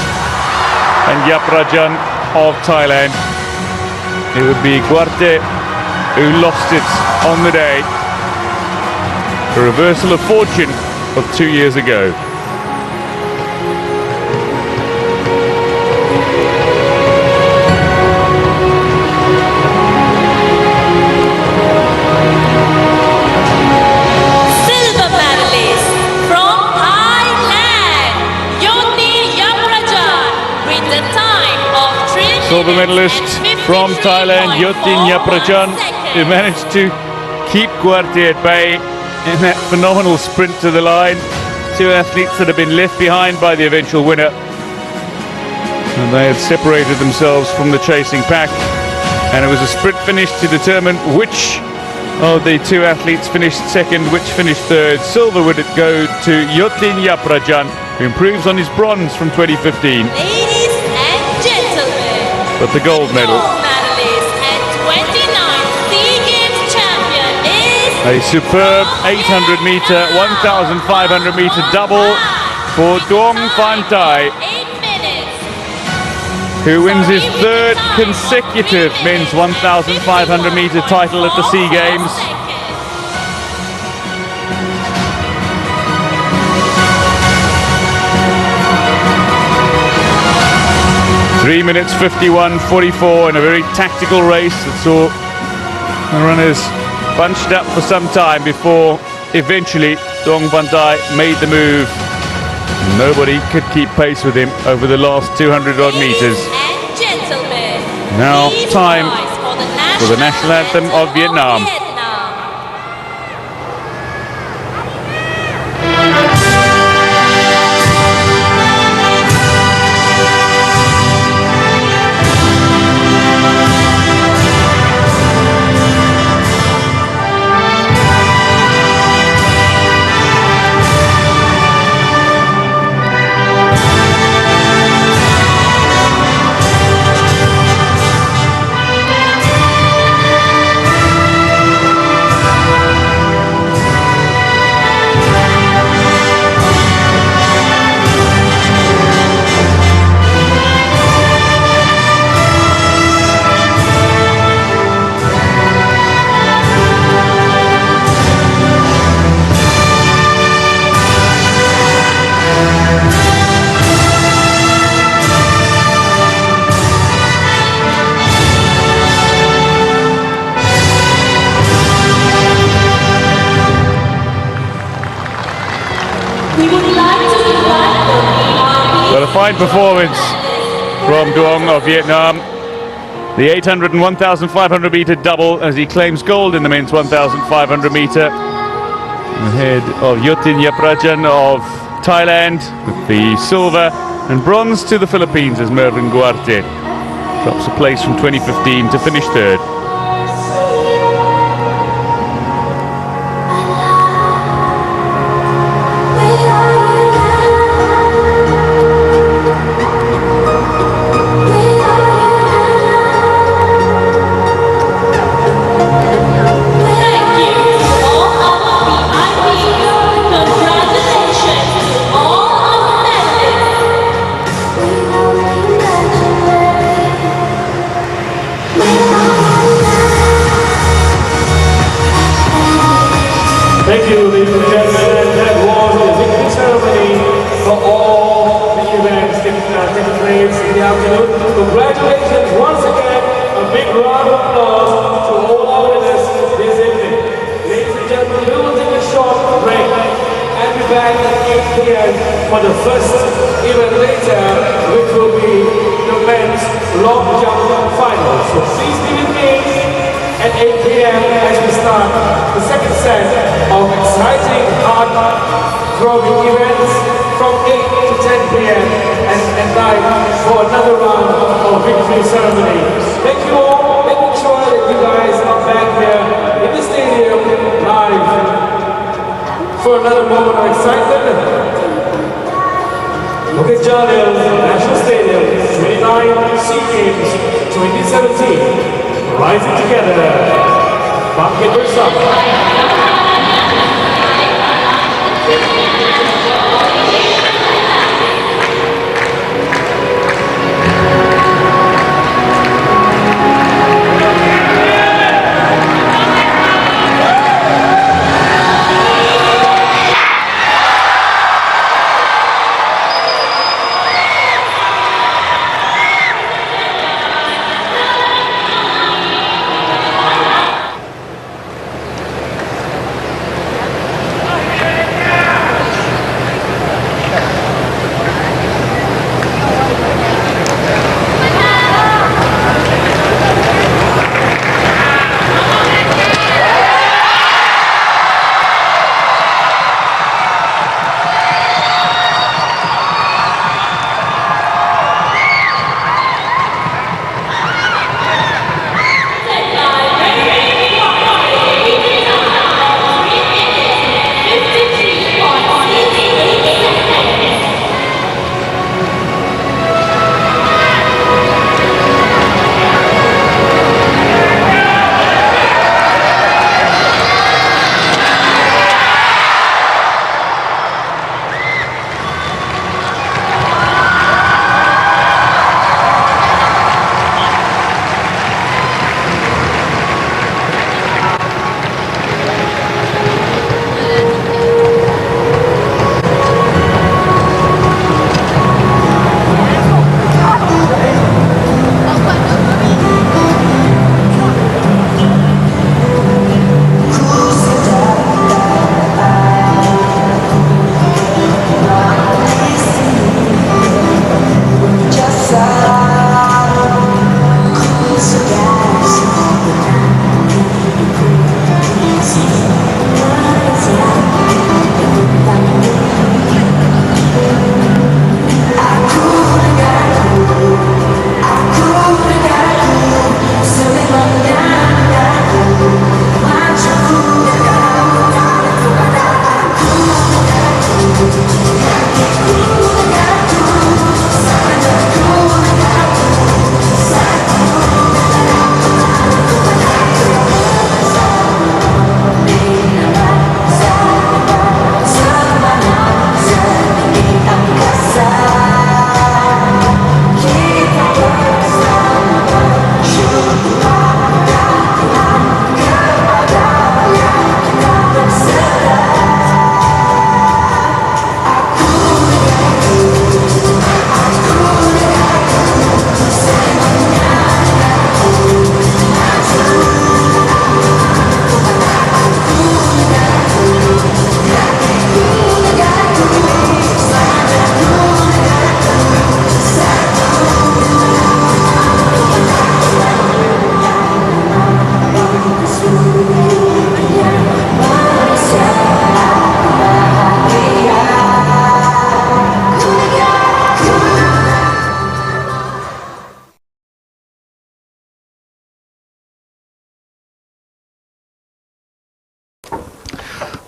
and Yaprajan of Thailand. It would be Guarte who lost it on the day. A reversal of fortune of 2 years ago. Silver medalist from Thailand, Yoti Yaprajan, with the time of 3 minutes Silver medalist from Thailand, Yotin Yaprajan, who managed to keep Guarte at bay in that phenomenal sprint to the line. Two athletes that have been left behind by the eventual winner. And they had separated themselves from the chasing pack. And it was a sprint finish to determine which of the two athletes finished second, which finished third. Silver would it go to Yotin Yaprajan, who improves on his bronze from 2015. Ladies and gentlemen, But the gold medal. medalist and 29th SEA Games champion is A superb 800 meter, 1,500 meter double for Duong Phan Thai, 8 minutes. who wins his third consecutive men's 1,500 meter title at the SEA Games. 3 minutes 51.44 in a very tactical race that saw the runners bunched up for some time before eventually Duong Phan Thai made the move. Nobody could keep pace with him over the last 200 odd meters. And gentlemen, Now please time rise for the national anthem of Vietnam. Well, a fine performance from Duong of Vietnam. The 800 and 1,500 meter double as he claims gold in the men's 1,500 meter. Ahead of Yotin Yaprajan of Thailand with the silver, and bronze to the Philippines as Mervin Guarte drops a place from 2015 to finish third. afternoon. Congratulations once again. A big round of applause to all our winners this evening. Ladies and gentlemen, we will take a short break and be back at 8 p.m. for the first event later, which will be the men's long jump final. So please be with me at 8 p.m. as we start the second set of exciting heart-throbbing events from 8 to 10 p.m. and night for another round of victory ceremony. Thank you all. Making sure that you guys are back here in the stadium live for another moment of excitement. Look at John Hill, National Stadium, 29 SEA Games 2017. Rising together. Bangkit bersama.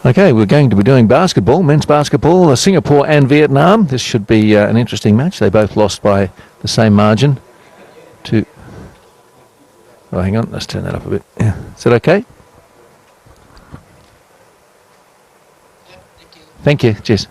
Okay, we're going to be doing basketball, men's basketball, Singapore and Vietnam. This should be an interesting match. They both lost by the same margin. Oh, hang on, let's turn that up a bit. Yeah. Is that okay? Thank you. Cheers.